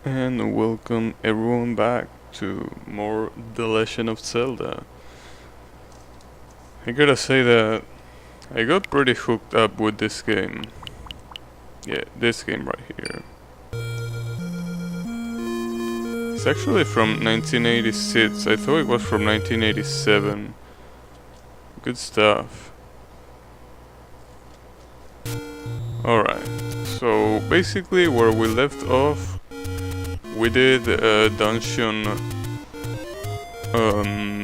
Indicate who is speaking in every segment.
Speaker 1: And welcome everyone back to more The Legend of Zelda. I gotta say that I got pretty hooked up with this game. Yeah, this game right here. It's actually from 1986. I thought it was from 1987. Good stuff. Alright, so basically where we left off, we did dungeon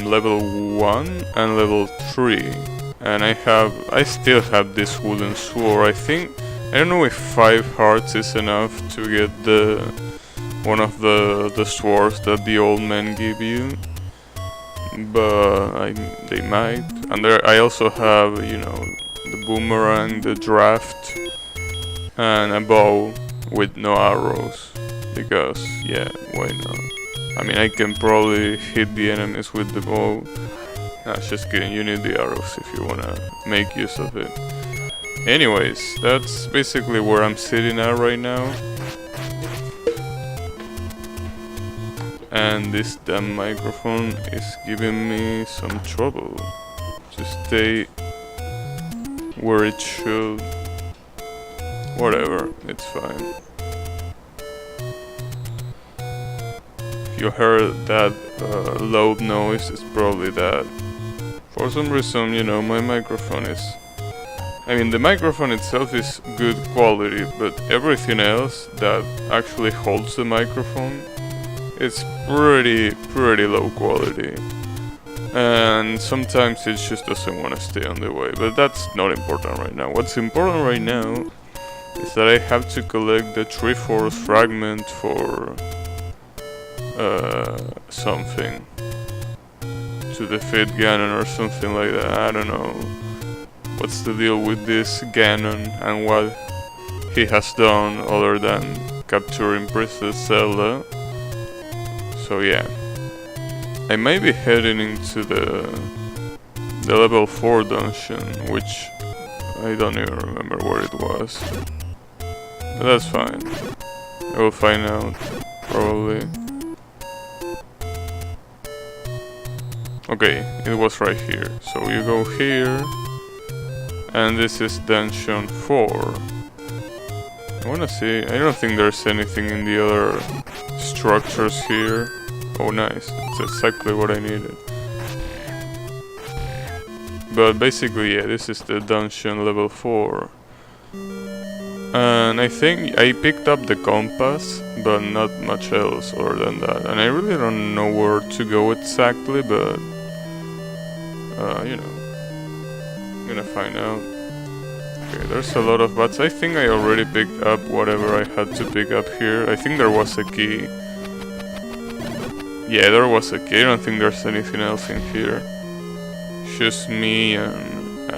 Speaker 1: level 1 and level 3. And I still have this wooden sword. I don't know if 5 hearts is enough to get one of the swords that the old men give you, but they might. And I also have, the boomerang, the draft, and a bow with no arrows, because yeah, why not? I mean, I can probably hit the enemies with the bow. Nah, just kidding, you need the arrows if you wanna make use of it. Anyways, that's basically where I'm sitting at right now. And this damn microphone is giving me some trouble to stay where it should. Whatever, it's fine. If you heard that loud noise, it's probably that. For some reason, my microphone is... I mean, the microphone itself is good quality, but everything else that actually holds the microphone, it's pretty low quality. And sometimes it just doesn't want to stay on the way, but that's not important right now. What's important right now is that I have to collect the Triforce fragment for something. To defeat Ganon or something like that, I don't know. What's the deal with this Ganon and what he has done other than capturing Princess Zelda? So yeah, I may be heading into the level 4 dungeon, which I don't even remember where it was. But that's fine. I will find out, probably. Okay, it was right here. So you go here, and this is dungeon 4. I wanna see, I don't think there's anything in the other structures here. Oh nice, that's exactly what I needed. But basically, yeah, this is the dungeon level 4. And I think I picked up the compass, but not much else other than that. And I really don't know where to go exactly, but I'm gonna find out. Okay, there's a lot of bats. I think I already picked up whatever I had to pick up here. I think there was a key. Yeah, there was a key. I don't think there's anything else in here. Just me and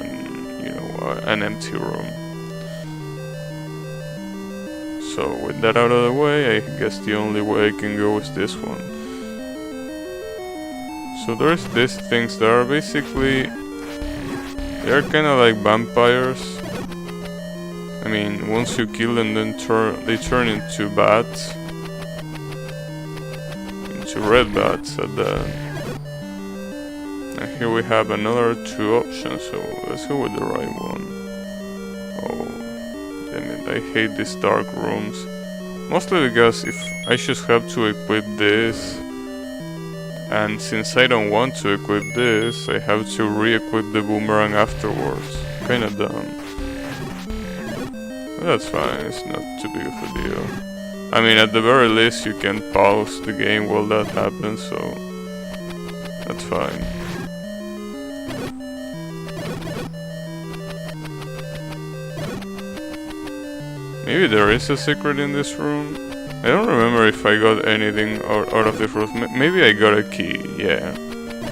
Speaker 1: an empty room. So with that out of the way, I guess the only way I can go is this one. So there's these things that are basically... they're kinda like vampires. I mean, once you kill them, then they turn into bats. Into red bats at that. And here we have another 2 options, so let's go with the right one. Oh, damn it, I hate these dark rooms. Mostly because if I just have to equip this, and since I don't want to equip this, I have to re-equip the boomerang afterwards. Kinda dumb. But that's fine, it's not too big of a deal. I mean, at the very least you can pause the game while that happens, so that's fine. Maybe there is a secret in this room? I don't remember if I got anything out of this room. Maybe I got a key, yeah.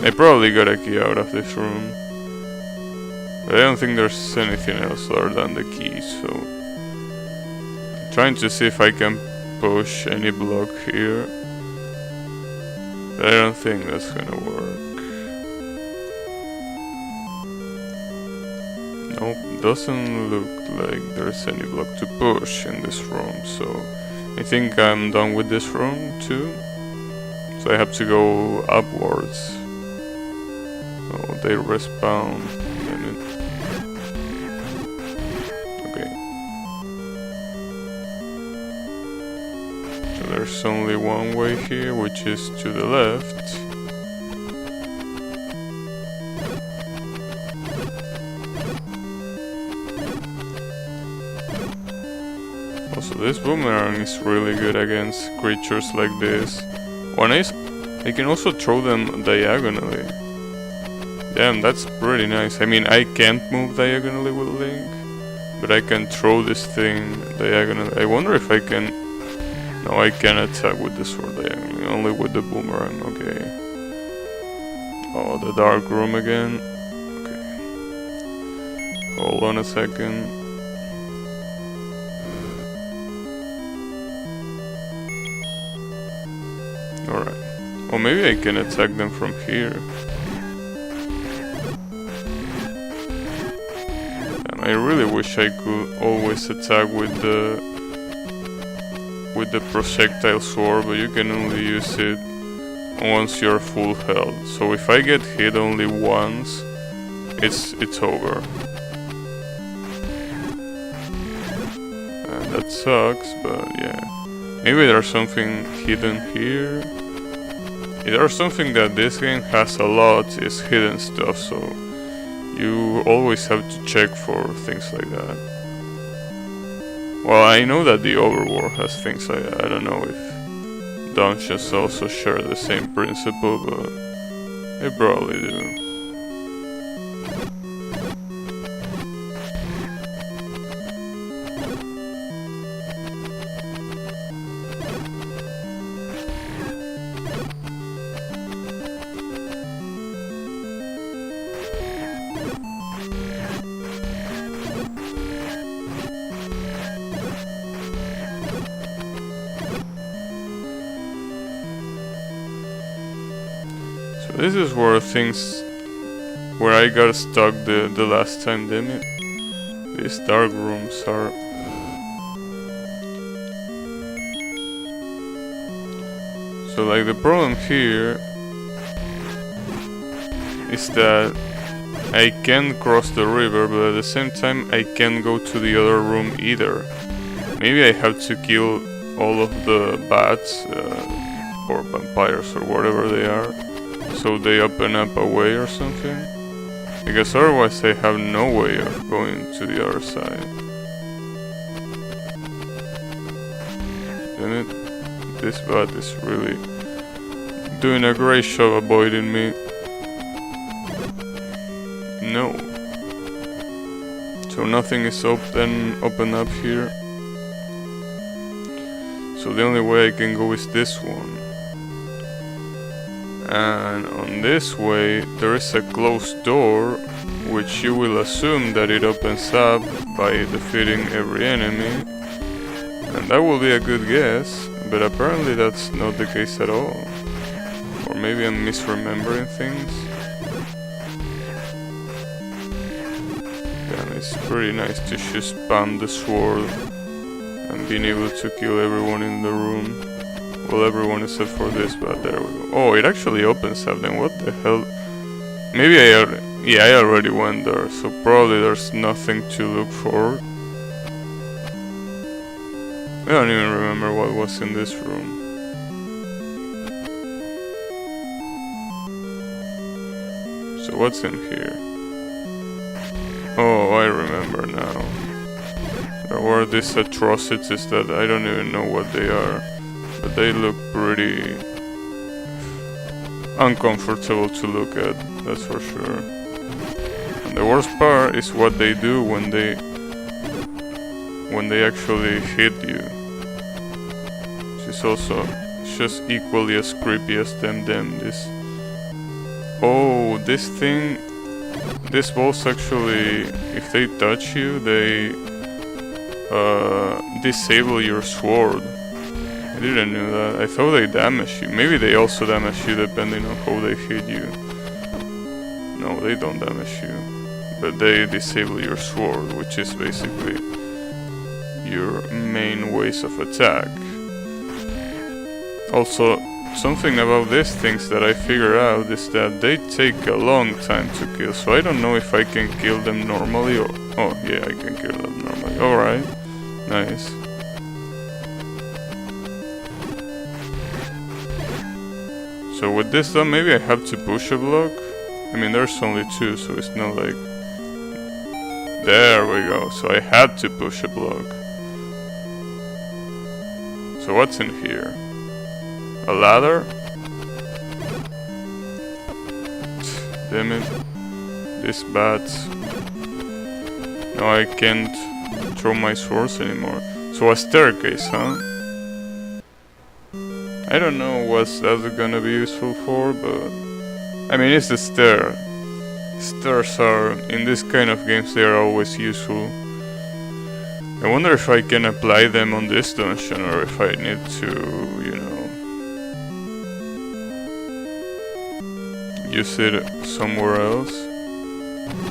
Speaker 1: I probably got a key out of this room. But I don't think there's anything else other than the key, so... I'm trying to see if I can push any block here. But I don't think that's gonna work. Nope, doesn't look like there's any block to push in this room, so I think I'm done with this room too. So I have to go upwards. Oh, they respawn. Damn it. Okay. So there's only one way here, which is to the left. Also, this boomerang is really good against creatures like this. One is, I can also throw them diagonally. Damn, that's pretty nice. I mean, I can't move diagonally with Link, but I can throw this thing diagonally. I wonder if I can... No, I can attack with the sword diagonally, only with the boomerang, okay. Oh, the dark room again. Okay. Hold on a second. Alright. Or maybe I can attack them from here. I really wish I could always attack with the projectile sword, but you can only use it once you're full health. So if I get hit only once, it's over. And that sucks, but yeah. Maybe there's something hidden here. If there's something that this game has a lot, is hidden stuff, so you always have to check for things like that. Well, I know that the overworld has things like that. I don't know if dungeons also share the same principle, but they probably do. This is where I got stuck the last time, damn it. These dark rooms are... So like the problem here is that I can't cross the river, but at the same time I can't go to the other room either. Maybe I have to kill all of the bats or vampires or whatever they are, so they open up a way or something, because otherwise I have no way of going to the other side. Damn it, this bat is really doing a great job avoiding me. No. So nothing is open up here. So the only way I can go is this one. And on this way there is a closed door, which you will assume that it opens up by defeating every enemy. And that will be a good guess, but apparently that's not the case at all. Or maybe I'm misremembering things. And it's pretty nice to just spam the sword and being able to kill everyone in the room. Well, everyone except for this, but there we go. Oh, it actually opens up then, what the hell? Maybe I already went there, so probably there's nothing to look for. I don't even remember what was in this room. So what's in here? Oh, I remember now. There were these atrocities that I don't even know what they are. But they look pretty uncomfortable to look at, that's for sure. And the worst part is what they do when they actually hit you. Which is also just equally as creepy as them. This... Oh, this thing... These balls actually, if they touch you, they disable your sword. I didn't know that. I thought they damage you. Maybe they also damage you depending on how they hit you. No, they don't damage you. But they disable your sword, which is basically your main ways of attack. Also, something about these things that I figure out is that they take a long time to kill, so I don't know if I can kill them normally or... Oh, yeah, I can kill them normally. Alright, nice. So with this done, maybe I have to push a block? I mean, there's only 2, so it's not like... There we go, so I had to push a block. So what's in here? A ladder? Damn it. These bats. No, I can't throw my swords anymore. So a staircase, huh? I don't know what's that gonna be useful for, but... I mean, it's a stair. Stairs are, in this kind of games, they are always useful. I wonder if I can apply them on this dungeon, or if I need to, you know, use it somewhere else.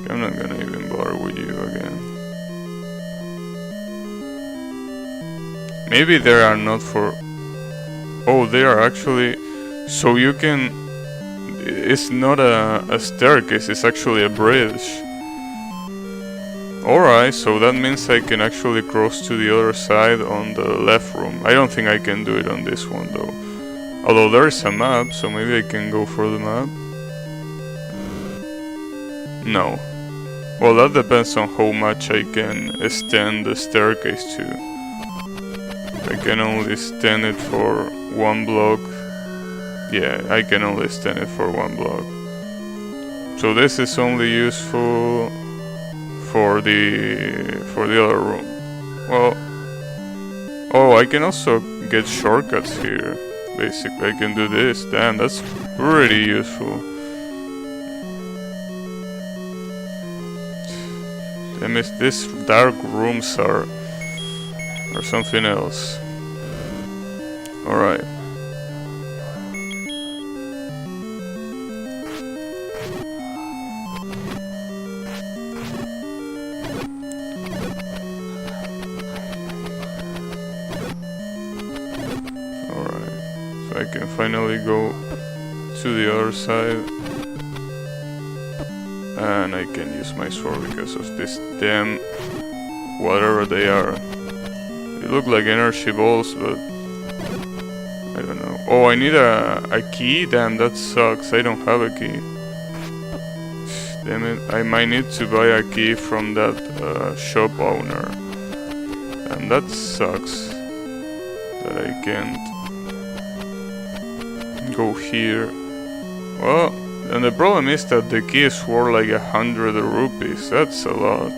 Speaker 1: I'm not gonna even bother with you again. Maybe they are not for... Oh, they are actually... So you can... It's not a staircase, it's actually a bridge. Alright, so that means I can actually cross to the other side on the left room. I don't think I can do it on this one though. Although there is a map, so maybe I can go for the map. No. Well, that depends on how much I can extend the staircase to. I can only extend it for 1 block. Yeah, I can only extend it for 1 block. So this is only useful for the other room. Well, oh, I can also get shortcuts here. Basically, I can do this. Damn, that's pretty useful. Damn it, these dark rooms are something else. Alright. I can finally go to the other side, and I can use my sword because of this damn whatever they are. They look like energy balls, but I don't know. Oh, I need a key? Damn, that sucks. I don't have a key. Damn it, I might need to buy a key from that shop owner. And that sucks that I can't go here. Well, and the problem is that the key is worth like 100 rupees. That's a lot.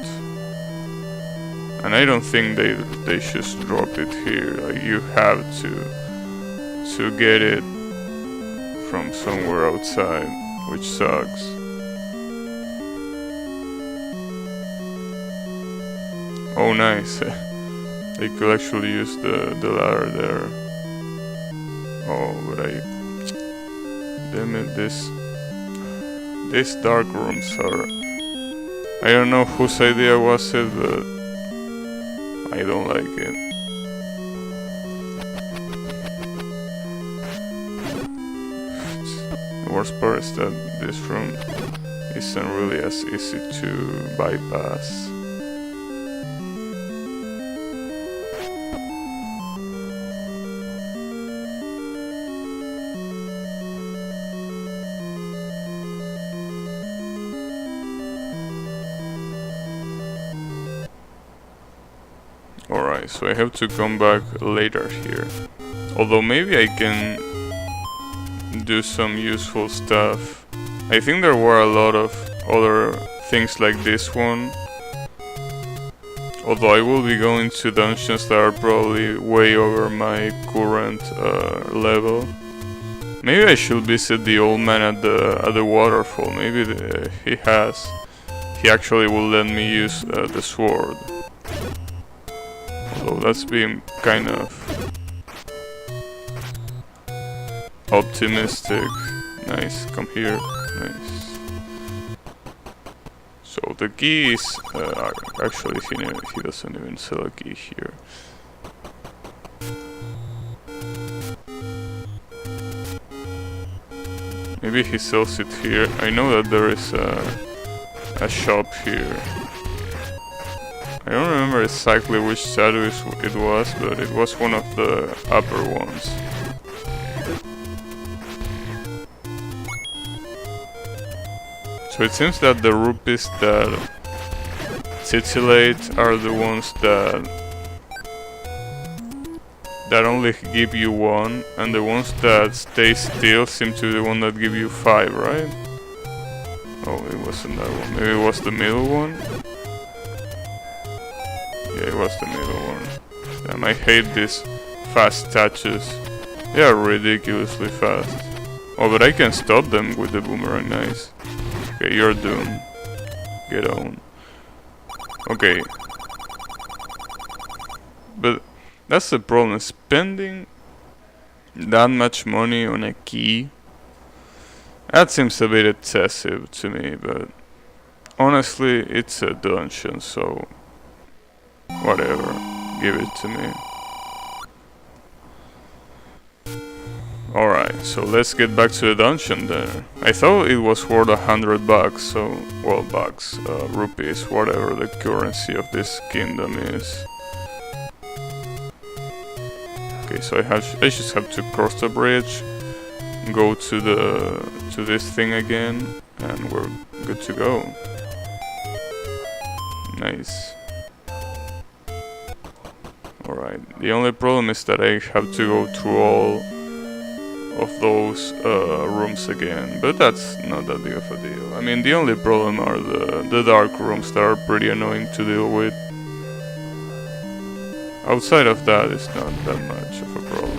Speaker 1: And I don't think they should drop it here. Like, you have to get it from somewhere outside, which sucks. Oh, nice. I could actually use the ladder there. Oh, but damn it, these dark rooms are... I don't know whose idea was it, but I don't like it. The worst part is that this room isn't really as easy to bypass. Alright, so I have to come back later here. Although maybe I can do some useful stuff. I think there were a lot of other things like this one. Although I will be going to dungeons that are probably way over my current level. Maybe I should visit the old man at the waterfall. Maybe he actually will let me use the sword. Although that's being kind of optimistic. Nice, come here. Nice. So the key is actually he doesn't even sell a key here. Maybe he sells it here. I know that there is a shop here. I don't remember exactly which statue it was, but it was one of the upper ones. So it seems that the rupees that titillate are the ones that only give you 1, and the ones that stay still seem to be the one that give you 5, right? Oh, it wasn't that one. Maybe it was the middle one? Yeah, it was the middle one. Damn, I hate these fast touches. They are ridiculously fast. Oh, but I can stop them with the boomerang, nice. Okay, you're doomed. Get on. Okay. But that's the problem, spending that much money on a key. That seems a bit excessive to me, but honestly, it's a dungeon, so whatever, give it to me. Alright, so let's get back to the dungeon then. I thought it was worth $100, so, well, bucks, rupees, whatever the currency of this kingdom is. Okay, so I just have to cross the bridge, go to this thing again, and we're good to go. Nice. Alright, the only problem is that I have to go through all of those rooms again, but that's not that big of a deal. I mean, the only problem are the dark rooms that are pretty annoying to deal with. Outside of that, it's not that much of a problem.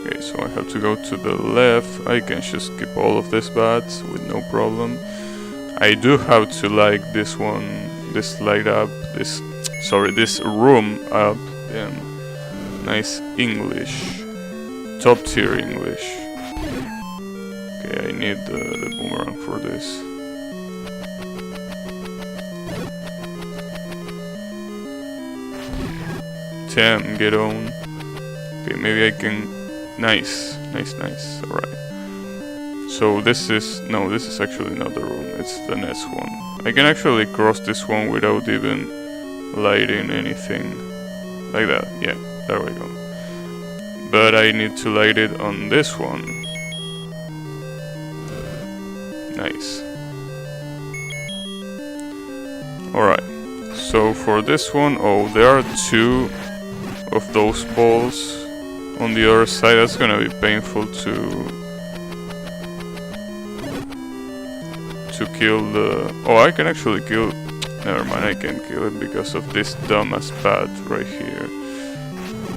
Speaker 1: Okay, so I have to go to the left. I can just skip all of these bats with no problem. I do have to like this one, this light up, this room up. Damn, nice English, top tier English. Okay, I need the boomerang for this. Damn, get on. Okay, maybe I can. Nice. Alright. So this is actually not the room, it's the next one. I can actually cross this one without even lighting anything. Like that, yeah, there we go. But I need to light it on this one. Nice. Alright, so for this one, oh, there are 2 of those balls on the other side. That's gonna be painful to kill the... Oh, I can actually kill... Never mind, I can kill it because of this dumbass pad right here.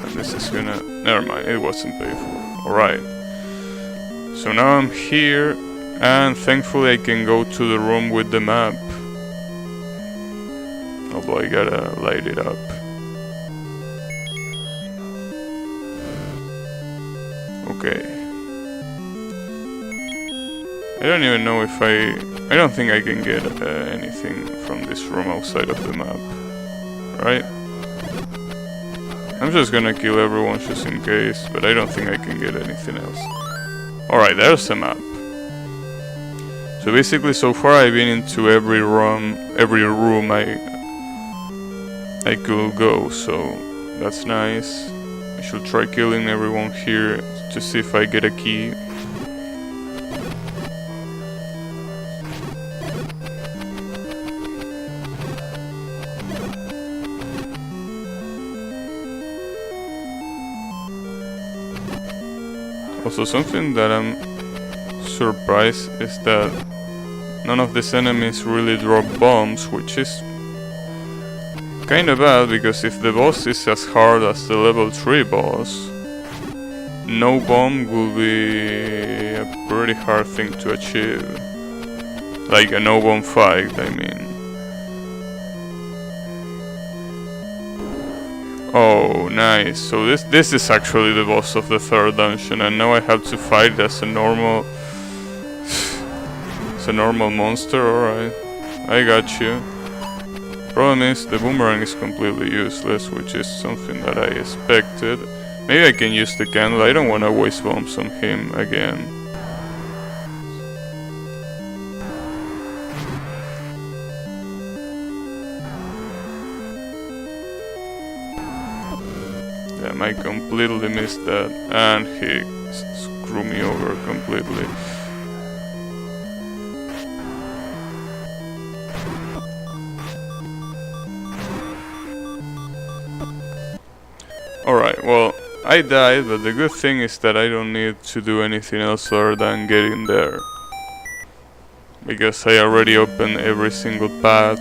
Speaker 1: And this is gonna... Never mind, it wasn't painful. Alright. So now I'm here, and thankfully I can go to the room with the map. Although I gotta light it up. Okay. I don't even know if I don't think I can get anything from this room outside of the map. Right? I'm just gonna kill everyone just in case, but I don't think I can get anything else. Alright, there's the map. So basically, so far I've been into every room I could go, so that's nice. I should try killing everyone here to see if I get a key. Also, something that I'm surprised is that none of these enemies really drop bombs, which is kinda bad, because if the boss is as hard as the level 3 boss, no bomb will be a pretty hard thing to achieve. Like a no bomb fight, I mean. Oh, nice. So this is actually the boss of the 3rd dungeon, and now I have to fight as a normal... It's a normal monster, alright. I got you. Problem is, the boomerang is completely useless, which is something that I expected. Maybe I can use the candle. I don't want to waste bombs on him again. Damn, I completely missed that, and he screwed me over completely. Alright, well, I died, but the good thing is that I don't need to do anything else other than get in there. Because I already opened every single path.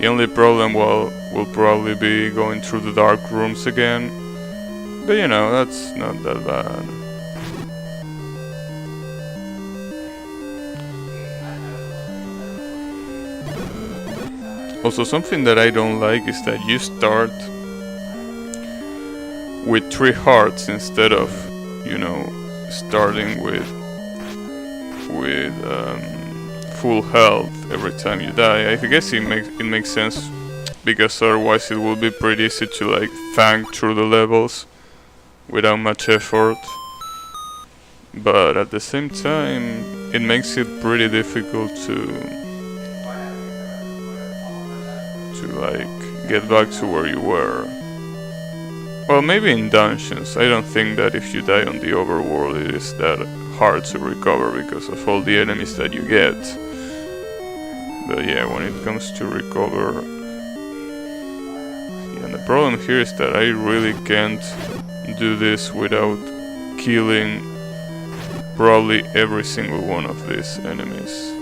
Speaker 1: The only problem, well, will probably be going through the dark rooms again. But you know, that's not that bad. Also, something that I don't like is that you start with 3 hearts instead of, you know, starting with full health every time you die. I guess it makes sense, because otherwise it would be pretty easy to like tank through the levels without much effort. But at the same time, it makes it pretty difficult to like get back to where you were. Well, maybe in dungeons. I don't think that if you die on the overworld it is that hard to recover because of all the enemies that you get. But yeah, when it comes to recover... Yeah, and the problem here is that I really can't do this without killing probably every single one of these enemies.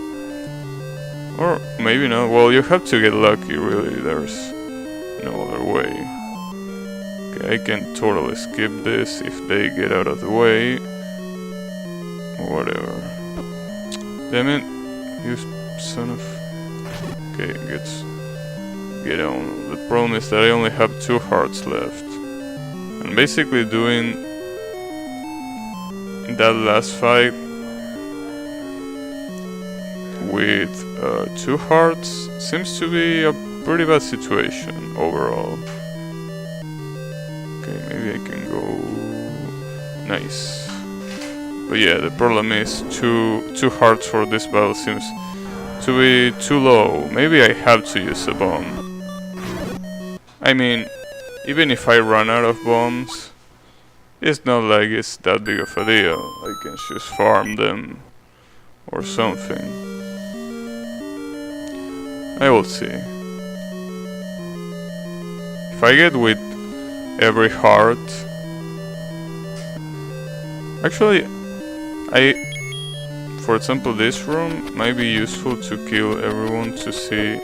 Speaker 1: Or maybe not. Well, you have to get lucky, really. There's no other way. Okay, I can totally skip this if they get out of the way. Whatever. Damn it. You son of... Okay, get on. The problem is that I only have 2 hearts left. And basically doing that last fight with 2 hearts seems to be a pretty bad situation overall. Okay, maybe I can go... Nice. But yeah, the problem is 2 hearts for this battle seems to be too low. Maybe I have to use a bomb. I mean, even if I run out of bombs, it's not like it's that big of a deal. I can just farm them or something. I will see. If I get with every heart... Actually, for example, this room might be useful to kill everyone to see...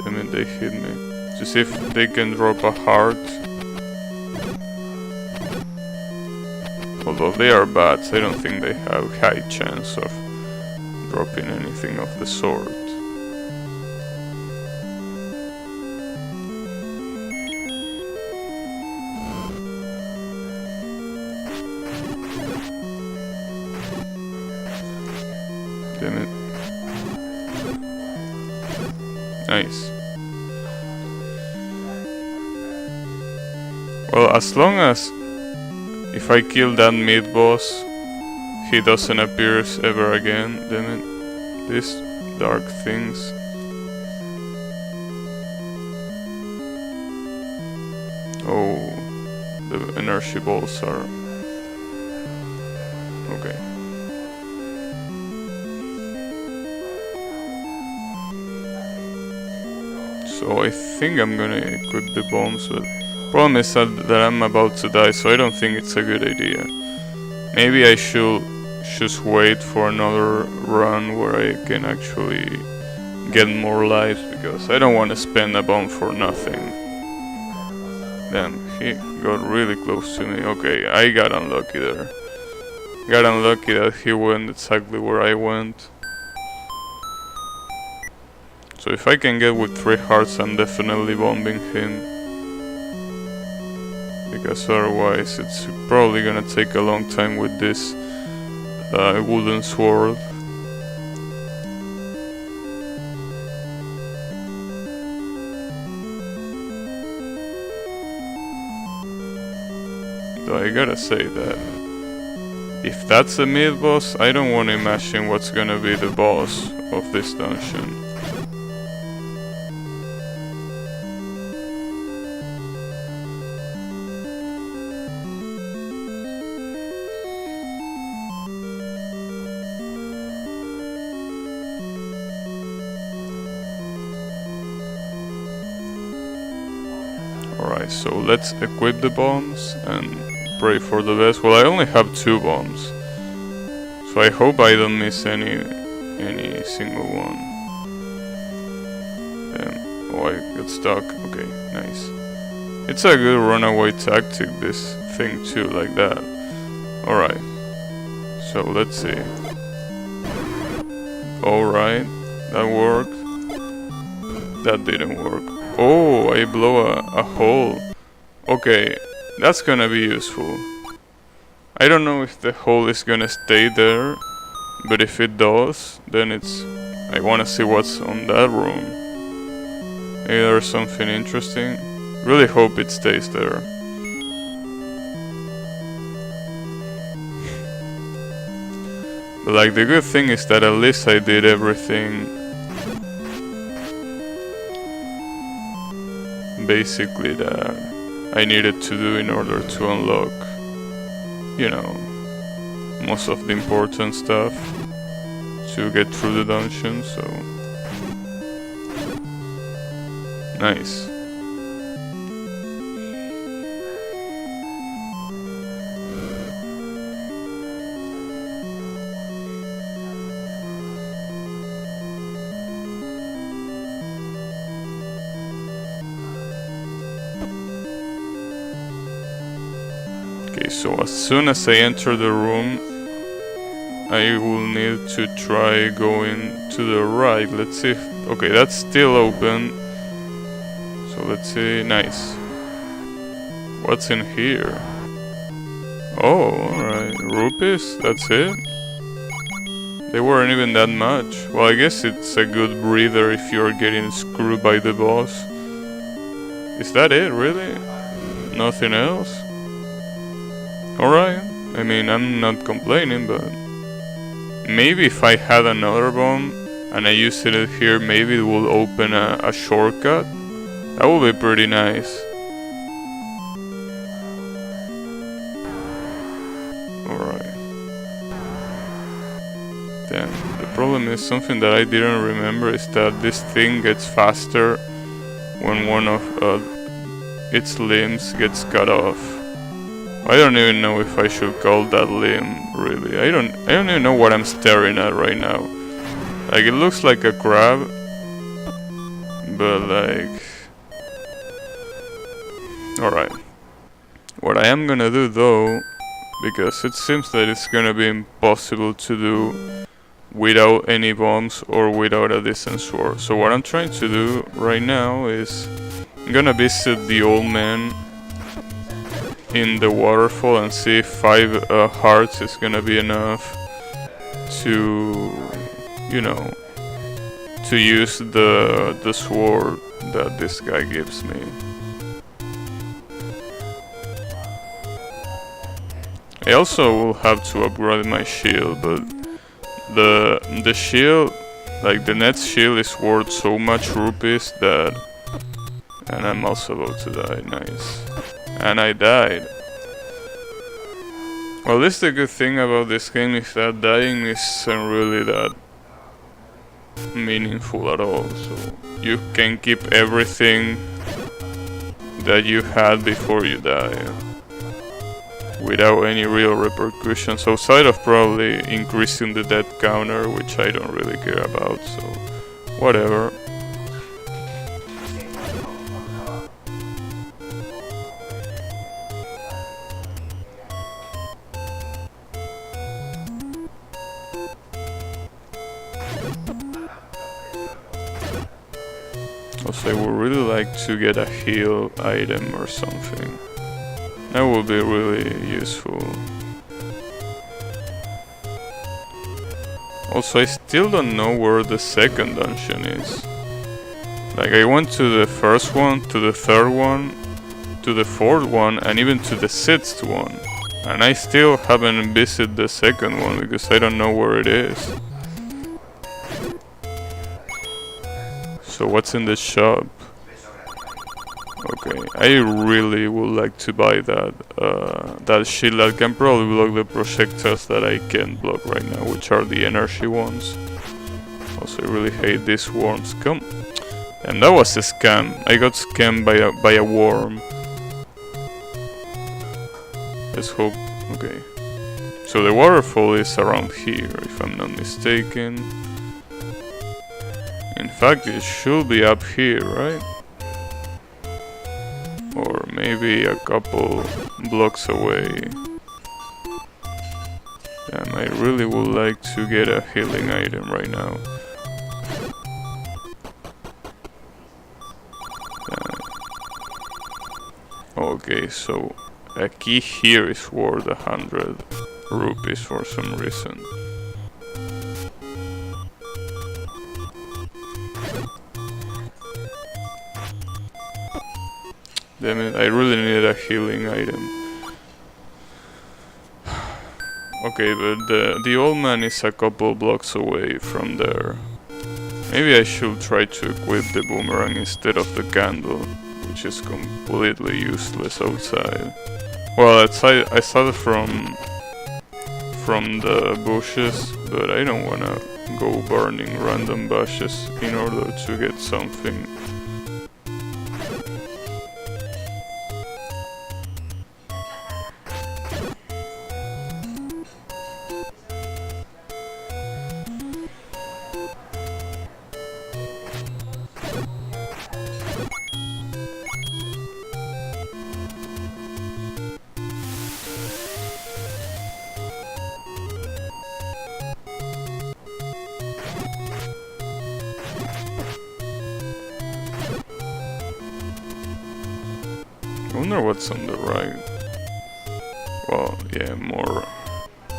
Speaker 1: Damn it, they hit me. To see if they can drop a heart. Although they are bats, I don't think they have high chance of dropping anything of the sort. Damn it. Nice. Well, as long as if I kill that mid-boss, he doesn't appear ever again. Damn it. These dark things. Oh, the energy balls are... Okay. So I think I'm gonna equip the bombs, but problem is that I'm about to die, so I don't think it's a good idea. Maybe I should just wait for another run where I can actually get more lives, because I don't want to spend a bomb for nothing. Damn, he got really close to me. Okay, I got unlucky there. Got unlucky that he went exactly where I went. So if I can get with 3 hearts, I'm definitely bombing him. Because otherwise it's probably gonna take a long time with this wooden sword. though I gotta say that if that's a mid-boss, I don't want to imagine what's gonna be the boss of this dungeon. Alright, so let's equip the bombs and pray for the best. Well, I only have 2 bombs, so I hope I don't miss any single one. Oh, I got stuck. Okay, nice. It's a good runaway tactic, this thing too, like that. Alright, so let's see. Alright, that worked. That didn't work. Oh, I blow a hole. Okay, that's gonna be useful. I don't know if the hole is gonna stay there, but if it does, then it's... I wanna see what's on that room. Maybe there's something interesting. Really hope it stays there. But like, the good thing is that at least I did everything basically that I needed to do in order to unlock, you know, most of the important stuff to get through the dungeon, so nice. Okay, so as soon as I enter the room, I will need to try going to the right. Let's see if... okay, that's still open. So let's see... nice. What's in here? Oh, alright. Rupees? That's it? They weren't even that much. Well, I guess it's a good breather if you're getting screwed by the boss. Is that it, really? Nothing else? Alright, I mean, I'm not complaining, but maybe if I had another bomb and I used it here, maybe it will open a shortcut. That would be pretty nice. Alright. Then, the problem is something that I didn't remember is that this thing gets faster when one of its limbs gets cut off. I don't even know if I should call that limb, really. I don't even know what I'm staring at right now. Like, it looks like a crab, but like... alright. What I am gonna do though, because it seems that it's gonna be impossible to do without any bombs or without a decent sword. So what I'm trying to do right now is I'm gonna visit the old man in the waterfall and see if 5 hearts is gonna be enough to, you know, to use the sword that this guy gives me. I also will have to upgrade my shield, but the shield, like the net shield, is worth so much rupees that... and I'm also about to die. Nice. And I died. Well, this is the good thing about this game, is that dying isn't really that meaningful at all. So you can keep everything that you had before you die without any real repercussions, outside of probably increasing the death counter, which I don't really care about, so whatever. Also, I would really like to get a heal item or something. That would be really useful. Also, I still don't know where the second dungeon is. Like, I went to the first one, to the third one, to the 4th one, and even to the 6th one. And I still haven't visited the 2nd one because I don't know where it is. So what's in the shop? Okay, I really would like to buy that shield that can probably block the projectiles that I can't block right now, which are the energy ones. Also, I really hate these worms. Come. And that was a scam. I got scammed by a worm. Let's hope. Okay. So the waterfall is around here, if I'm not mistaken. In fact, it should be up here, right? Or maybe a couple blocks away. Damn, I really would like to get a healing item right now. Okay, so a key here is worth 100 rupees for some reason. Damn it, I really need a healing item. Okay, but the old man is a couple blocks away from there. Maybe I should try to equip the boomerang instead of the candle, which is completely useless outside. Well, I saw it from the bushes, but I don't wanna go burning random bushes in order to get something. I wonder what's on the right. Well, yeah,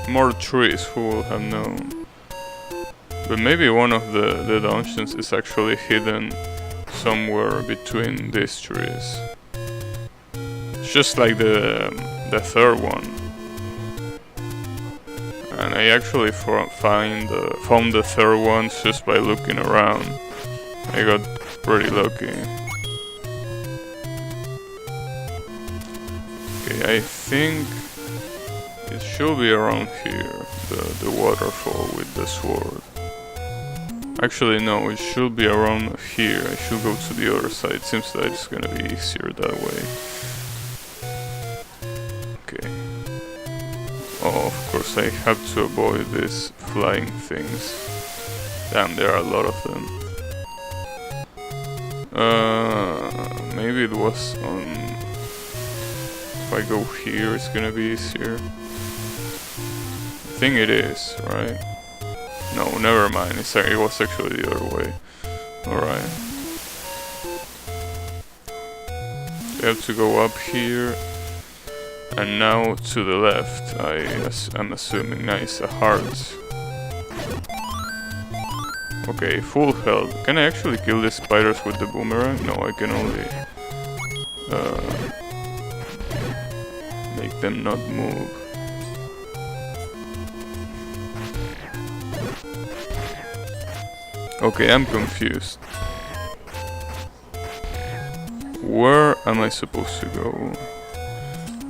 Speaker 1: more trees, who would have known. But maybe one of the dungeons is actually hidden somewhere between these trees. It's just like the 3rd one. And I actually found the 3rd one just by looking around. I got pretty lucky. Okay, I think it should be around here, the waterfall with the sword. Actually no, it should be around here. I should go to the other side. Seems that it's gonna be easier that way. Okay. Oh, of course I have to avoid these flying things. Damn, there are a lot of them. Maybe it was on... If I go here, it's gonna be easier. I think it is, right? No, never mind. It was actually the other way. Alright. We have to go up here. And now to the left. I'm assuming. Nice, a heart. Okay, full health. Can I actually kill these spiders with the boomerang? No, I can only... make them not move. Okay, I'm confused. Where am I supposed to go?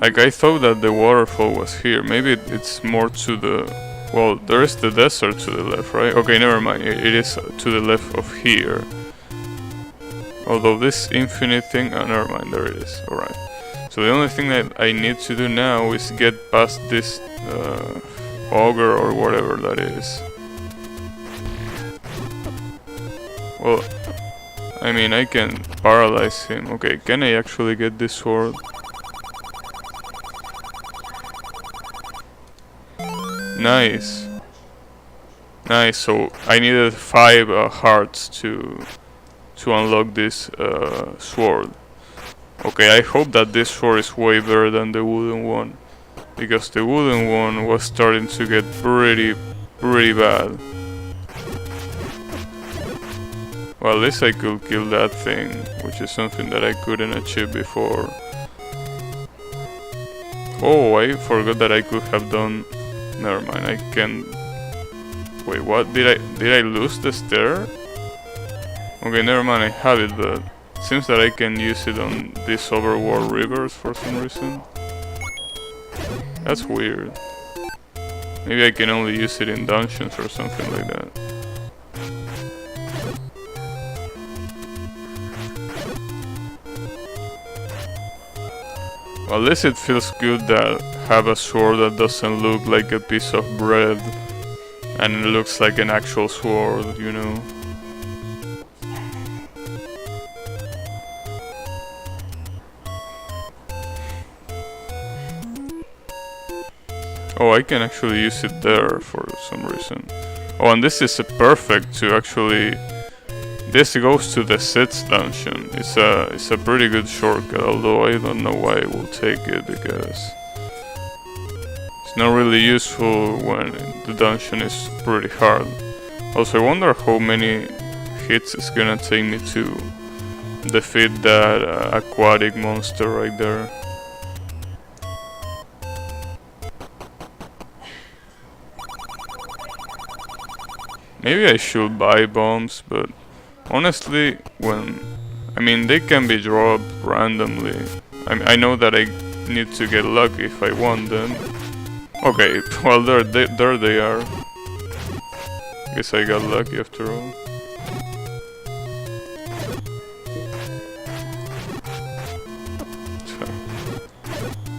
Speaker 1: Like, I thought that the waterfall was here. Maybe it's more to the... Well, there is the desert to the left, right? Okay, never mind. It is to the left of here. Although this infinite thing... Oh, never mind. There it is. Alright. So the only thing that I need to do now is get past this ogre or whatever that is. Well, I mean, I can paralyze him. Okay, can I actually get this sword? Nice. Nice, so I needed 5 hearts to unlock this sword. Okay, I hope that this sword is way better than the wooden one, because the wooden one was starting to get pretty bad. Well, at least I could kill that thing, which is something that I couldn't achieve before. Oh, I forgot that I could have done... Never mind, I can... Wait, what? Did I lose the stair? Okay, never mind, I have it, but... It seems that I can use it on these overworld rivers for some reason. That's weird. Maybe I can only use it in dungeons or something like that. Well, at least it feels good that have a sword that doesn't look like a piece of bread and it looks like an actual sword, you know. Oh, I can actually use it there for some reason. Oh, and this is a perfect to actually... This goes to the Sith's dungeon. It's a pretty good shortcut, although I don't know why I will take it, because... It's not really useful when the dungeon is pretty hard. Also, I wonder how many hits it's gonna take me to defeat that aquatic monster right there. Maybe I should buy bombs, but honestly, I mean, they can be dropped randomly. I know that I need to get lucky if I want them. Okay, well, there they are. Guess I got lucky after all.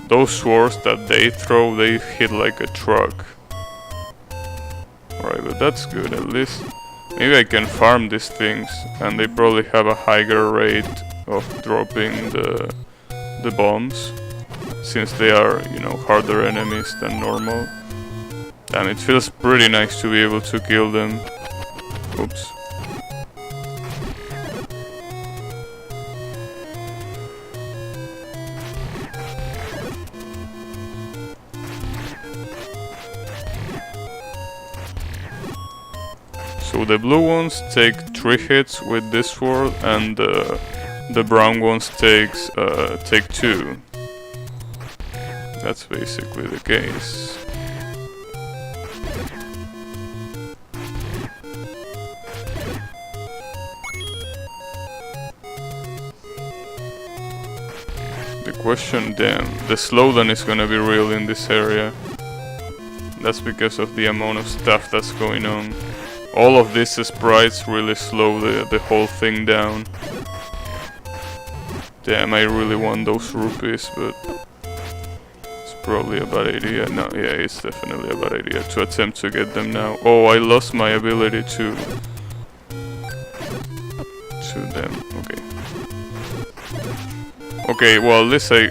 Speaker 1: Those swords that they throw, they hit like a truck. Alright, but that's good, at least. Maybe I can farm these things, and they probably have a higher rate of dropping the bombs, since they are, you know, harder enemies than normal. Damn, it feels pretty nice to be able to kill them. Oops. So the blue ones take 3 hits with this sword, and the brown ones take 2. That's basically the case. The question, damn, the slowdown is gonna be real in this area. That's because of the amount of stuff that's going on. All of these sprites really slow the whole thing down. Damn, I really want those rupees, but it's probably a bad idea. No, yeah, it's definitely a bad idea to attempt to get them now. Oh, I lost my ability to them. Okay. Okay, well, at least I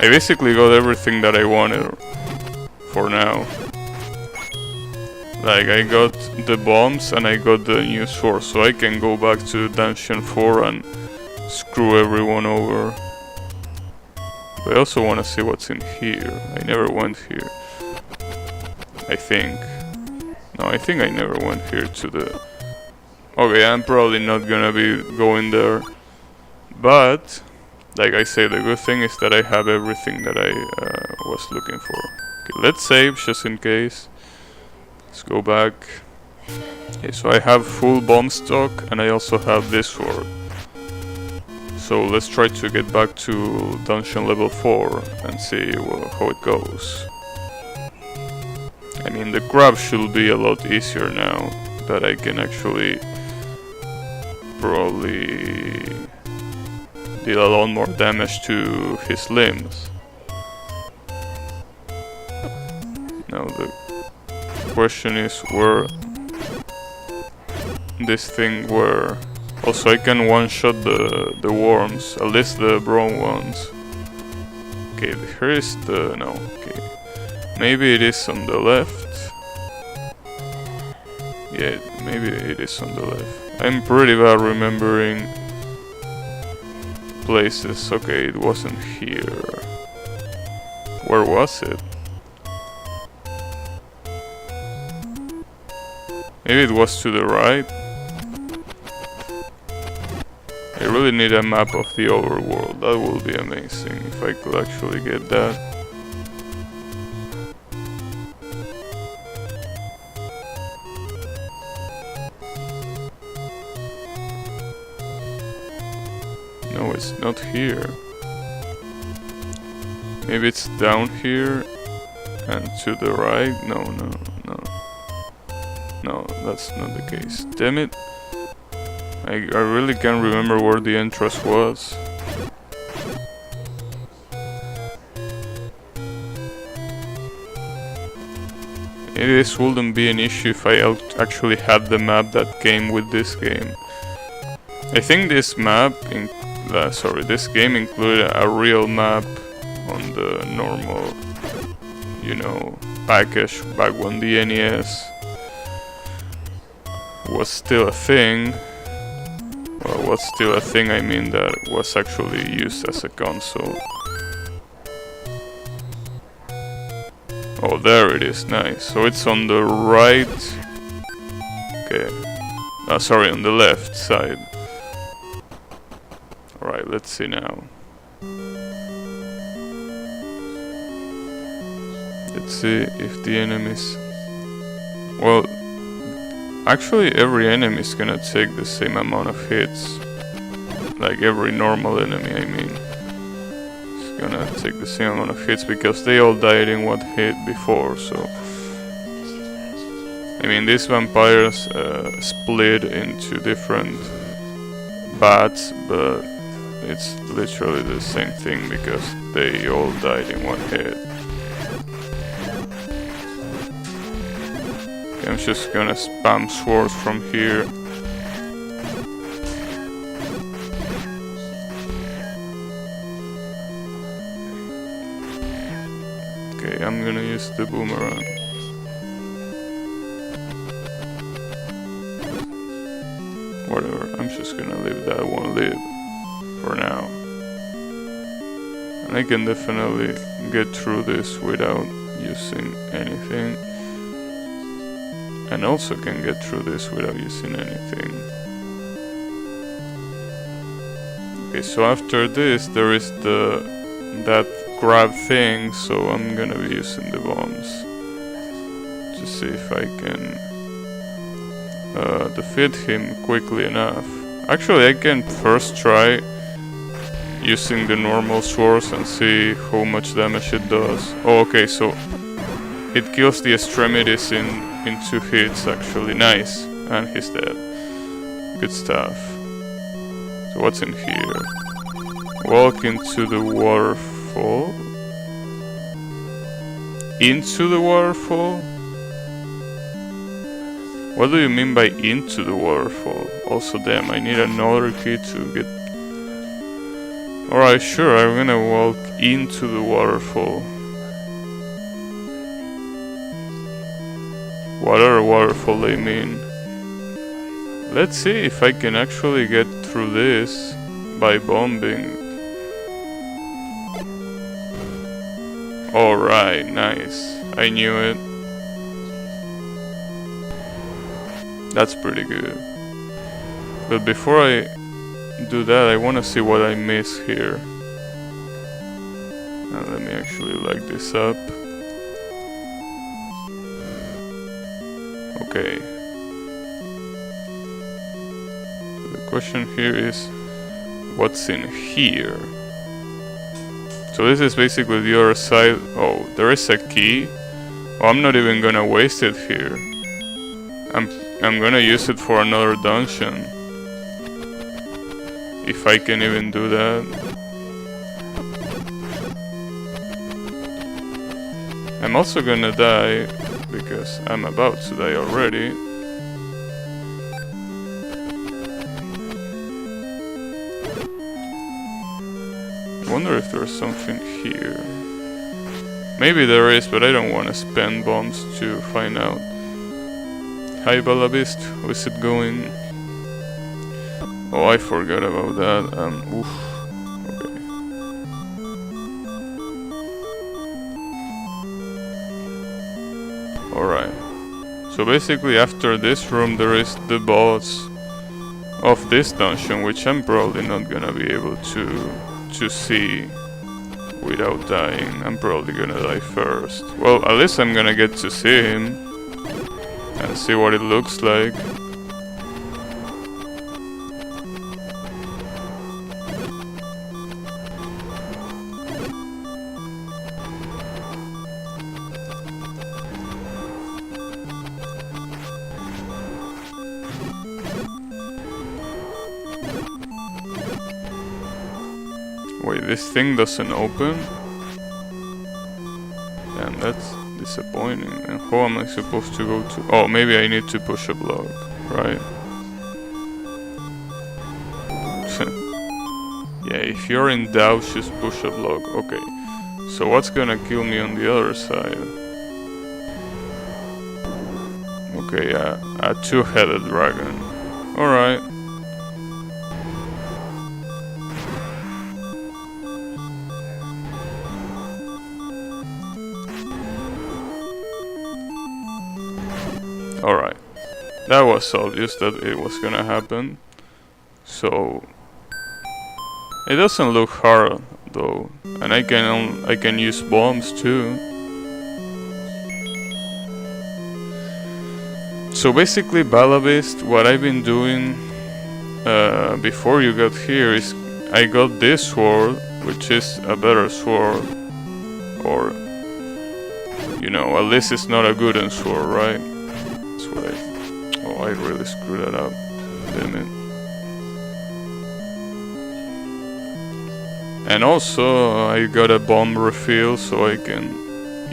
Speaker 1: basically got everything that I wanted for now. Like, I got the bombs and I got the new sword, so I can go back to Dungeon 4 and screw everyone over. But I also want to see what's in here. I never went here. I think. No, I think I never went here to the... Okay, I'm probably not gonna be going there. But, like I say, the good thing is that I have everything that I was looking for. Okay, let's save just in case. Let's go back. Okay, so I have full bomb stock and I also have this sword. So let's try to get back to dungeon level 4 and see how it goes. I mean, the grab should be a lot easier now that I can actually probably deal a lot more damage to his limbs. Now the question is where this thing were. Also, I can one-shot the worms, at least the brown ones. Okay, here is the... no, okay. Maybe it is on the left. Yeah, maybe it is on the left. I'm pretty bad remembering places. Okay, it wasn't here. Where was it? Maybe it was to the right. I really need a map of the overworld. That would be amazing if I could actually get that. it's not here. Maybe it's down here and to the right. No, that's not the case. Damn it. I really can't remember where the entrance was. Maybe this wouldn't be an issue if I actually had the map that came with this game. I think this map, this game included a real map on the normal, package back when the NES was still a thing. Well, what's still a thing, I mean that was actually used as a console. Oh, there it is, nice. So it's on the right... Okay. Sorry, on the left side. Alright, let's see now. Let's see if the enemies... Well, actually every enemy is gonna take the same amount of hits. Like every normal enemy, I mean. It's gonna take the same amount of hits because they all died in one hit before, so... I mean, these vampires split into different bats, but it's literally the same thing because they all died in one hit. I'm just gonna spam swords from here. Okay, I'm gonna use the boomerang. Whatever, I'm just gonna leave that one live for now. And I can definitely get through this without using anything. And also can get through this without using anything. Okay, so after this there is that grab thing, so I'm gonna be using the bombs to see if I can defeat him quickly enough. Actually, I can first try using the normal swords and see how much damage it does. Oh, okay, so it kills the extremities in 2 hits, actually. Nice. And he's dead. Good stuff. So what's in here? Walk into the waterfall. Into the waterfall? What do you mean by into the waterfall? Also, damn, I need another key to get... Alright, sure, I'm gonna walk into the waterfall. Whatever waterfall they mean. Let's see if I can actually get through this by bombing. Alright, nice. I knew it. That's pretty good. But before I do that, I want to see what I miss here. Now let me actually light this up. Okay. The question here is, what's in here? So this is basically the other side. Oh, there is a key. Oh, I'm not even gonna waste it here. I'm gonna use it for another dungeon. If I can even do that. I'm also gonna die because I'm about to die already. I wonder if there's something here. Maybe there is, but I don't want to spend bombs to find out. Hi Balabist, how is it going? Oh, I forgot about that. Oof. Okay. Alright. So basically after this room there is the boss of this dungeon, which I'm probably not gonna be able to see without dying. I'm probably gonna die first. Well, at least I'm gonna get to see him and see what it looks like. Wait, this thing doesn't open? Damn, that's disappointing. And how am I supposed to go to... Oh, maybe I need to push a block, right? Yeah, if you're in doubt, just push a block. Okay. So what's gonna kill me on the other side? Okay, a two-headed dragon. Alright. Alright. That was obvious that it was gonna happen. So it doesn't look hard though. And I can use bombs too. So basically, Balabist, what I've been doing before you got here is I got this sword, which is a better sword, or you know, at least it's not a gooden sword, right? That's what oh, I really screwed that up. Damn it. And also, I got a bomb refill so I can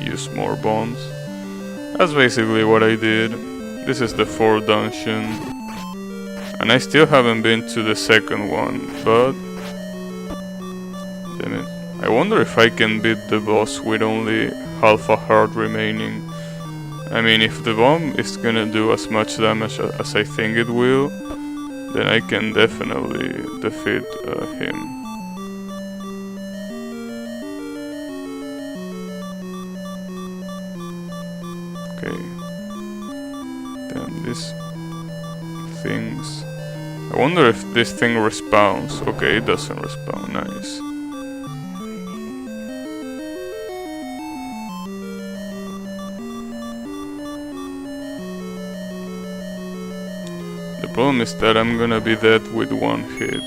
Speaker 1: use more bombs. That's basically what I did. This is the 4th dungeon. And I still haven't been to the 2nd one, but... damn it. I wonder if I can beat the boss with only half a heart remaining. I mean, if the bomb is gonna do as much damage as I think it will, then I can definitely defeat him. Okay. Damn, these things. I wonder if this thing respawns. Okay, it doesn't respawn. Nice. The problem is that I'm gonna be dead with one hit.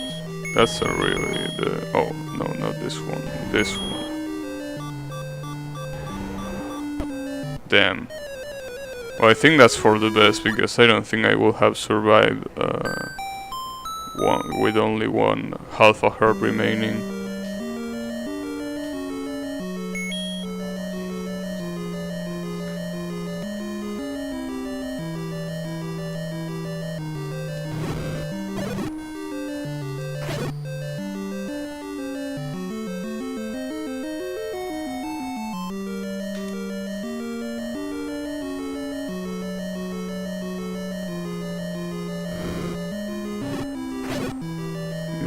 Speaker 1: That's really the... oh, no, not this one. This one. Damn. Well, I think that's for the best, because I don't think I will have survived with only one half a heart remaining.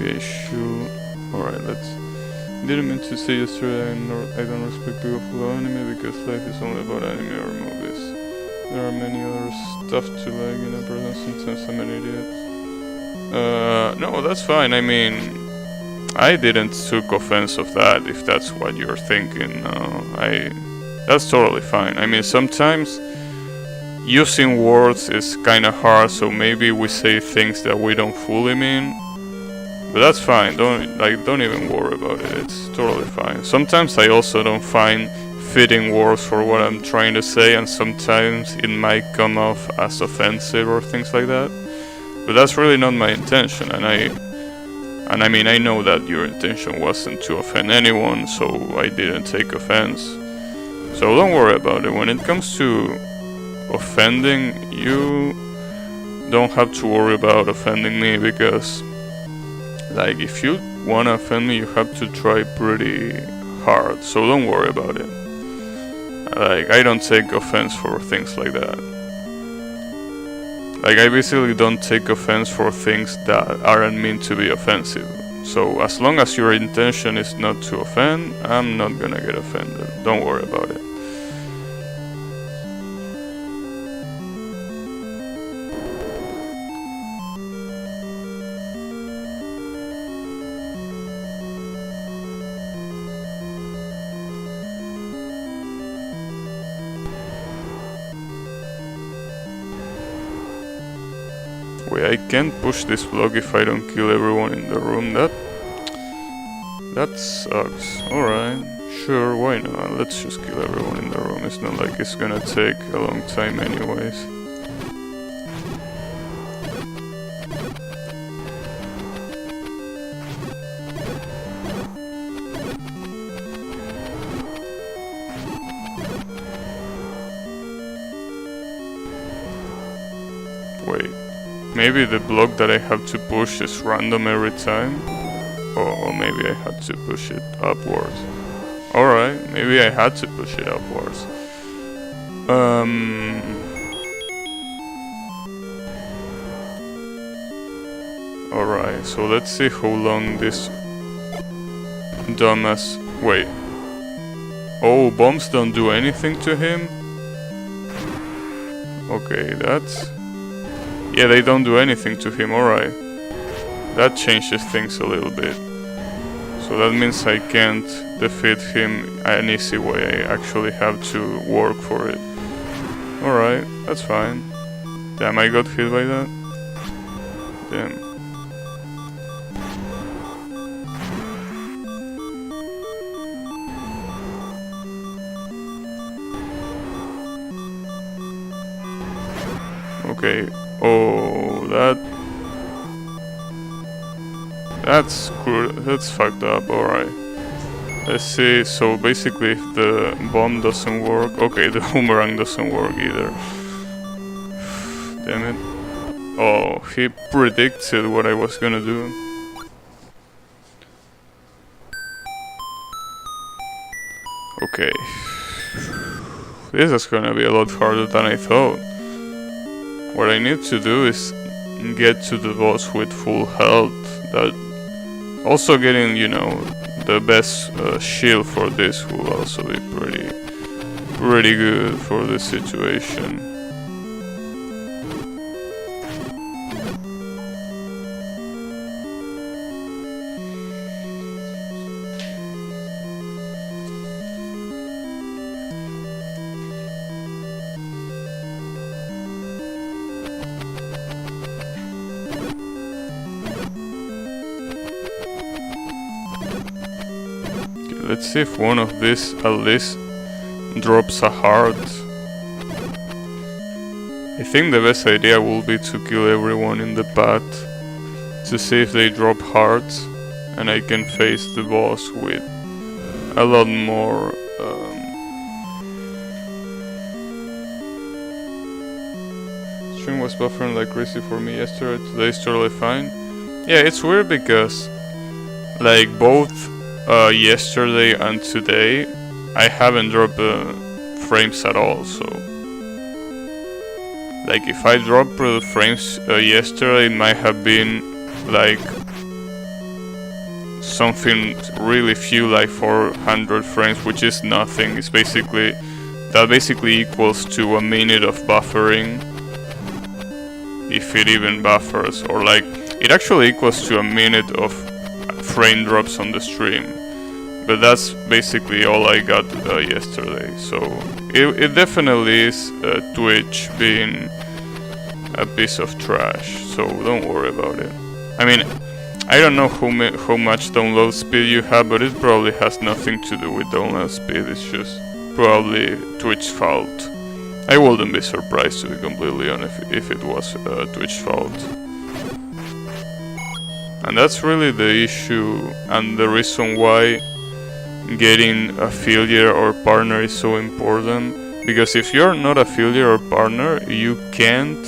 Speaker 1: Issue. Alright, let's... didn't mean to say yesterday I don't respect people who love anime, because life is only about anime or movies. There are many other stuff to like in a person, sometimes I'm an idiot. No, that's fine. I mean, I didn't took offense of that, if that's what you're thinking. That's totally fine. I mean, sometimes using words is kinda hard, so maybe we say things that we don't fully mean. But that's fine, don't even worry about it, it's totally fine. Sometimes I also don't find fitting words for what I'm trying to say, and sometimes it might come off as offensive or things like that. But that's really not my intention, and I mean, I know that your intention wasn't to offend anyone, so I didn't take offense. So don't worry about it. When it comes to offending, you don't have to worry about offending me, because like, if you wanna offend me, you have to try pretty hard, so don't worry about it. Like, I don't take offense for things like that. Like, I basically don't take offense for things that aren't meant to be offensive. So, as long as your intention is not to offend, I'm not gonna get offended. Don't worry about it. Wait, I can't push this block if I don't kill everyone in the room. That sucks. Alright, sure, why not? Let's just kill everyone in the room. It's not like it's gonna take a long time anyways. Maybe the block that I have to push is random every time. Or maybe I had to push it upwards. Alright, maybe I had to push it upwards. Alright, so let's see how long this dumbass... Wait. Oh, bombs don't do anything to him? Okay, that's... Yeah, they don't do anything to him, alright. That changes things a little bit. So that means I can't defeat him an easy way. I actually have to work for it. Alright, that's fine. Damn, I got hit by that. Damn. Okay. Oh, that's screwed. That's fucked up. Alright. Let's see. So basically, if the bomb doesn't work, okay, the boomerang doesn't work either. Damn it. Oh, he predicted what I was gonna do. Okay. This is gonna be a lot harder than I thought. What I need to do is get to the boss with full health. That also getting, you know, the best shield for this will also be pretty good for this situation. Let's see if one of these at least drops a heart. I think the best idea will be to kill everyone in the path to see if they drop hearts, and I can face the boss with a lot more stream was buffering like crazy for me yesterday. Today's totally fine. Yeah, it's weird because like both yesterday and today I haven't dropped frames at all, so like if I dropped the frames yesterday, it might have been like something really few, like 400 frames, which is nothing. It's basically equals to a minute of buffering, if it even buffers, or like it actually equals to a minute of frame drops on the stream. But that's basically all I got yesterday, so it definitely is Twitch being a piece of trash, so don't worry about it. I mean, I don't know how much download speed you have, but it probably has nothing to do with download speed. It's just probably Twitch fault. I wouldn't be surprised, to be completely honest, if it was Twitch fault. And that's really the issue and the reason why getting affiliate or partner is so important. Because if you're not affiliate or partner, you can't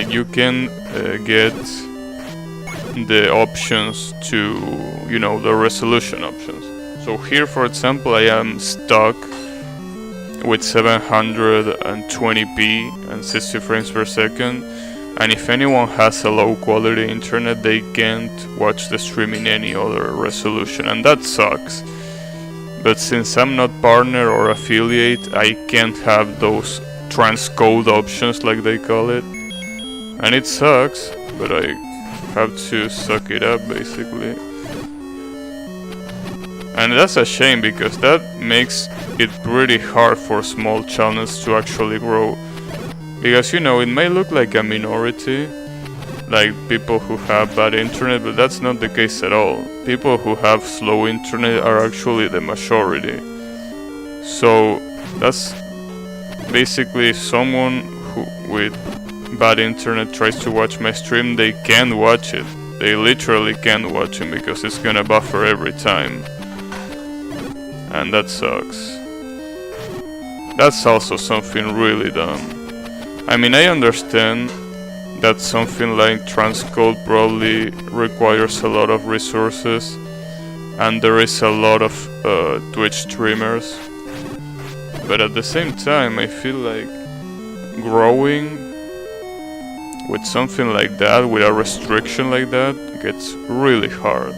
Speaker 1: you can get the options to, you know, the resolution options. So here, for example, I am stuck with 720p and 60 frames per second, and if anyone has a low quality internet, they can't watch the stream in any other resolution, and that sucks. But since I'm not partner or affiliate, I can't have those transcode options, like they call it, and it sucks, but I have to suck it up basically. And that's a shame, because that makes it pretty hard for small channels to actually grow. Because, you know, it may look like a minority, like people who have bad internet, but that's not the case at all. People who have slow internet are actually the majority. So that's basically, if someone who with bad internet tries to watch my stream, they can't watch it. They literally can't watch it because it's gonna buffer every time. And that sucks. That's also something really dumb. I mean, I understand that something like transcode probably requires a lot of resources, and there is a lot of Twitch streamers, but at the same time I feel like growing with something like that, with a restriction like that, gets really hard.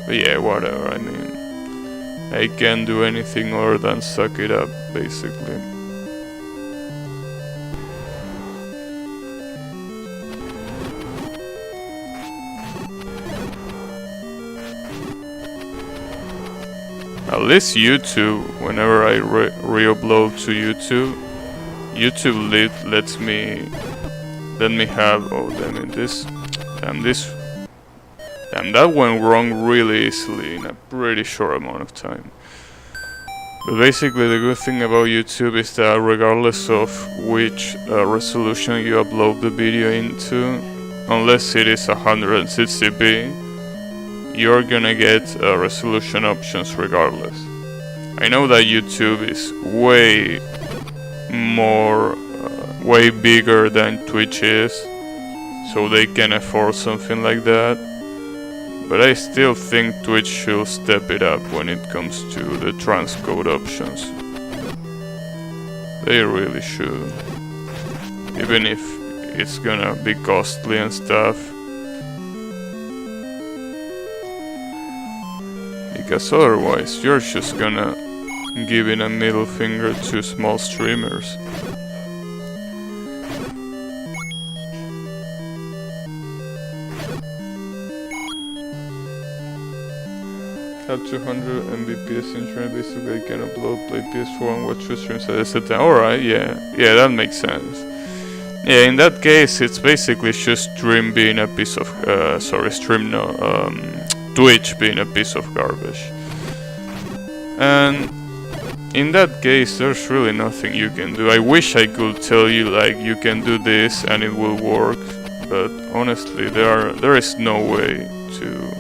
Speaker 1: But yeah, whatever, I mean, I can't do anything other than suck it up, basically. At least YouTube, whenever I re-upload to YouTube, YouTube lets me have, oh damn it, damn, that went wrong really easily in a pretty short amount of time. But basically the good thing about YouTube is that regardless of which resolution you upload the video into, unless it is 160p, you're gonna get resolution options regardless. I know that YouTube is way bigger than Twitch is, so they can afford something like that, but I still think Twitch should step it up when it comes to the transcode options. They really should, even if it's gonna be costly and stuff. Because otherwise you're just gonna give in a middle finger to small streamers. Have 200 Mbps internet, basically I can upload, play PS4 and watch 2 streams at the same time. Alright, yeah, that makes sense. Yeah, in that case it's basically just Stream being a piece of, Twitch being a piece of garbage. And in that case there's really nothing you can do. I wish I could tell you like you can do this and it will work, but honestly there is no way to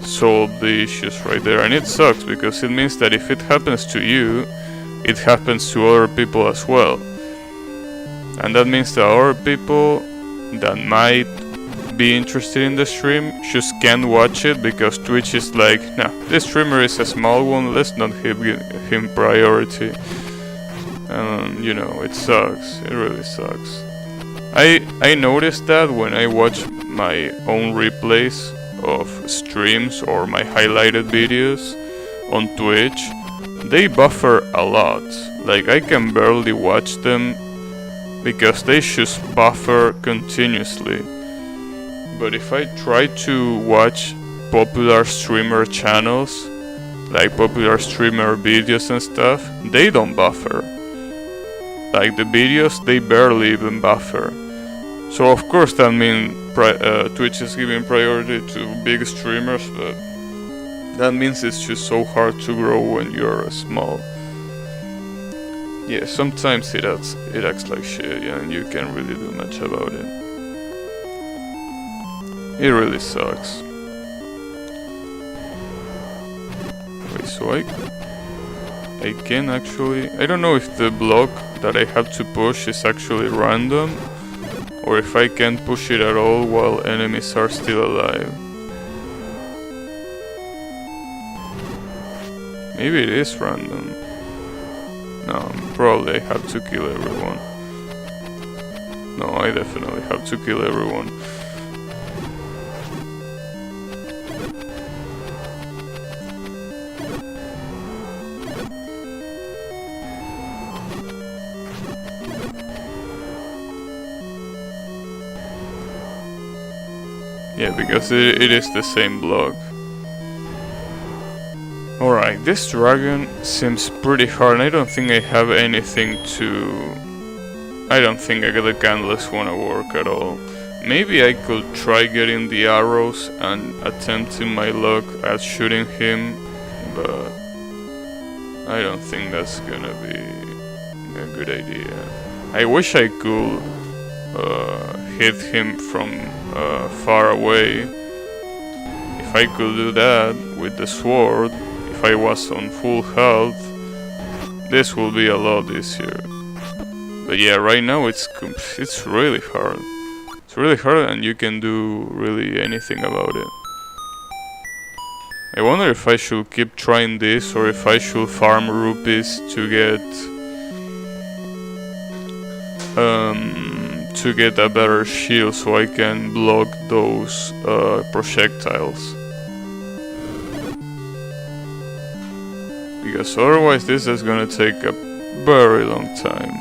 Speaker 1: solve the issues right there, and it sucks because it means that if it happens to you, it happens to other people as well, and that means that other people that might be interested in the stream just can't watch it because Twitch is like, nah, this streamer is a small one, let's not give him priority. And you know, it sucks, it really sucks. I noticed that when I watch my own replays of streams or my highlighted videos on Twitch, they buffer a lot. Like I can barely watch them because they just buffer continuously. But if I try to watch popular streamer channels, like popular streamer videos and stuff, they don't buffer. Like the videos, they barely even buffer. So of course that means Twitch is giving priority to big streamers, but that means it's just so hard to grow when you're small. Yeah, sometimes it acts like shit, yeah, and you can't really do much about it. It really sucks. Wait, so I can actually... I don't know if the block that I have to push is actually random, or if I can't push it at all while enemies are still alive. Maybe it is random. No, probably I have to kill everyone. No, I definitely have to kill everyone. Yeah, because it is the same block. Alright, this dragon seems pretty hard, and I don't think I have anything to... I don't think the candles wanna work at all. Maybe I could try getting the arrows and attempting my luck at shooting him, but I don't think that's gonna be a good idea. I wish I could hit him from far away. If I could do that with the sword, if I was on full health, this will be a lot easier. But yeah, right now it's really hard. It's really hard, and you can do really anything about it. I wonder if I should keep trying this, or if I should farm rupees to get a better shield so I can block those projectiles. Because otherwise this is gonna take a very long time.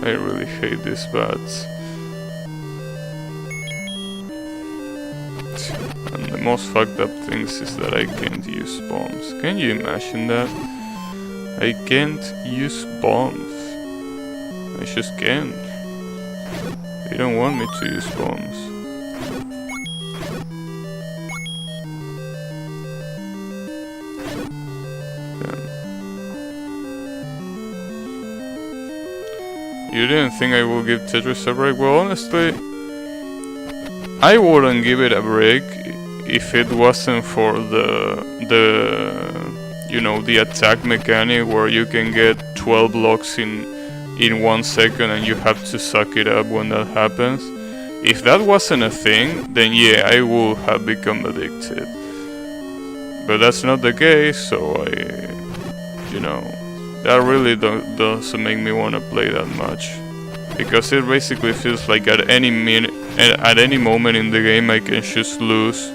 Speaker 1: I really hate these bats. And the most fucked up things is that I can't use bombs. Can you imagine that? I can't use bombs. I just can't. They don't want me to use bombs. You didn't think I will give Tetris a break? Well, honestly, I wouldn't give it a break if it wasn't for the attack mechanic where you can get 12 blocks in 1 second and you have to suck it up when that happens. If that wasn't a thing, then yeah, I would have become addicted. But that's not the case, so that really doesn't make me want to play that much, because it basically feels like at any moment in the game I can just lose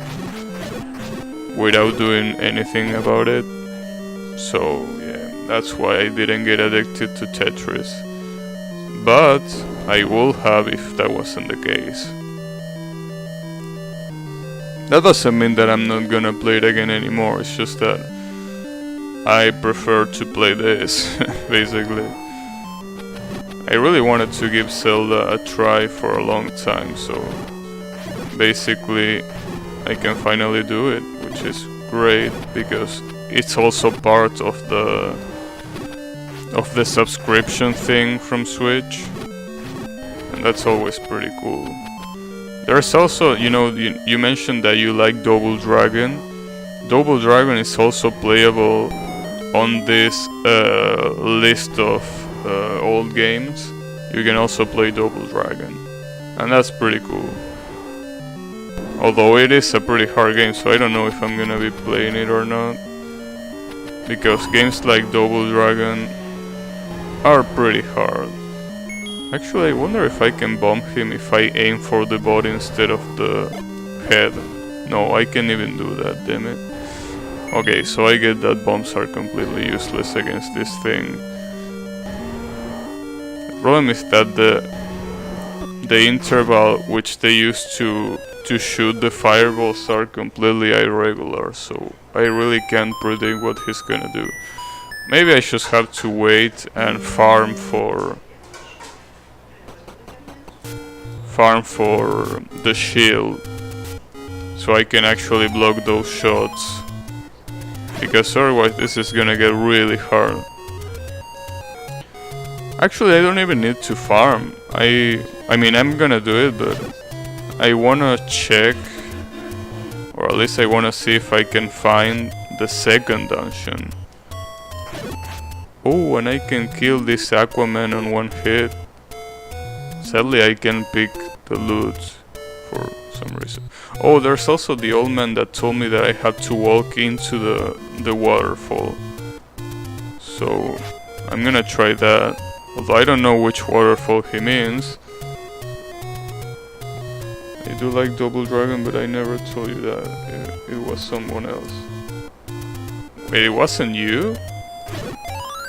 Speaker 1: without doing anything about it. So yeah, that's why I didn't get addicted to Tetris. But I would have if that wasn't the case. That doesn't mean that I'm not gonna play it again anymore, it's just that I prefer to play this, basically. I really wanted to give Zelda a try for a long time, so basically I can finally do it, which is great because it's also part of the subscription thing from Switch, and that's always pretty cool. There's also, you mentioned that you like Double Dragon. Double Dragon is also playable on this list of old games. You can also play Double Dragon, and that's pretty cool. Although it is a pretty hard game, so I don't know if I'm gonna be playing it or not, because games like Double Dragon are pretty hard. Actually, I wonder if I can bomb him if I aim for the body instead of the head. No, I can't even do that, damn it. Okay, so I get that bombs are completely useless against this thing. The problem is that the interval which they use to shoot the fireballs are completely irregular, so I really can't predict what he's gonna do. Maybe I just have to wait and farm for the shield so I can actually block those shots, because otherwise this is gonna get really hard. Actually, I don't even need to farm. I mean, I'm gonna do it, but I wanna check, or at least I wanna see if I can find the second dungeon. Oh, and I can kill this Aquaman on one hit. Sadly, I can pick the loot for some reason. Oh, there's also the old man that told me that I had to walk into the waterfall. So I'm gonna try that. Although I don't know which waterfall he means. I do like Double Dragon, but I never told you that it was someone else. Wait, it wasn't you?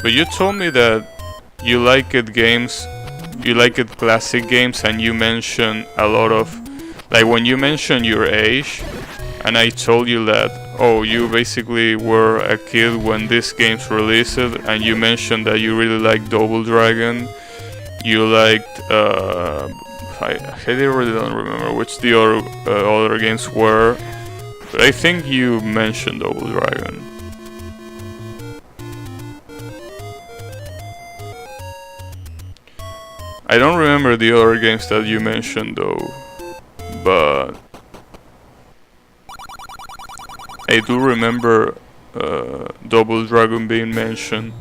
Speaker 1: But you told me that you like it classic games, and you mentioned a lot of, like when you mentioned your age, and I told you that, oh, you basically were a kid when these games released, and you mentioned that you really liked Double Dragon, you liked, I really don't remember which the other games were, but I think you mentioned Double Dragon. I don't remember the other games that you mentioned though, but I do remember Double Dragon being mentioned.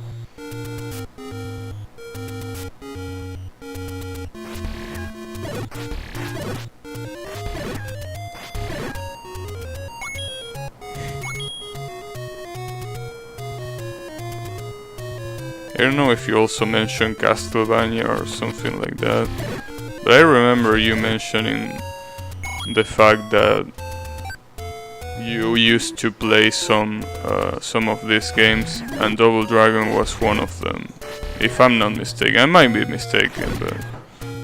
Speaker 1: I don't know if you also mentioned Castlevania or something like that, but I remember you mentioning the fact that you used to play some of these games, and Double Dragon was one of them. If I'm not mistaken, I might be mistaken, but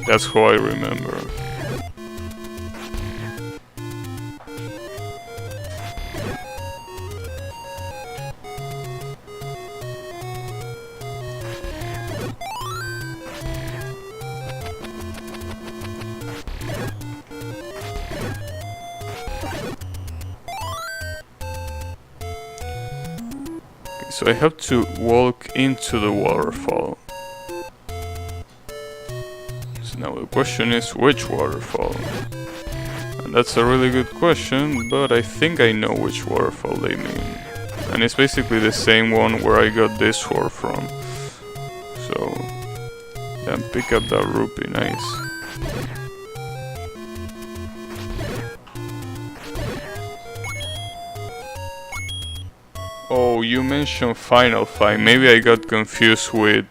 Speaker 1: that's how I remember. So I have to walk into the waterfall. So now the question is, which waterfall? And that's a really good question, but I think I know which waterfall they mean. And it's basically the same one where I got this sword from. So then pick up that rupee, nice. Oh, you mentioned Final Fight. Maybe I got confused with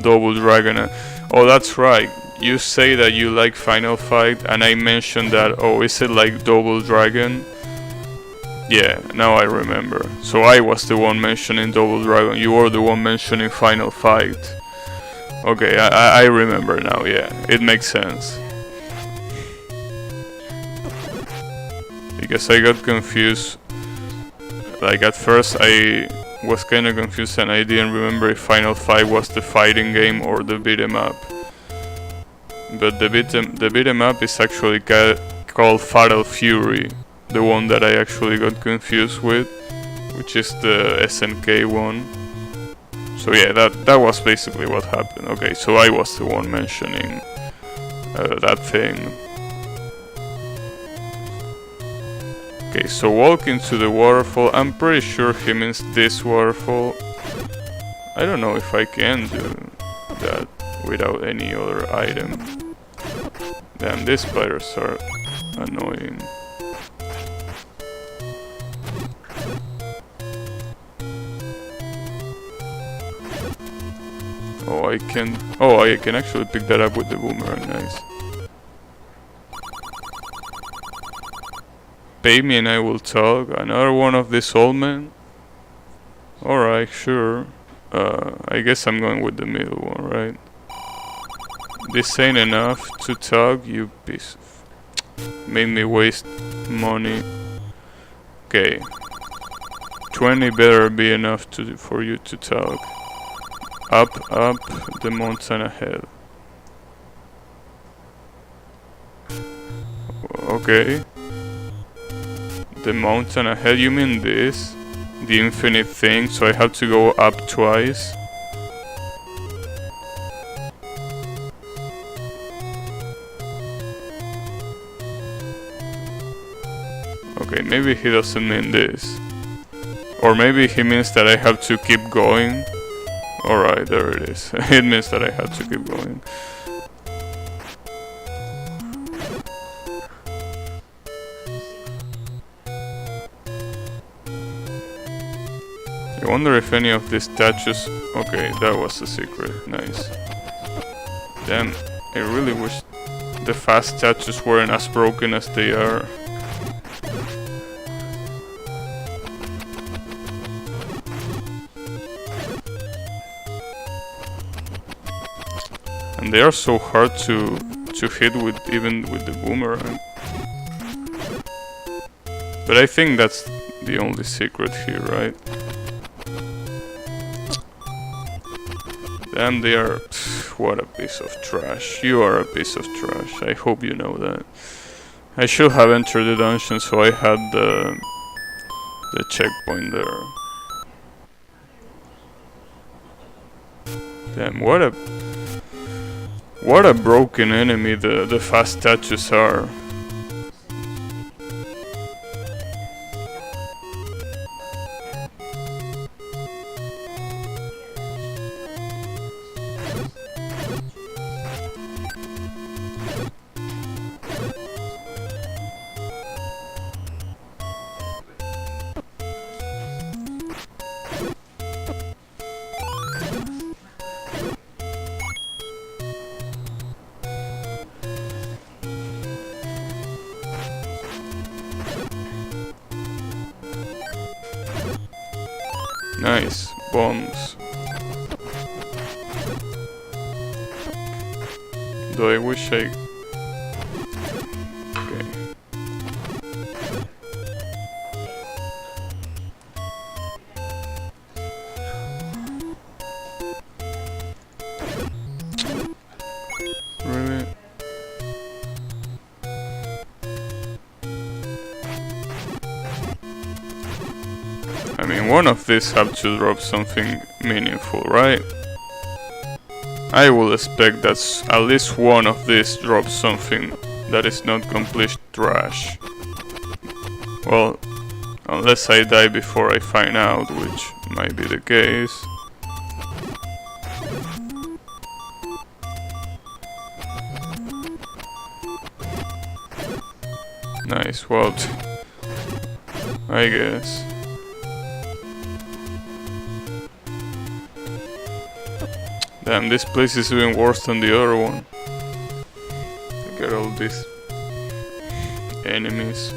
Speaker 1: Double Dragon. Oh, that's right. You say that you like Final Fight, and I mentioned that. Oh, is it like Double Dragon? Yeah, now I remember. So I was the one mentioning Double Dragon. You were the one mentioning Final Fight. Okay, I remember now. Yeah, it makes sense. Because I got confused. Like at first I was kinda confused and I didn't remember if Final Fight was the fighting game or the beat 'em up. But the beat 'em up is actually called Fatal Fury, the one that I actually got confused with, which is the SNK one. So yeah, that was basically what happened. Okay, so I was the one mentioning that thing. Okay, so walk into the waterfall. I'm pretty sure he means this waterfall. I don't know if I can do that without any other item. Damn, these spiders are annoying. Oh, I can actually pick that up with the boomerang, nice. Pay me and I will talk. Another one of these old men? Alright, sure. I guess I'm going with the middle one, right? This ain't enough to talk, you piece of... Made me waste money. Okay. 20 better be enough for you to talk. Up the mountain ahead. Okay. The mountain ahead, you mean this? The infinite thing, so I have to go up twice? Okay, maybe he doesn't mean this. Or maybe he means that I have to keep going. Alright, there it is. It means that I have to keep going. I wonder if any of these statues... Okay, that was a secret. Nice. Damn, I really wish the fast statues weren't as broken as they are. And they are so hard to hit with, even with the boomerang. But I think that's the only secret here, right? Damn, they are... What a piece of trash. You are a piece of trash. I hope you know that. I should have entered the dungeon so I had the checkpoint there. Damn, what a broken enemy the fast statues are. bombs. Though I wish I... Okay. Really? I mean, one of these have to drop something meaningful, right? I will expect that at least one of these drops something that is not complete trash. Well, unless I die before I find out, which might be the case. Nice, well, I guess. Damn, this place is even worse than the other one. Look at all these enemies.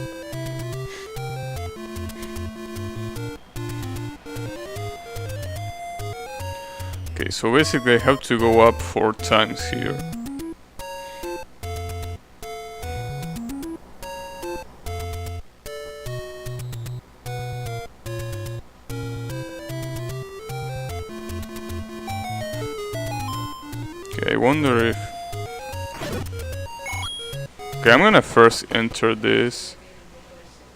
Speaker 1: Okay, so basically I have to go up 4 times here. Okay, I wonder if... Okay, I'm gonna first enter this.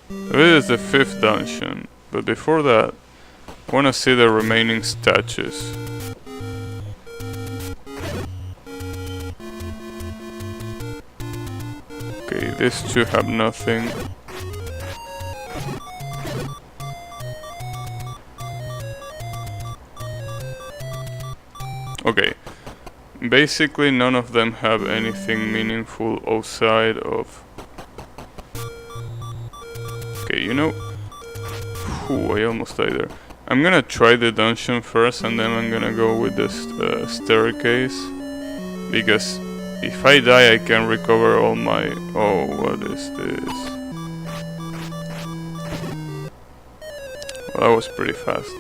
Speaker 1: This is the 5th dungeon, but before that, I wanna see the remaining statues. Okay, these two have nothing. Okay. Basically, none of them have anything meaningful outside of... Okay, you know... Ooh, I almost died there. I'm gonna try the dungeon first and then I'm gonna go with the staircase. Because if I die I can recover all my... Oh, what is this? Well, that was pretty fast.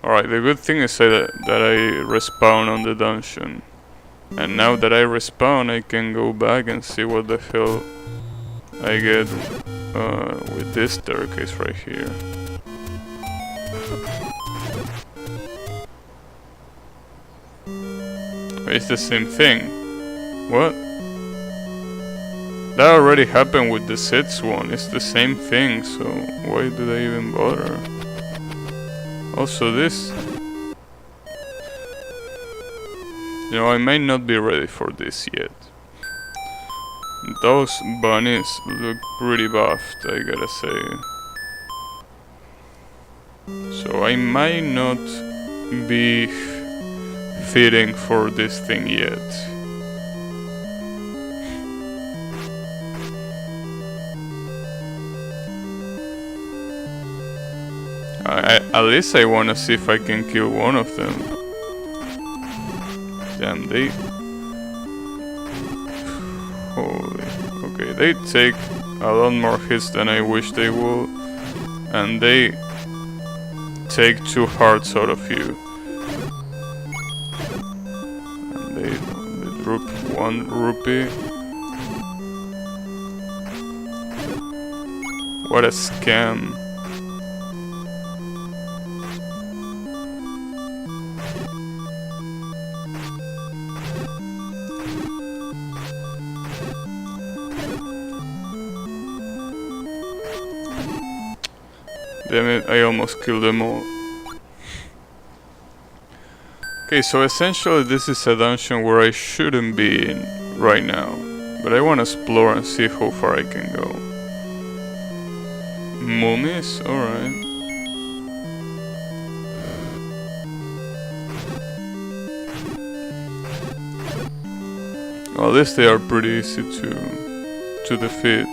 Speaker 1: Alright, the good thing is that I respawn on the dungeon. And now that I respawn, I can go back and see what the hell I get with this staircase right here. It's the same thing. What? That already happened with the 6th one. It's the same thing, so why did I even bother? Also this... You know, I might not be ready for this yet. Those bunnies look pretty buffed, I gotta say. So I might not be fitting for this thing yet. At least I wanna see if I can kill one of them. Damn, they... Holy... Okay, they take a lot more hits than I wish they would. And they take 2 hearts out of you. And they drop 1 rupee. What a scam. Damn it, I almost killed them all. Okay, so essentially this is a dungeon where I shouldn't be in right now. But I want to explore and see how far I can go. Mummies? Alright. Well, at least they are pretty easy to defeat.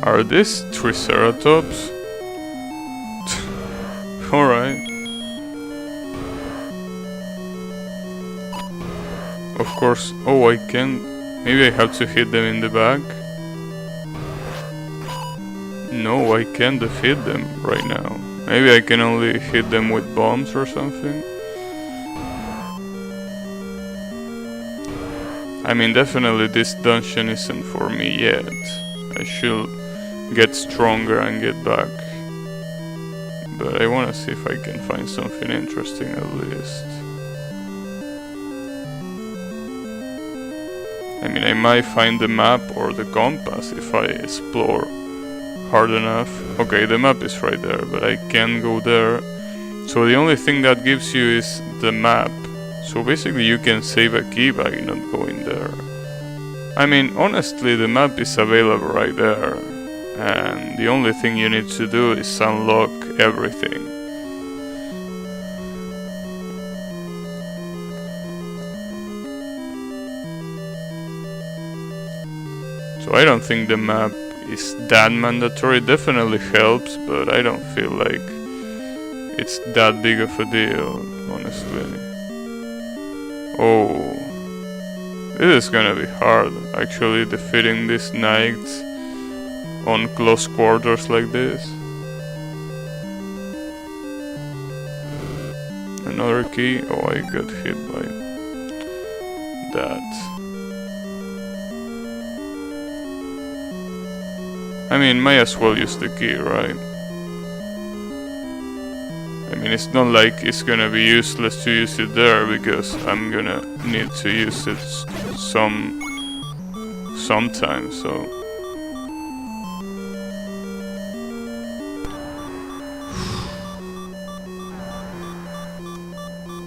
Speaker 1: Are these Triceratops? of course. Oh, I can. Maybe I have to hit them in the back. No, I can't defeat them right now. Maybe I can only hit them with bombs or something. I mean, definitely this dungeon isn't for me yet. I should get stronger and get back. But I wanna see if I can find something interesting at least. I mean, I might find the map or the compass if I explore hard enough. Okay, the map is right there, but I can't go there. So the only thing that gives you is the map. So basically you can save a key by not going there. I mean, honestly, the map is available right there. And the only thing you need to do is unlock everything. So I don't think the map is that mandatory. It definitely helps, but I don't feel like it's that big of a deal, honestly. Oh, this is gonna be hard, actually, defeating these knights on close quarters like this. Another key. Oh, I got hit by that. I mean, might as well use the key, right? I mean, it's not like it's gonna be useless to use it there, because I'm gonna need to use it sometime, so.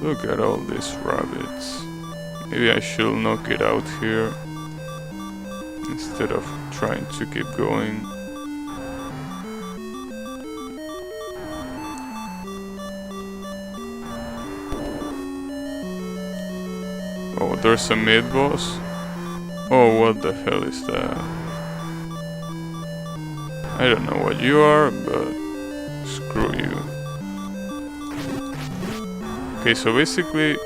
Speaker 1: Look at all these rabbits. Maybe I should knock it out here instead of trying to keep going. Oh, there's a mid-boss? Oh, what the hell is that? I don't know what you are, but screw you. Okay, so basically,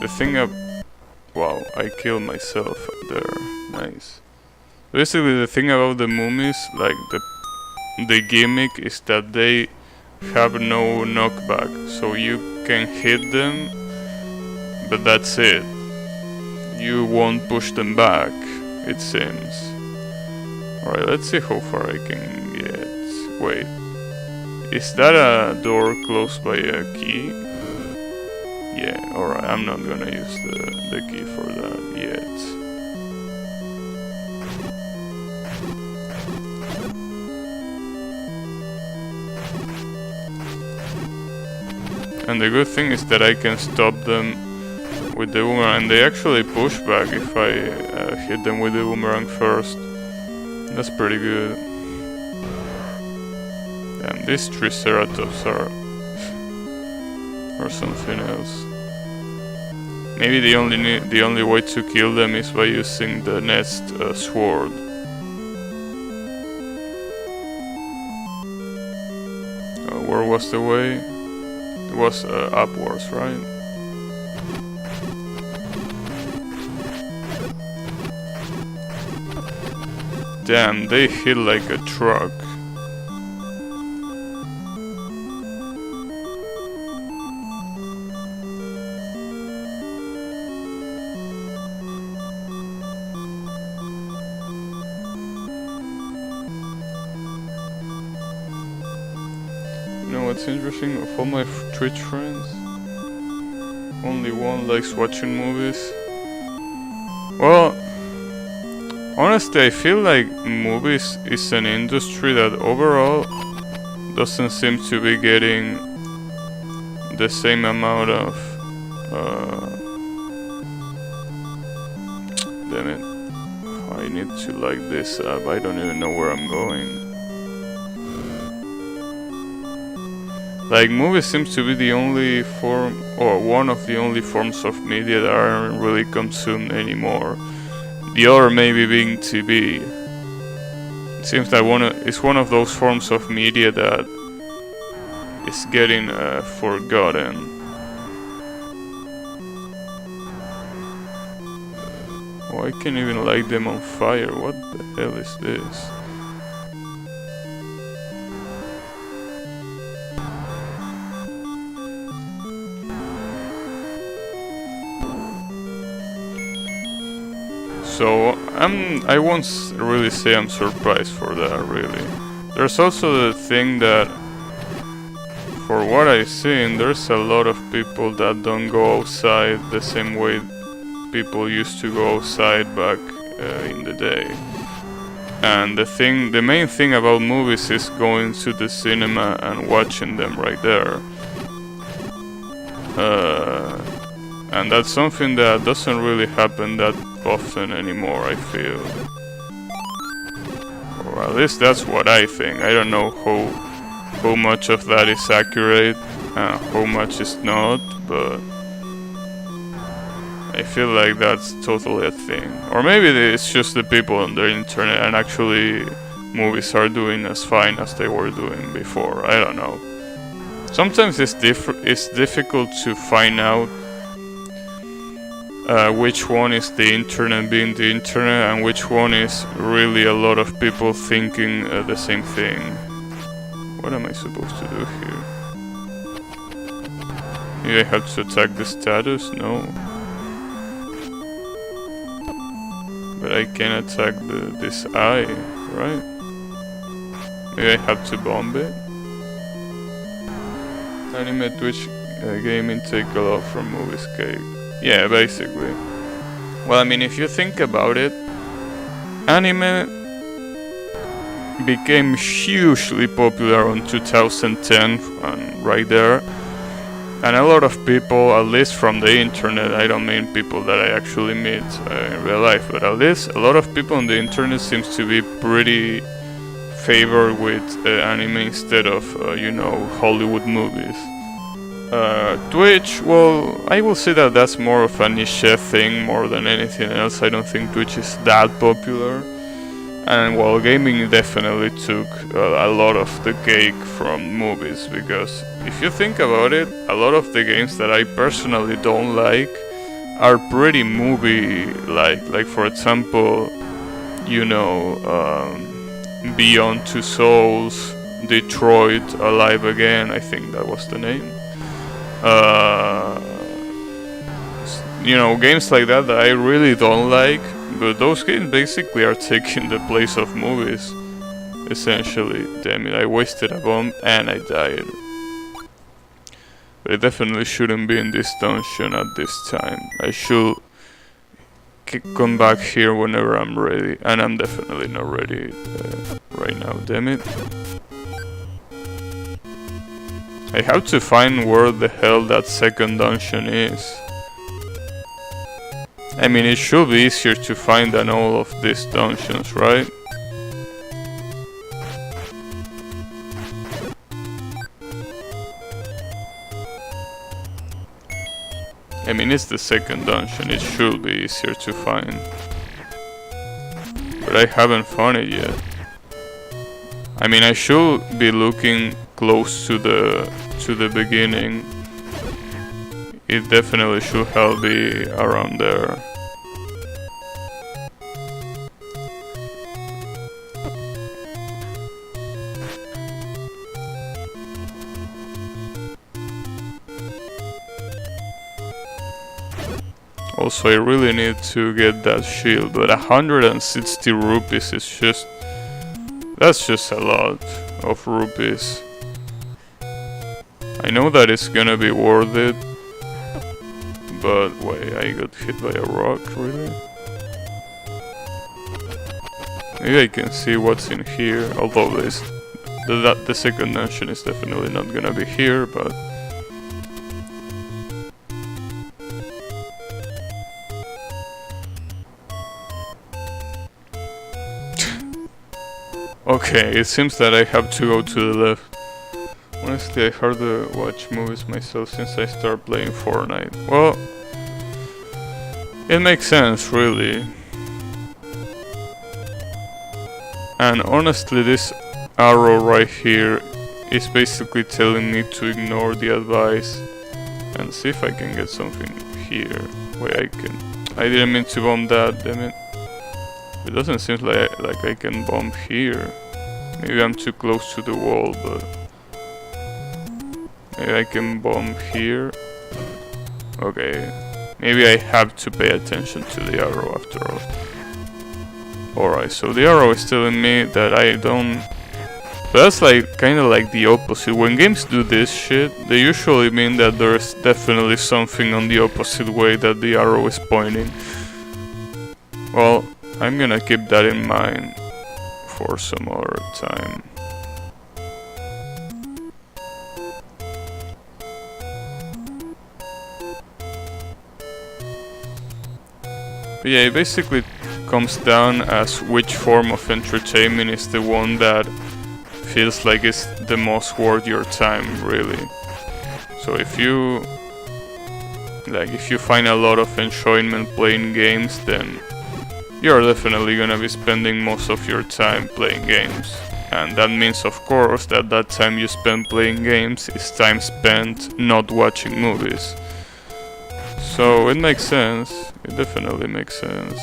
Speaker 1: the thing up... Wow, I killed myself up there. Nice. Basically, the thing about the mummies, like the gimmick, is that they have no knockback. So you can hit them, but that's it. You won't push them back, it seems. Alright, let's see how far I can get. Wait. Is that a door closed by a key? Yeah, alright, I'm not gonna use the key for that yet. And the good thing is that I can stop them with the boomerang, and they actually push back if I hit them with the boomerang first. That's pretty good. Damn, these triceratops are something else. Maybe the only way to kill them is by using the next sword. Where was the way? It was upwards, right? Damn, they hit like a truck. You know what's interesting? Of all my Twitch friends, only one likes watching movies. Well, honestly, I feel like movies is an industry that overall doesn't seem to be getting the same amount of... damn it. I need to like this app. I don't even know where I'm going. Like, movies seems to be the only form, or one of the only forms of media that aren't really consumed anymore. The other maybe being TV. It seems that it's one of those forms of media that is getting forgotten. I can't even light them on fire. What the hell is this? So I won't really say I'm surprised for that, really. There's also the thing that, for what I've seen, there's a lot of people that don't go outside the same way people used to go outside back in the day. And the main thing about movies is going to the cinema and watching them right there. And that's something that doesn't really happen that often anymore, I feel. Or at least that's what I think. I don't know how much of that is accurate and how much is not, but I feel like that's totally a thing. Or maybe it's just the people on the internet and actually movies are doing as fine as they were doing before. I don't know. Sometimes it's difficult to find out which one is the internet being the internet and which one is really a lot of people thinking the same thing. What am I supposed to do here? Maybe I have to attack the status? No. But I can attack this eye, right? Maybe I have to bomb it? Anime, Twitch, gaming take a lot from movies, cake. Yeah, basically. Well, I mean, if you think about it, anime became hugely popular in 2010 and right there. And a lot of people, at least from the internet, I don't mean people that I actually meet in real life, but at least a lot of people on the internet seems to be pretty favored with anime instead of, you know, Hollywood movies. Twitch, well, I will say that that's more of a niche thing more than anything else. I don't think Twitch is that popular. And while gaming definitely took a lot of the cake from movies, because if you think about it, a lot of the games that I personally don't like are pretty movie-like. Like, for example, you know, Beyond Two Souls, Detroit, Alive Again, I think that was the name. You know, games like that I really don't like, but those games basically are taking the place of movies, essentially. Damn it, I wasted a bomb and I died. But I definitely shouldn't be in this dungeon at this time. I should come back here whenever I'm ready, and I'm definitely not ready right now, damn it. I have to find where the hell that second dungeon is. I mean, it should be easier to find than all of these dungeons, right? I mean, it's the second dungeon, it should be easier to find. But I haven't found it yet. I mean, I should be looking close to the beginning. It definitely should help be around there. Also, I really need to get that shield, but 160 rupees is just... that's just a lot of rupees. I know that it's gonna be worth it, but wait, I got hit by a rock, really? Maybe I can see what's in here, although the second dungeon is definitely not gonna be here, but... Okay, it seems that I have to go to the left. Honestly, I hardly watch movies myself since I started playing Fortnite. Well, it makes sense, really. And honestly, this arrow right here is basically telling me to ignore the advice and see if I can get something here. Wait, I didn't mean to bomb that, damn it. It doesn't seem like I can bomb here. Maybe I'm too close to the wall, but maybe I can bomb here. Okay, maybe I have to pay attention to the arrow after all. Alright, so the arrow is telling me that I don't... That's like kind of like the opposite. When games do this shit, they usually mean that there's definitely something on the opposite way that the arrow is pointing. Well, I'm gonna keep that in mind for some other time. But yeah, it basically comes down as which form of entertainment is the one that feels like it's the most worth your time, really. So if you find a lot of enjoyment playing games, then you're definitely gonna be spending most of your time playing games. And that means, of course, that that time you spend playing games is time spent not watching movies. So it makes sense. It definitely makes sense.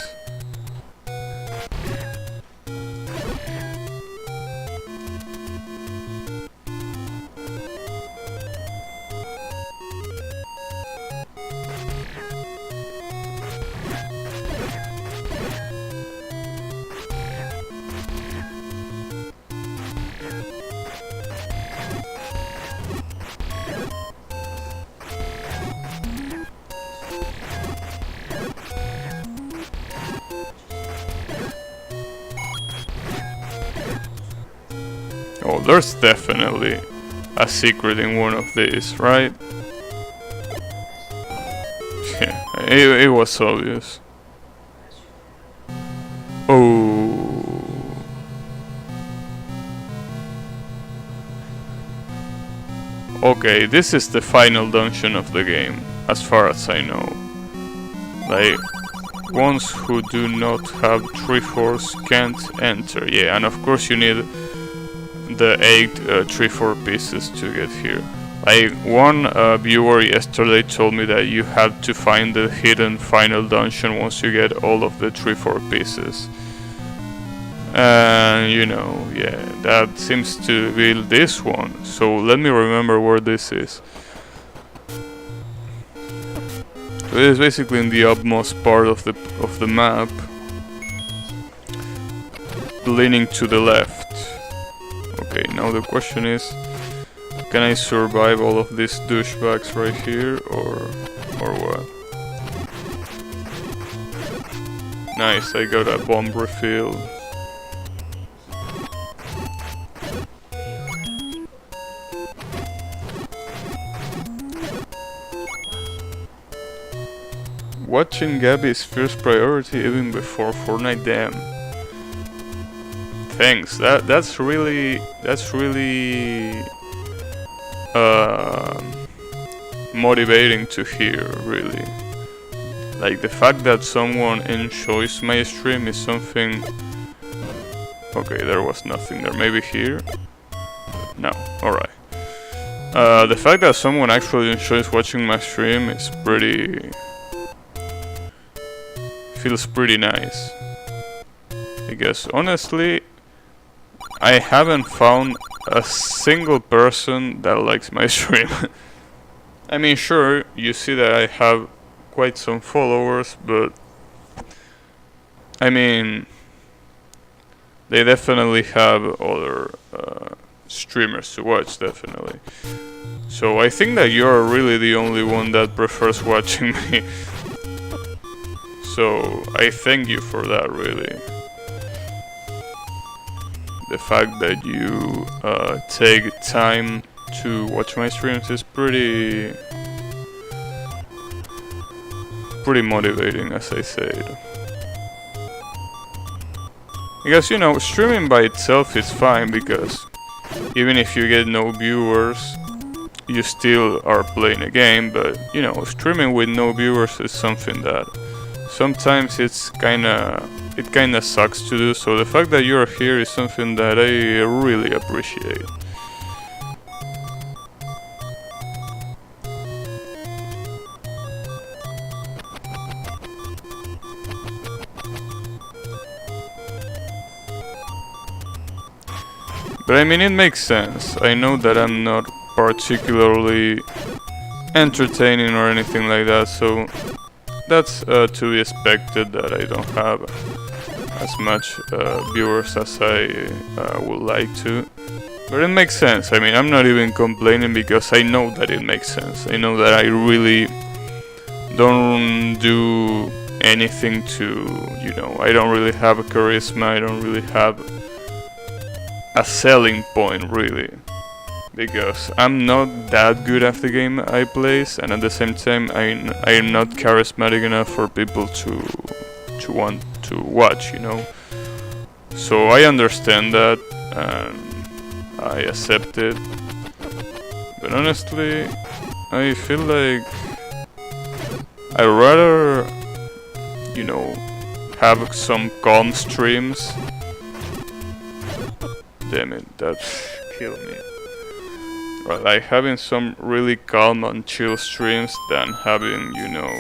Speaker 1: Oh, there's definitely a secret in one of these, right? Yeah, it was obvious. Oh. Okay, this is the final dungeon of the game, as far as I know. Like, ones who do not have Triforce can't enter. Yeah, and of course you need the 8 3-4 pieces to get here. Like, one viewer yesterday told me that you have to find the hidden final dungeon once you get all of the 3-4 pieces. And you know, yeah, that seems to be this one. So let me remember where this is. So it is basically in the upmost part of the map, leaning to the left. Okay, now the question is, can I survive all of these douchebags right here, or what? Nice, I got a bomb refill. Watching Gabby is first priority even before Fortnite, damn. Thanks. That's really motivating to hear, really. Like, the fact that someone enjoys my stream is something. Okay, there was nothing there. Maybe here? No. Alright. The fact that someone actually enjoys watching my stream is feels pretty nice. Because honestly, I haven't found a single person that likes my stream. I mean, sure, you see that I have quite some followers, but I mean, they definitely have other streamers to watch, definitely. So I think that you're really the only one that prefers watching me. So I thank you for that, really. The fact that you take time to watch my streams is pretty motivating, as I said. Because, you know, streaming by itself is fine, because even if you get no viewers, you still are playing a game. But, you know, streaming with no viewers is something that sometimes it kinda sucks to do. So the fact that you're here is something that I really appreciate. But I mean, it makes sense. I know that I'm not particularly entertaining or anything like that, so that's to be expected that I don't have as much viewers as I would like to. But it makes sense. I mean, I'm not even complaining because I know that it makes sense. I know that I really don't do anything to, you know, I don't really have a charisma, I don't really have a selling point, really. Because I'm not that good at the game I play, and at the same time I am not charismatic enough for people to want to watch, you know. So I understand that, and I accept it. But honestly, I feel like I'd rather, you know, have some calm streams. Damn it, that killed me. Right, like having some really calm and chill streams than having, you know,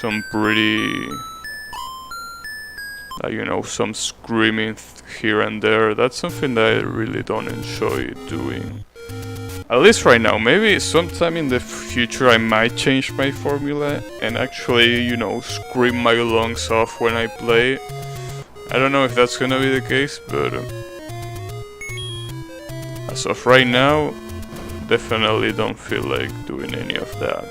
Speaker 1: some pretty, you know, some screaming here and there. That's something that I really don't enjoy doing. At least right now. Maybe sometime in the future I might change my formula and actually, you know, scream my lungs off when I play. I don't know if that's gonna be the case, but as of right now, definitely don't feel like doing any of that.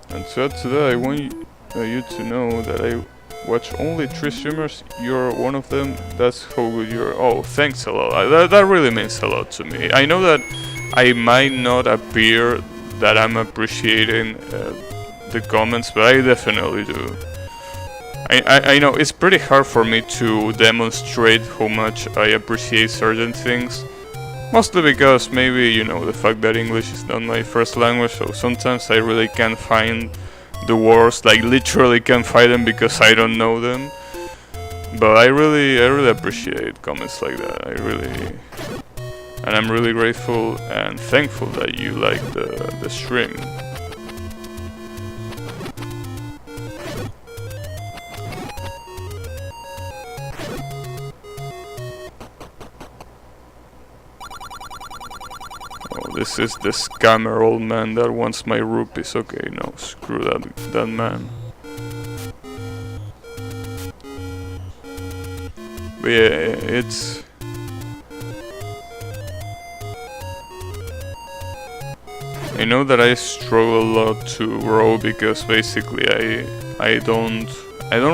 Speaker 1: And to add to that, I want you to know that I watch only 3 streamers. You're one of them. That's how good you're. Oh, thanks a lot. That really means a lot to me. I know that I might not appear that I'm appreciating the comments, but I definitely do. I know it's pretty hard for me to demonstrate how much I appreciate certain things. Mostly because maybe, you know, the fact that English is not my first language, so sometimes I really can't find the words, like literally can't find them because I don't know them. But I really appreciate comments like that. And I'm really grateful and thankful that you like the stream. This is the scammer old man that wants my rupees. Okay, no, screw that man. But yeah, it's... I know that I struggle a lot to grow because basically I don't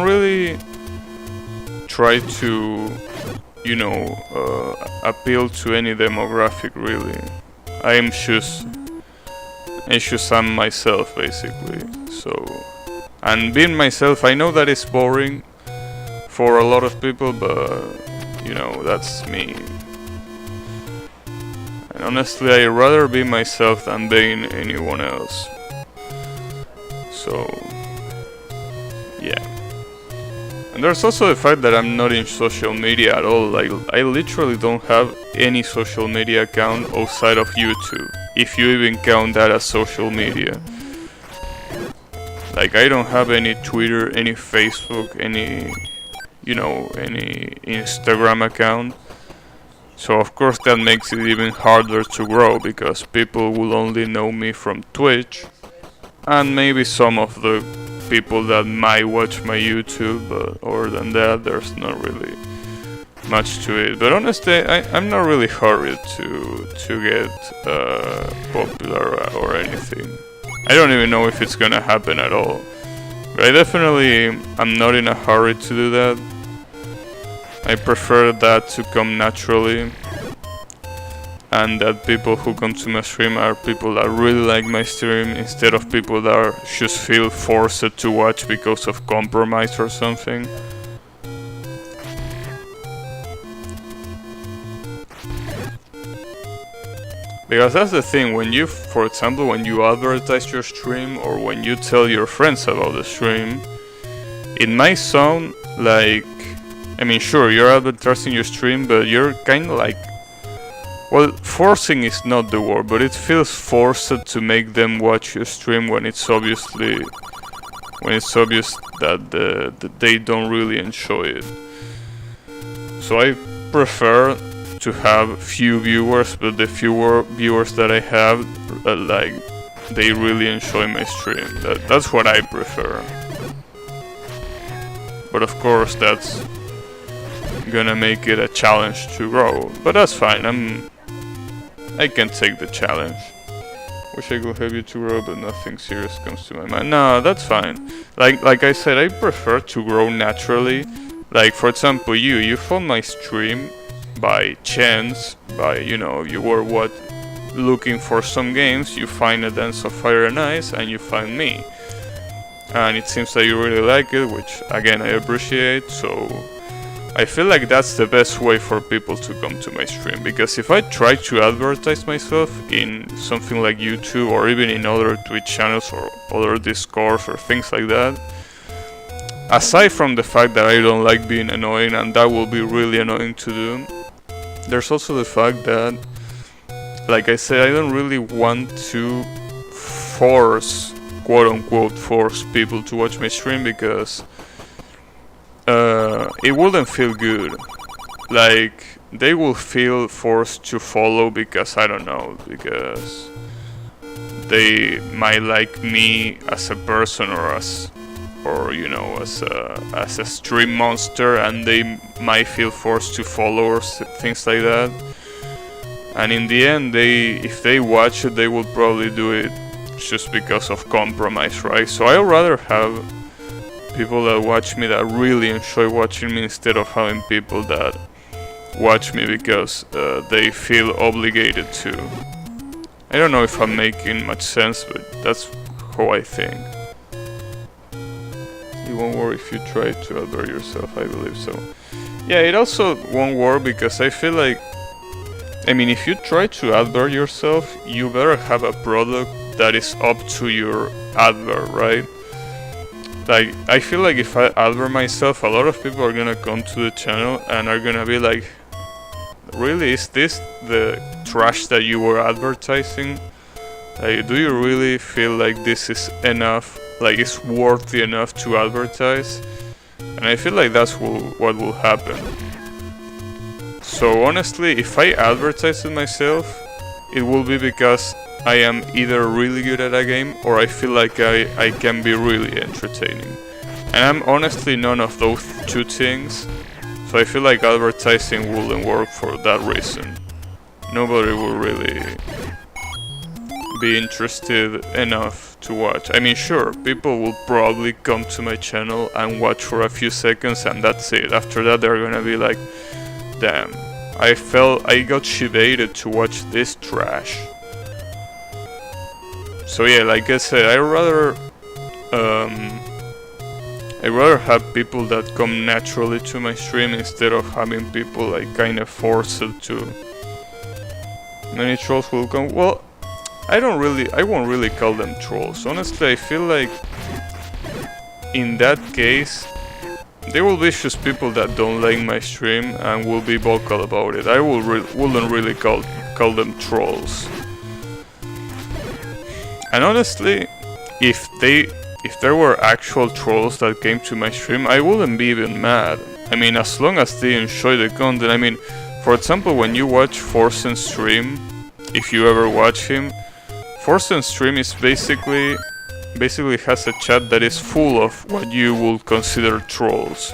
Speaker 1: really try to, you know, appeal to any demographic really. I'm just I'm myself basically. So, and being myself, I know that it's boring for a lot of people, but you know, that's me. And honestly, I'd rather be myself than being anyone else. So, yeah. And there's also the fact that I'm not in social media at all. Like, I literally don't have any social media account outside of YouTube, if you even count that as social media. Like, I don't have any Twitter, any Facebook, any, you know, any Instagram account. So of course that makes it even harder to grow, because people will only know me from Twitch, and maybe some of the people that might watch my YouTube, but other than that, there's not really much to it. But honestly, I'm not really hurried to get popular or anything. I don't even know if it's gonna happen at all. But I definitely am not in a hurry to do that. I prefer that to come naturally, and that people who come to my stream are people that really like my stream, instead of people that are just feel forced to watch because of compromise or something. Because that's the thing, when you, for example, when you advertise your stream or when you tell your friends about the stream, it might sound like, I mean, sure, you're advertising your stream, but you're kind of like, well, forcing is not the word, but it feels forced to make them watch your stream when it's obvious that they don't really enjoy it. So I prefer to have few viewers, but the fewer viewers that I have, like, they really enjoy my stream. That's what I prefer. But of course, that's gonna make it a challenge to grow. But that's fine. I can take the challenge. Wish I could have you to grow, but nothing serious comes to my mind. No, that's fine. Like I said, I prefer to grow naturally. Like, for example, you found my stream by chance, by, you know, you were looking for some games, you find a Dance of Fire and Ice, and you find me. And it seems that you really like it, which again I appreciate, so I feel like that's the best way for people to come to my stream, because if I try to advertise myself in something like YouTube or even in other Twitch channels or other Discords or things like that, aside from the fact that I don't like being annoying and that will be really annoying to do, there's also the fact that, like I said, I don't really want to force, quote-unquote, force people to watch my stream, because it wouldn't feel good. Like, they will feel forced to follow because, I don't know, because they might like me as a person or you know, as a stream monster, and they might feel forced to follow or things like that. And in the end, if they watch it, they will probably do it just because of compromise, right? So I'd rather have people that watch me that really enjoy watching me, instead of having people that watch me because they feel obligated to. I don't know if I'm making much sense, but that's how I think. You won't work if you try to advert yourself, I believe so. Yeah, it also won't work because I feel like, I mean, if you try to advert yourself, you better have a product that is up to your advert, right? Like, I feel like if I advert myself, a lot of people are gonna come to the channel and are gonna be like, really, is this the trash that you were advertising? Like, do you really feel like this is enough, like it's worthy enough to advertise? And I feel like that's what will happen. So honestly, if I advertise it myself, it will be because I am either really good at a game or I feel like I can be really entertaining. And I'm honestly none of those two things, so I feel like advertising wouldn't work for that reason. Nobody will really be interested enough to watch. I mean, sure, people will probably come to my channel and watch for a few seconds and that's it. After that they're gonna be like, damn, I got shibated to watch this trash. So yeah, like I said, I'd rather have people that come naturally to my stream instead of having people like kind of forced to. Many trolls will come. Well, I won't really call them trolls. Honestly, I feel like in that case, there will be just people that don't like my stream and will be vocal about it. I wouldn't really call them trolls. And honestly, if there were actual trolls that came to my stream, I wouldn't be even mad. I mean, as long as they enjoy the content. I mean, for example, when you watch Forsen stream, if you ever watch him, Forsen stream is basically has a chat that is full of what you would consider trolls.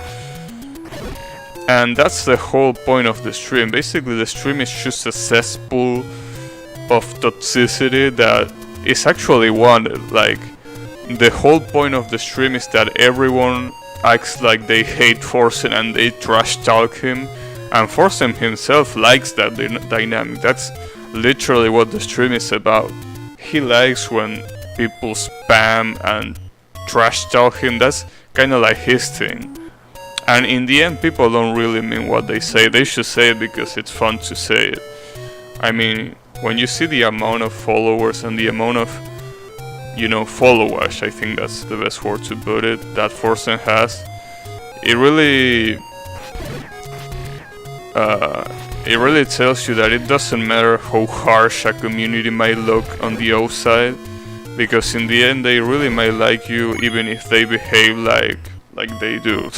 Speaker 1: And that's the whole point of the stream. Basically, the stream is just a cesspool of toxicity that is actually wanted. Like, the whole point of the stream is that everyone acts like they hate Forsen and they trash talk him, and Forsen himself likes that dynamic. That's literally what the stream is about. He likes when people spam and trash talk him. That's kind of like his thing. And in the end, people don't really mean what they say. They should say it because it's fun to say it. I mean, when you see the amount of followers and the amount of, you know, followers, I think that's the best word to put it, that Forsen has, it really tells you that it doesn't matter how harsh a community might look on the outside, because in the end they really might like you even if they behave like they do.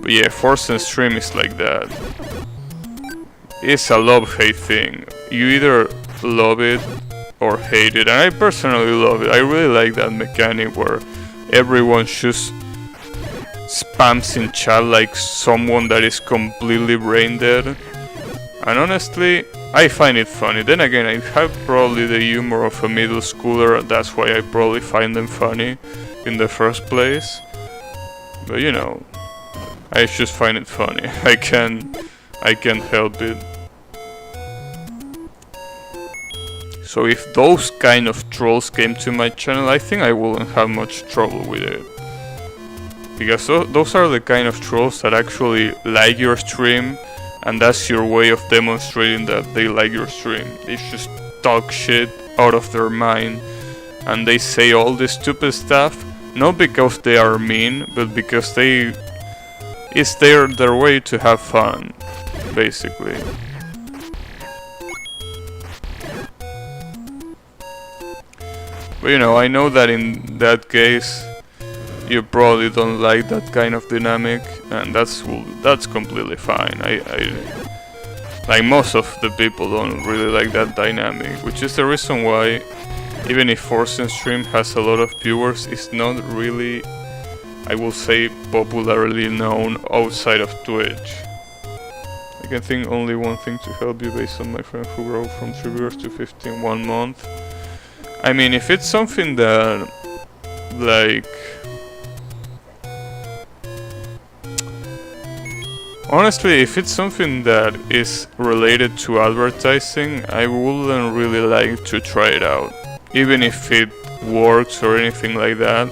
Speaker 1: But yeah, Force and Stream is like that. It's a love-hate thing. You either love it or hate it, and I personally love it. I really like that mechanic where everyone just spams in chat like someone that is completely brain dead. And honestly, I find it funny. Then again, I have probably the humor of a middle schooler, that's why I probably find them funny in the first place. But you know, I just find it funny. I can't help it. So if those kind of trolls came to my channel, I think I wouldn't have much trouble with it. Because those are the kind of trolls that actually like your stream, and that's your way of demonstrating that they like your stream. They just talk shit out of their mind, and they say all this stupid stuff, not because they are mean, but because it's their way to have fun, basically. But you know, I know that in that case, you probably don't like that kind of dynamic, and that's completely fine. I like most of the people don't really like that dynamic, which is the reason why, even if Force and Stream has a lot of viewers, it's not really, I will say, popularly known outside of Twitch. I can think only one thing to help you based on my friend who grew from 3 viewers to 50 in 1 month. I mean, if it's something that, like, honestly, if it's something that is related to advertising, I wouldn't really like to try it out. Even if it works or anything like that.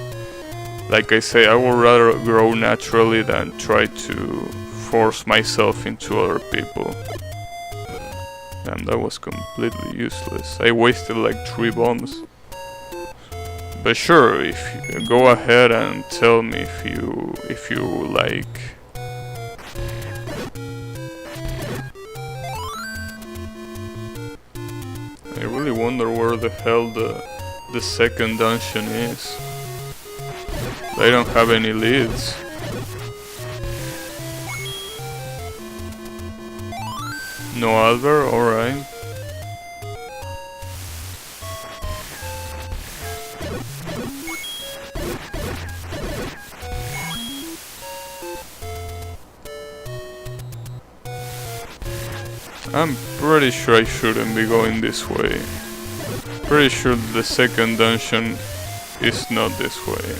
Speaker 1: Like I say, I would rather grow naturally than try to force myself into other people. Damn, that was completely useless. I wasted like 3 bombs. But sure, if you go ahead and tell me if you like. I really wonder where the hell the second dungeon is. I don't have any leads. No Albert, alright. I'm pretty sure I shouldn't be going this way. Pretty sure the second dungeon is not this way.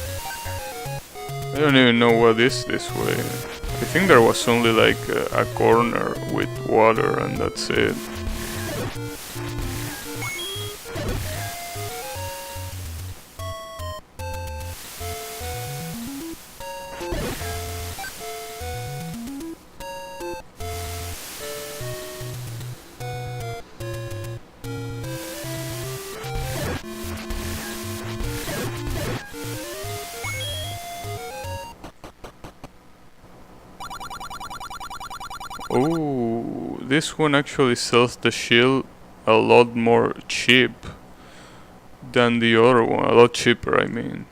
Speaker 1: I don't even know what is this way. I think there was only like a corner with water and that's it. Oh, this one actually sells the shield a lot more cheap than the other one. A lot cheaper, I mean.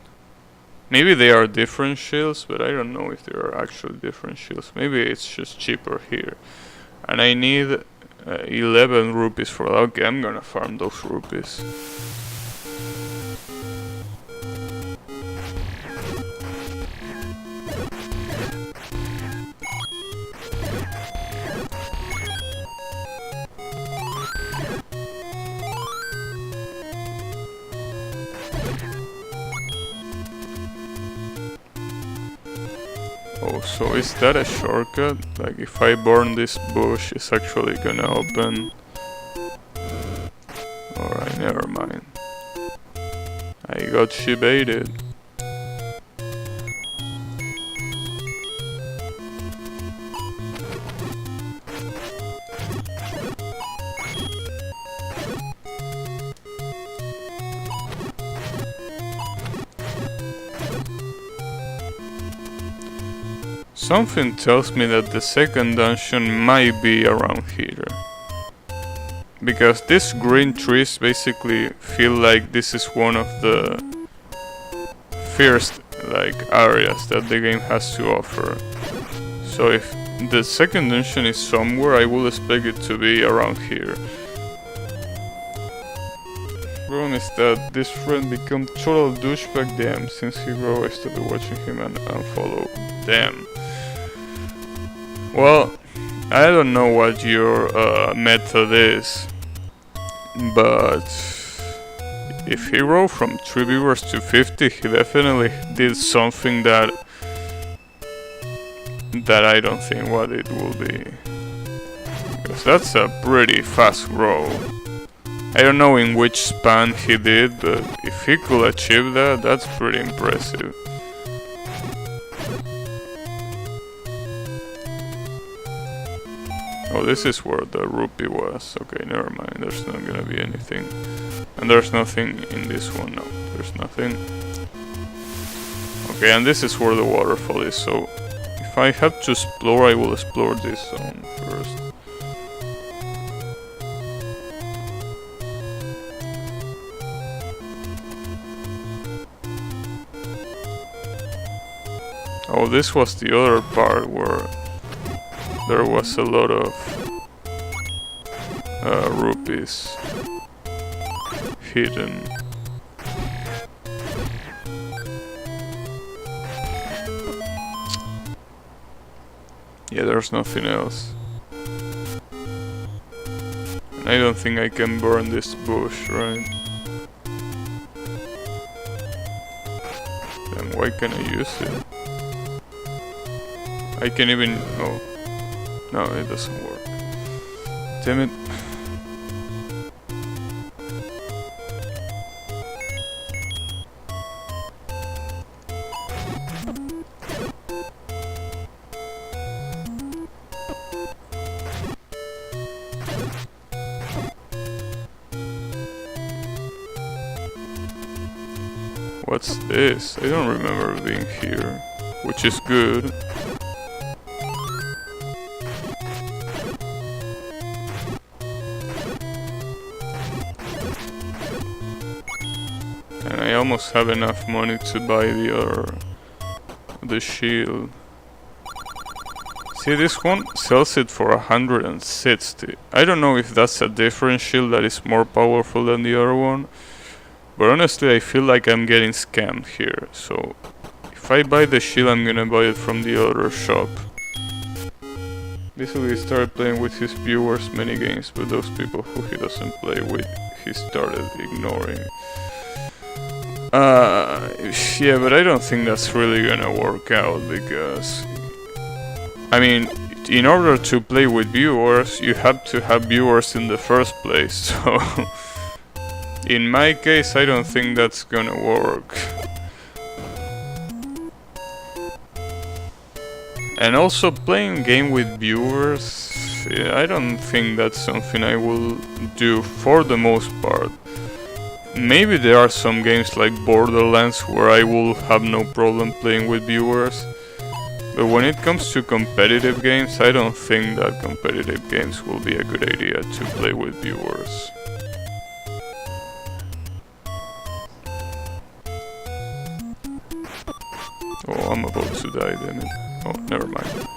Speaker 1: Maybe they are different shields, but I don't know if they are actually different shields. Maybe it's just cheaper here. And I need 11 rupees for that. Okay, I'm gonna farm those rupees. Oh, so is that a shortcut? Like if I burn this bush, it's actually gonna open. Alright, never mind. I got she baited. Something tells me that the second dungeon might be around here. Because these green trees basically feel like this is one of the first like areas that the game has to offer. So if the second dungeon is somewhere, I will expect it to be around here. Problem is that this friend become total douchebag. Damn, since he grew I started watching him and unfollow. Damn. Well, I don't know what your method is, but if he rose from 3 viewers to 50, he definitely did something that I don't think what it will be. Because that's a pretty fast grow. I don't know in which span he did, but if he could achieve that, that's pretty impressive. Oh, this is where the rupee was. Okay, never mind. There's not gonna be anything. And there's nothing in this one. No, there's nothing. Okay, and this is where the waterfall is. So, if I have to explore, I will explore this zone first. Oh, this was the other part where there was a lot of rupees hidden. Yeah, there's nothing else. And I don't think I can burn this bush, right? Then why can't I use it? I can even... oh. No, it doesn't work. Damn it. What's this? I don't remember being here, which is good. And I almost have enough money to buy the shield. See, this one sells it for 160. I don't know if that's a different shield that is more powerful than the other one. But honestly, I feel like I'm getting scammed here. So, if I buy the shield, I'm gonna buy it from the other shop. Basically, he started playing with his viewers many games, but those people who he doesn't play with, he started ignoring. Yeah, but I don't think that's really gonna work out, because I mean, in order to play with viewers, you have to have viewers in the first place, so in my case, I don't think that's gonna work. And also, playing game with viewers, yeah, I don't think that's something I will do for the most part. Maybe there are some games like Borderlands where I will have no problem playing with viewers. But when it comes to competitive games, I don't think that competitive games will be a good idea to play with viewers. Oh, I'm about to die, damn it. Oh, never mind.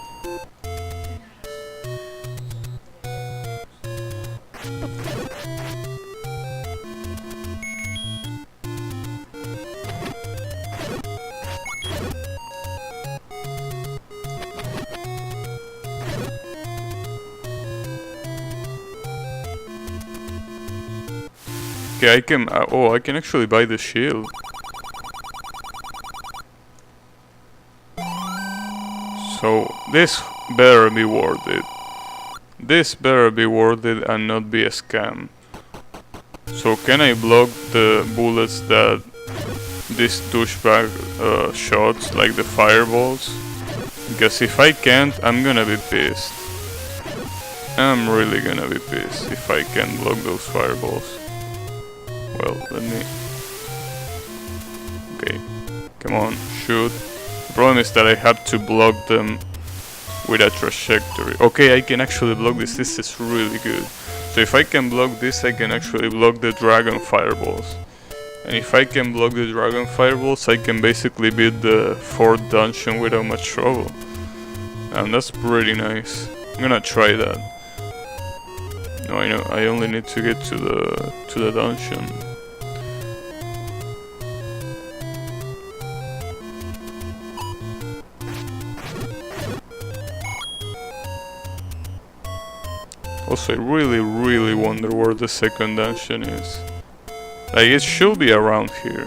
Speaker 1: Okay, I can... oh, I can actually buy the shield. So, this better be worth it. This better be worth it and not be a scam. So, can I block the bullets that this douchebag shots, like the fireballs? Because if I can't, I'm gonna be pissed. I'm really gonna be pissed if I can't block those fireballs. Well, let me... okay, come on, shoot. The problem is that I have to block them with a trajectory. Okay, I can actually block this. This is really good. So if I can block this, I can actually block the dragon fireballs. And if I can block the dragon fireballs, I can basically beat the 4th dungeon without much trouble. and that's pretty nice. I'm gonna try that. No, I know. I only need to get to the dungeon. Also, I really wonder where the second dungeon is. Like, it should be around here.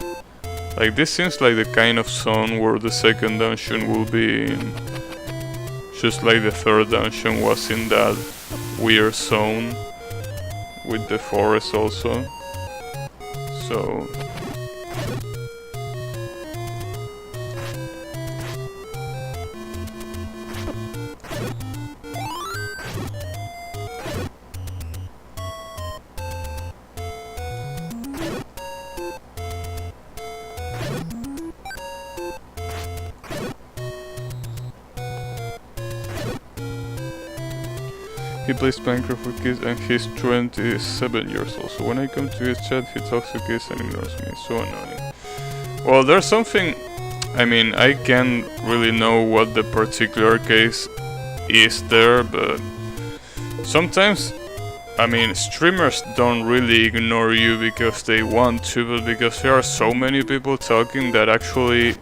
Speaker 1: Like, this seems like the kind of zone where the second dungeon will be in. Just like the third dungeon was in that weird zone with the forest also. So he plays Minecraft with kids and he's 27 years old. So when I come to his chat, he talks to kids and ignores me. So annoying. Well, there's something... I mean, I can't really know what the particular case is there, but... sometimes, I mean, streamers don't really ignore you because they want to, but because there are so many people talking that actually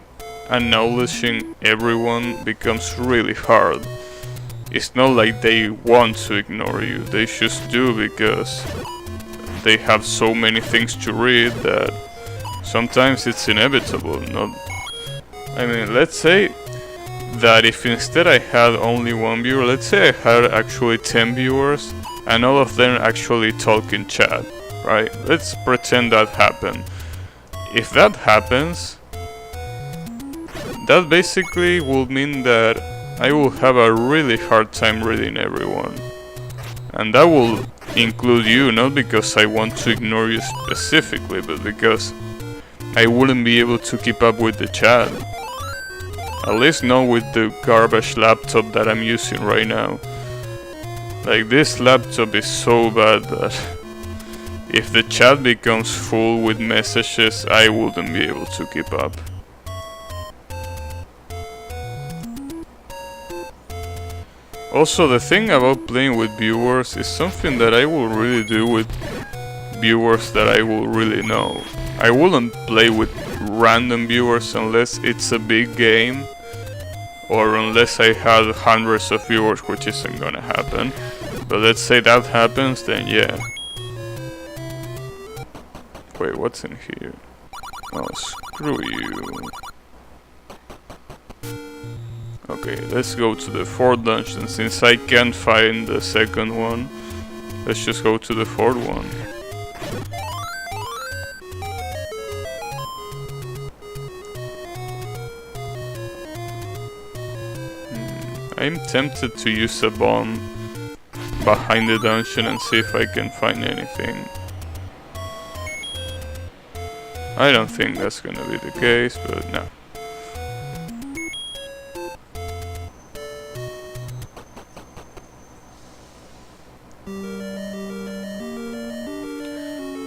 Speaker 1: acknowledging everyone becomes really hard. It's not like they want to ignore you, they just do because they have so many things to read that sometimes it's inevitable. I mean, let's say that if instead I had only one viewer, let's say I had actually 10 viewers and all of them actually talk in chat, right? Let's pretend that happened. If that happens, that basically will mean that I will have a really hard time reading everyone. And that will include you, not because I want to ignore you specifically, but because I wouldn't be able to keep up with the chat. At least not with the garbage laptop that I'm using right now. Like, this laptop is so bad that if the chat becomes full with messages, I wouldn't be able to keep up. Also, the thing about playing with viewers is something that I will really do with viewers that I will really know. I wouldn't play with random viewers unless it's a big game, or unless I had hundreds of viewers, which isn't gonna happen. But let's say that happens, then yeah. Wait, what's in here? Oh, screw you. Okay, let's go to the fourth dungeon. Since I can't find the second one, let's just go to the fourth one. I'm tempted to use a bomb behind the dungeon and see if I can find anything. I don't think that's gonna be the case, but no.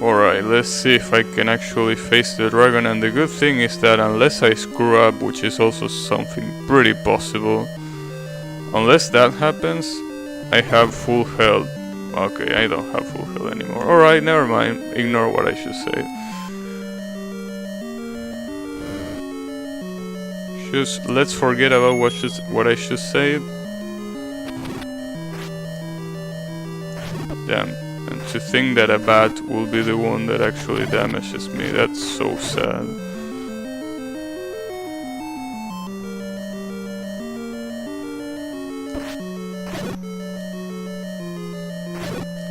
Speaker 1: Alright, let's see if I can actually face the dragon, and the good thing is that unless I screw up, which is also something pretty possible, unless that happens, I have full health. Okay, I don't have full health anymore. Alright, never mind, ignore what I should say. Just let's forget about what I should say. Damn. And to think that a bat will be the one that actually damages me, that's so sad.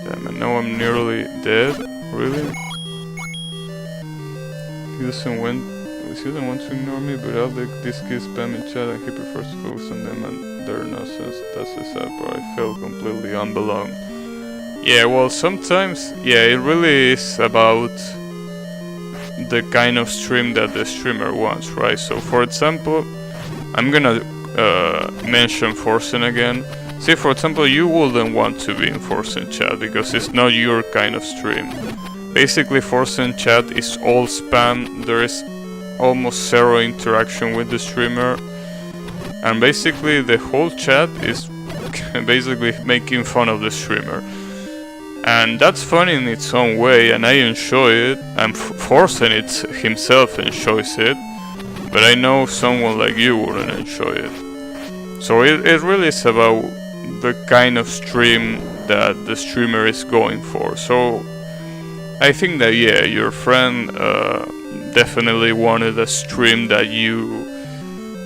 Speaker 1: Damn, and now I'm nearly dead? Really? He doesn't want to ignore me, but I'll let this kid spam in chat and he prefers to focus on them and their nonsense. That's the sad part. I felt completely unbelonged. Yeah, well, sometimes, yeah, it really is about the kind of stream that the streamer wants, right? So, for example, I'm gonna mention Forsen again. Say, for example, you wouldn't want to be in Forsen chat because it's not your kind of stream. Basically, Forsen chat is all spam. There is almost zero interaction with the streamer. and basically the whole chat is basically making fun of the streamer. And that's funny in its own way, and I enjoy it, and Forsen himself enjoys it, but I know someone like you wouldn't enjoy it. So it really is about the kind of stream that the streamer is going for. So I think that, yeah, your friend definitely wanted a stream that you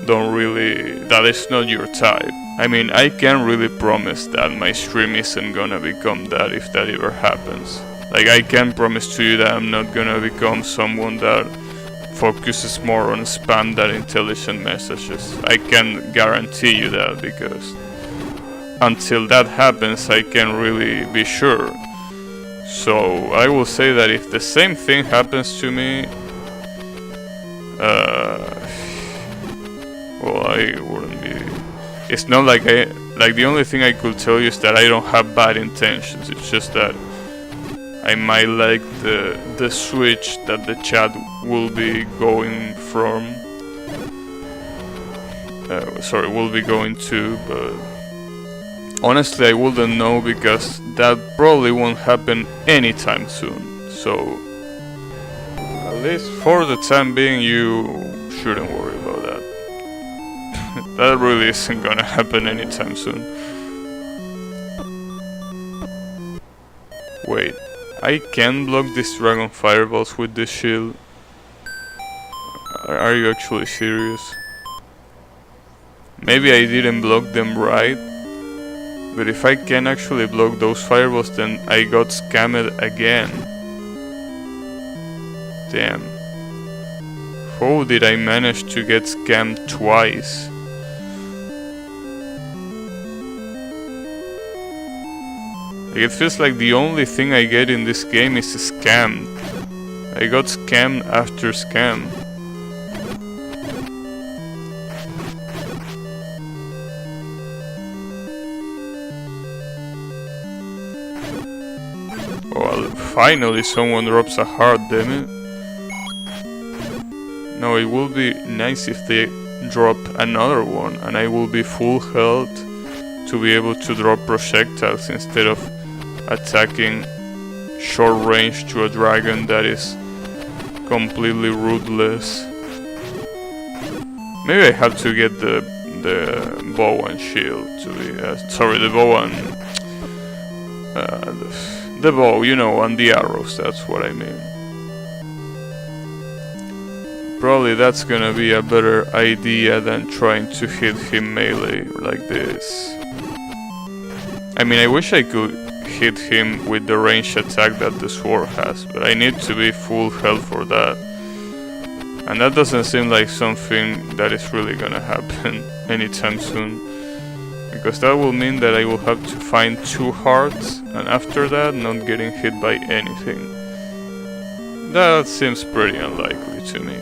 Speaker 1: that is not your type. I mean, I can't really promise that my stream isn't gonna become that if that ever happens. Like, I can promise to you that I'm not gonna become someone that focuses more on spam than intelligent messages. I can guarantee you that, because until that happens, I can't really be sure. So I will say that if the same thing happens to me, well, I wouldn't be. It's not like the only thing I could tell you is that I don't have bad intentions. It's just that I might like the switch that the chat will be going from. Will be going to, but honestly, I wouldn't know, because that probably won't happen anytime soon. So, at least for the time being, you shouldn't worry about that. That really isn't gonna happen anytime soon. Wait, I can block these dragon fireballs with this shield? Are you actually serious? Maybe I didn't block them right, but if I can actually block those fireballs, then I got scammed again. Damn. How did I manage to get scammed twice? Like, it feels like the only thing I get in this game is scammed. I got scammed after scam. Well, finally someone drops a heart, damn it. No, it will be nice if they drop another one, and I will be full health to be able to drop projectiles instead of attacking short range to a dragon that is completely ruthless. Maybe I have to get the bow and shield to be the bow and the bow, you know, and the arrows, that's what I mean. Probably that's gonna be a better idea than trying to hit him melee like this. I mean, I wish I could hit him with the ranged attack that the sword has, but I need to be full health for that. And that doesn't seem like something that is really gonna happen anytime soon, because that will mean that I will have to find 2 hearts, and after that not getting hit by anything. That seems pretty unlikely to me.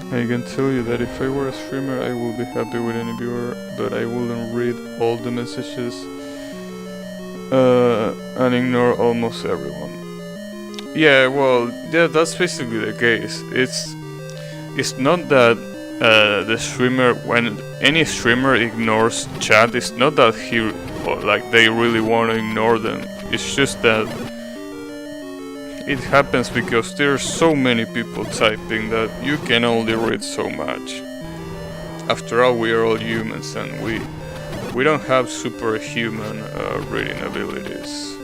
Speaker 1: I can tell you that if I were a streamer, I would be happy with any viewer, but I wouldn't read all the messages and ignore almost everyone. Yeah, well, yeah, that's basically the case. It's not that the streamer, when any streamer ignores chat, it's not that they really want to ignore them. It's just that it happens because there's so many people typing that you can only read so much. After all, we are all humans, and we don't have superhuman reading abilities.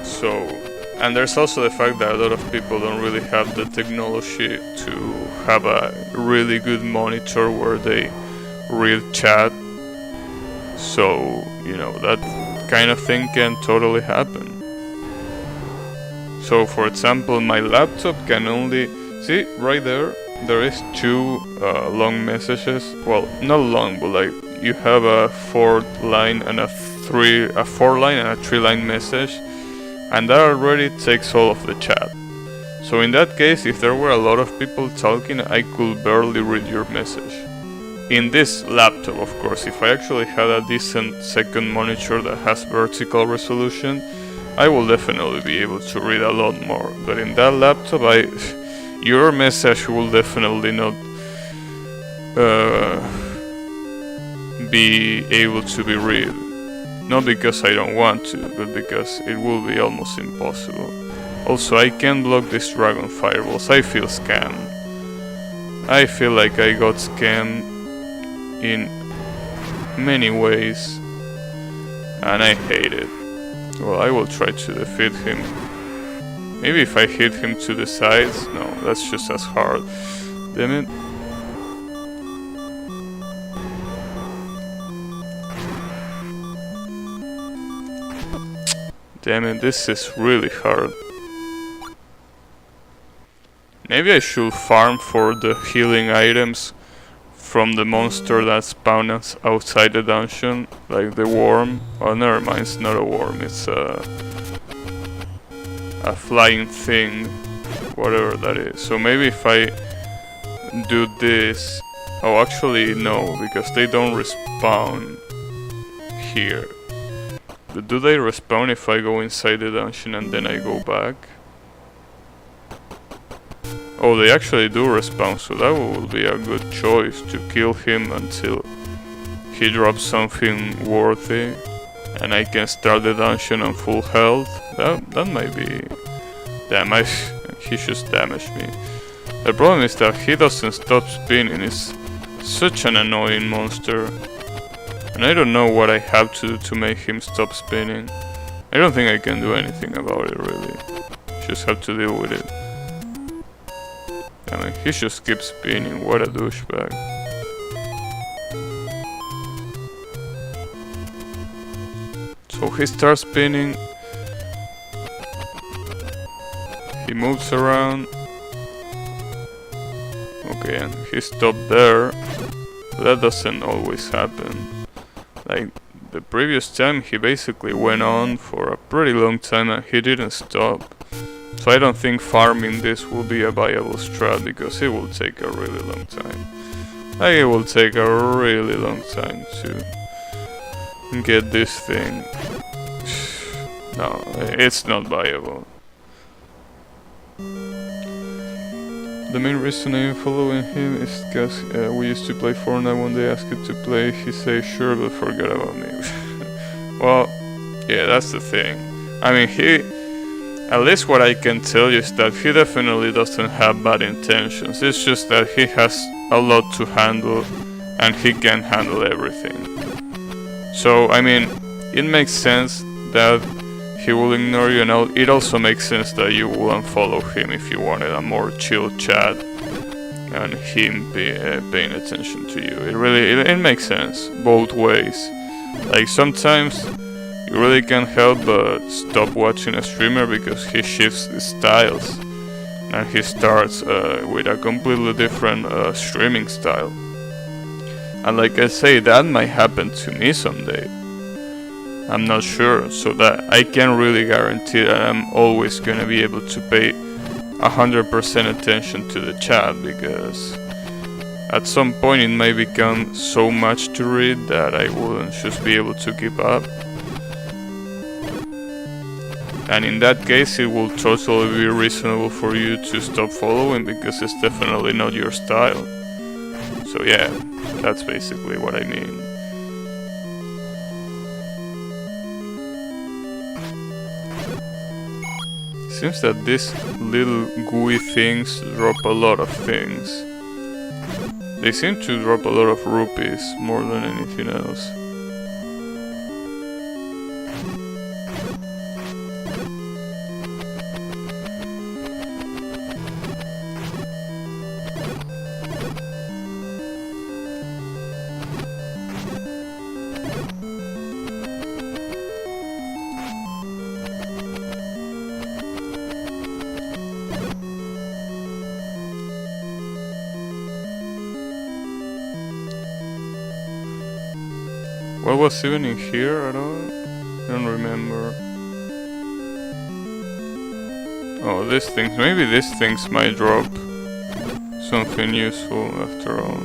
Speaker 1: So, and there's also the fact that a lot of people don't really have the technology to have a really good monitor where they read chat. So, you know, that kind of thing can totally happen. So, for example, my laptop can only see right there. There is 2 long messages. Well, not long, but like you have a 4-line and a 4-line and a 3-line message, and that already takes all of the chat. So in that case, if there were a lot of people talking, I could barely read your message. in this laptop, of course. If I actually had a decent second monitor that has vertical resolution, I will definitely be able to read a lot more. But in that laptop, your message will definitely not be able to be read. Not because I don't want to, but because it will be almost impossible. Also, I can't block these dragon fireballs. I feel scammed. I feel like I got scammed in many ways, and I hate it. Well, I will try to defeat him. Maybe if I hit him to the sides? No, that's just as hard. Damn it. Damn it, this is really hard. Maybe I should farm for the healing items from the monster that spawns outside the dungeon, like the worm. Oh, never mind, it's not a worm, it's a flying thing, whatever that is. So maybe if I do this... Oh, actually no, because they don't respawn here. But do they respawn if I go inside the dungeon and then I go back? Oh, they actually do respawn, so that will be a good choice to kill him until he drops something worthy and I can start the dungeon on full health. That might be... Damn, he just damaged me. The problem is that he doesn't stop spinning. It's such an annoying monster. And I don't know what I have to do to make him stop spinning. I don't think I can do anything about it, really. Just have to deal with it. I mean, he just keeps spinning. What a douchebag. So he starts spinning. He moves around. Okay, and he stopped there. But that doesn't always happen. Like the previous time, he basically went on for a pretty long time and he didn't stop. So I don't think farming this will be a viable strat because it will take a really long time. Like it will take a really long time to get this thing. No, it's not viable. The main reason I'm following him is because we used to play Fortnite. When they asked him to play, he said sure but forgot about me. Well, yeah, that's the thing. I mean, at least what I can tell you is that he definitely doesn't have bad intentions. It's just that he has a lot to handle and he can handle everything. So, I mean, it makes sense that he will ignore you, and it also makes sense that you will unfollow him if you wanted a more chill chat and him paying attention to you. It makes sense both ways. Like sometimes you really can't help but stop watching a streamer because he shifts his styles and he starts with a completely different streaming style. And like I say, that might happen to me someday. I'm not sure, so that I can't really guarantee that I'm always gonna be able to pay 100% attention to the chat, because at some point it may become so much to read that I wouldn't just be able to keep up. And in that case it will totally be reasonable for you to stop following because it's definitely not your style. So yeah, that's basically what I mean. Seems that these little gooey things drop a lot of things. They seem to drop a lot of rupees more than anything else. What was even in here at all? I don't remember. Oh, these things. Maybe these things might drop something useful after all.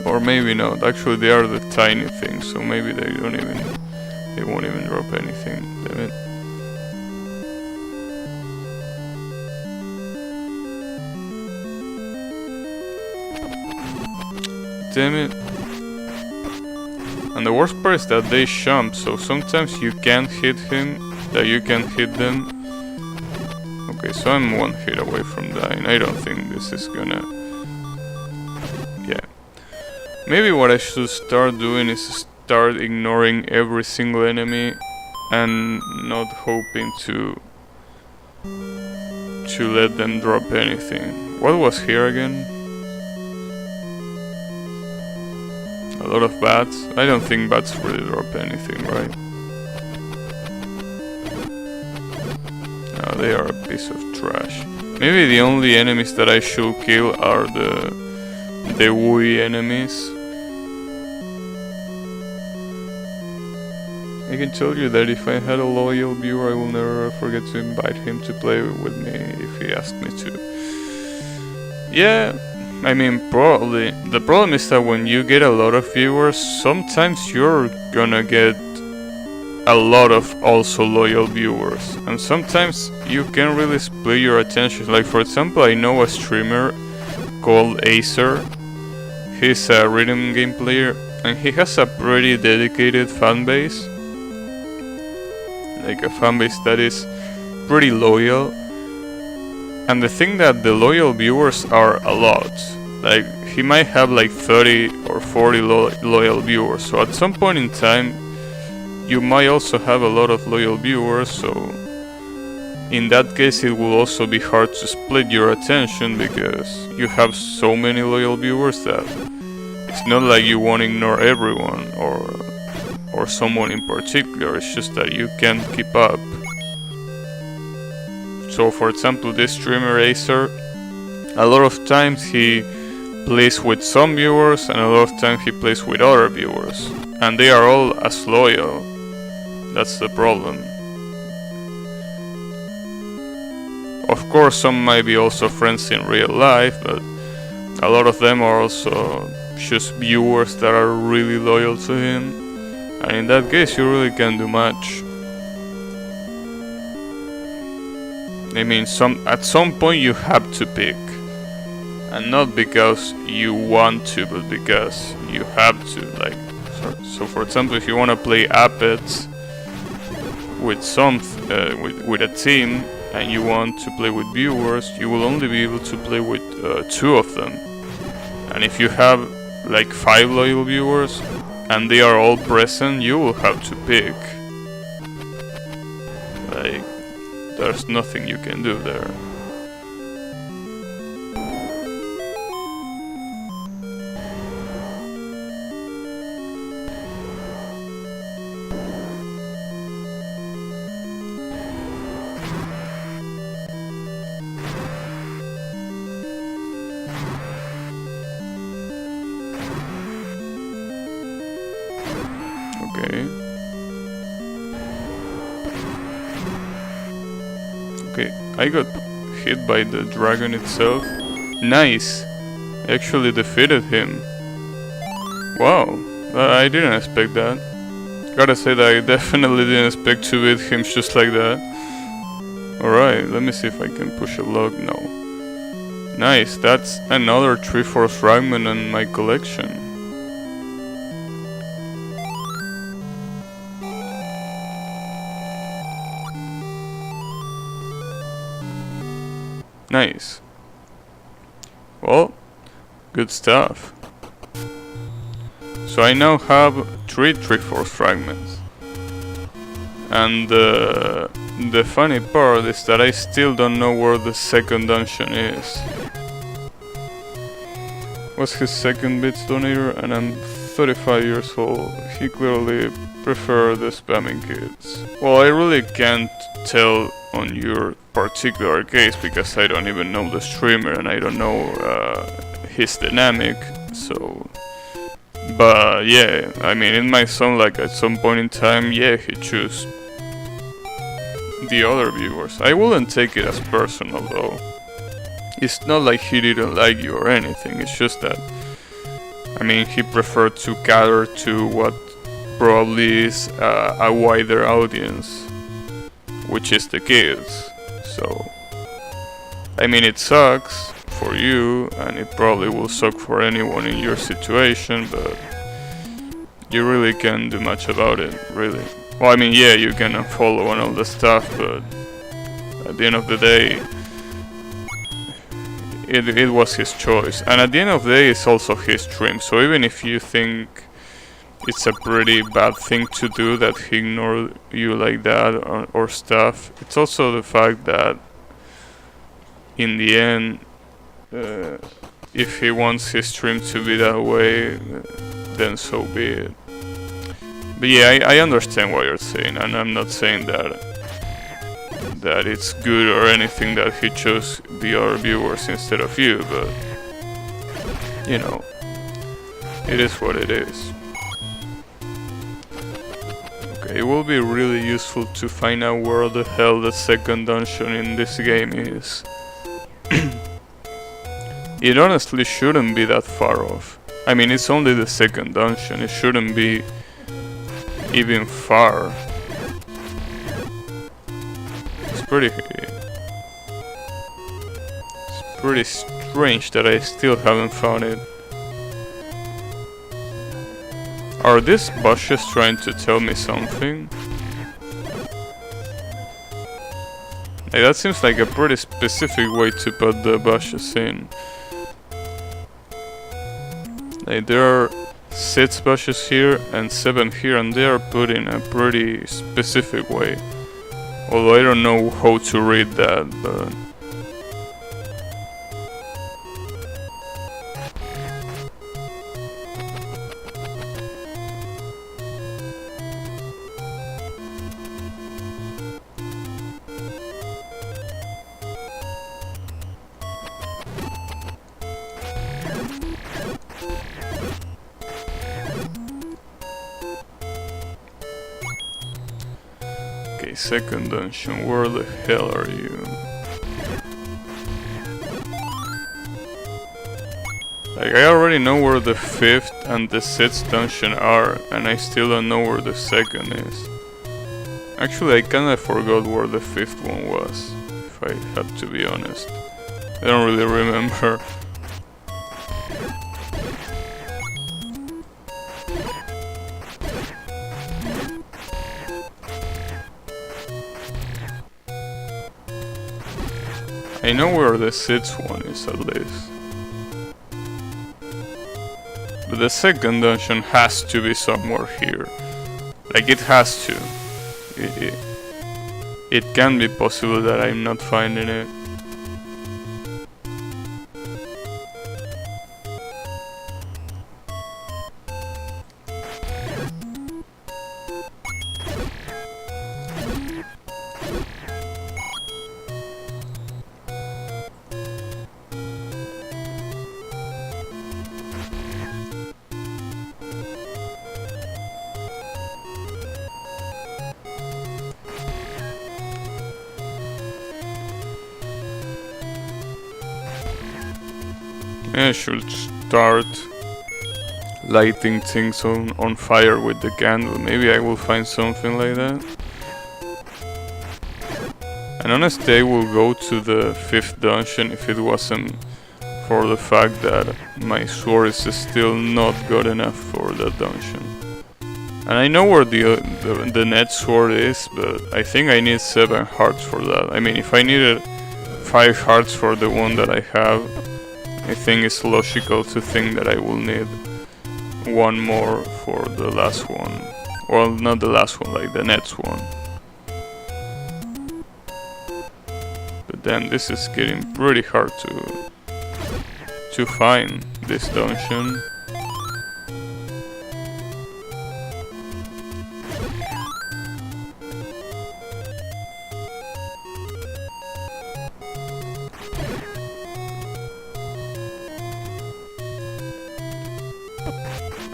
Speaker 1: Or maybe not. Actually, they are the tiny things, so maybe they won't even drop anything. Damn it. Damn it. And the worst part is that they jump, so sometimes you can't hit you can hit them. Okay, so I'm one hit away from dying. I don't think this is gonna... Yeah. Maybe what I should start doing is start ignoring every single enemy and not hoping to let them drop anything. What was here again? A lot of bats? I don't think bats really drop anything, right? No, they are a piece of trash. Maybe the only enemies that I should kill are the Wii enemies. I can tell you that if I had a loyal viewer, I will never forget to invite him to play with me if he asked me to. Yeah, I mean, probably. The problem is that when you get a lot of viewers, sometimes you're gonna get a lot of also loyal viewers. And sometimes you can really split your attention. Like, for example, I know a streamer called Acer. He's a rhythm game player, and he has a pretty dedicated fan base. Like a fan base that is pretty loyal. And the thing that the loyal viewers are a lot. Like, he might have like 30 or 40 loyal viewers. So at some point in time, you might also have a lot of loyal viewers. So in that case, it will also be hard to split your attention because you have so many loyal viewers that it's not like you won't ignore everyone or someone in particular. It's just that you can't keep up. So for example, this streamer Acer, a lot of times he plays with some viewers and a lot of times he plays with other viewers. And they are all as loyal. That's the problem. Of course, some might be also friends in real life, but a lot of them are also just viewers that are really loyal to him. And in that case, you really can't do much. I mean, at some point you have to pick. And not because you want to, but because you have to. Like, so for example, if you want to play Apex with with a team and you want to play with viewers, you will only be able to play with 2 of them. And if you have like 5 loyal viewers and they are all present, you will have to pick. Like, there's nothing you can do there. Okay, I got hit by the dragon itself. Nice! I actually defeated him. Wow, I didn't expect that. Gotta say that I definitely didn't expect to beat him just like that. Alright, let me see if I can push a log. No. Nice, that's another Triforce fragment in my collection. Nice. Well, good stuff. So I now have 3 Triforce fragments. And the funny part is that I still don't know where the second dungeon is. Was his second bits donator, and I'm 35 years old. He clearly preferred the spamming kids. Well, I really can't tell on your particular case because I don't even know the streamer and I don't know his dynamic, so... But yeah, I mean, it might sound like at some point in time, yeah, he chose the other viewers. I wouldn't take it as personal though. It's not like he didn't like you or anything, it's just that I mean, he preferred to cater to what probably is a wider audience, which is the kids. So, I mean, it sucks for you, and it probably will suck for anyone in your situation, but you really can't do much about it, really. Well, I mean, yeah, you can unfollow and all the stuff, but at the end of the day, it was his choice. And at the end of the day, it's also his dream. So even if you think it's a pretty bad thing to do that he ignored you like that or stuff, it's also the fact that in the end, if he wants his dream to be that way, then so be it. But yeah, I understand what you're saying, and I'm not saying that it's good or anything that he chose the other viewers instead of you, but you know, it is what it is. Okay, it will be really useful to find out where the hell the second dungeon in this game is. It honestly shouldn't be that far off. I mean, it's only the second dungeon, it shouldn't be even far. It's pretty strange that I still haven't found it. Are these bushes trying to tell me something? Like, that seems like a pretty specific way to put the bushes in. Like, there are 6 bushes here and 7 here, and they are put in a pretty specific way. Although I don't know how to read that, but... Okay, second dungeon, where the hell are you? Like, I already know where the 5th and the 6th dungeon are, and I still don't know where the second is. Actually, I kinda forgot where the 5th one was, if I had to be honest. I don't really remember. I know where the 6th one is, at least. But the second dungeon has to be somewhere here. Like, it has to. It can be possible that I'm not finding it. I should start lighting things on fire with the candle. Maybe I will find something like that. And honestly, I will go to the 5th dungeon if it wasn't for the fact that my sword is still not good enough for that dungeon. And I know where the net sword is, but I think I need 7 hearts for that. I mean, if I needed 5 hearts for the one that I have, I think it's logical to think that I will need 1 more for the last one. Well, not the last one, like the next one. But then this is getting pretty hard to find this dungeon.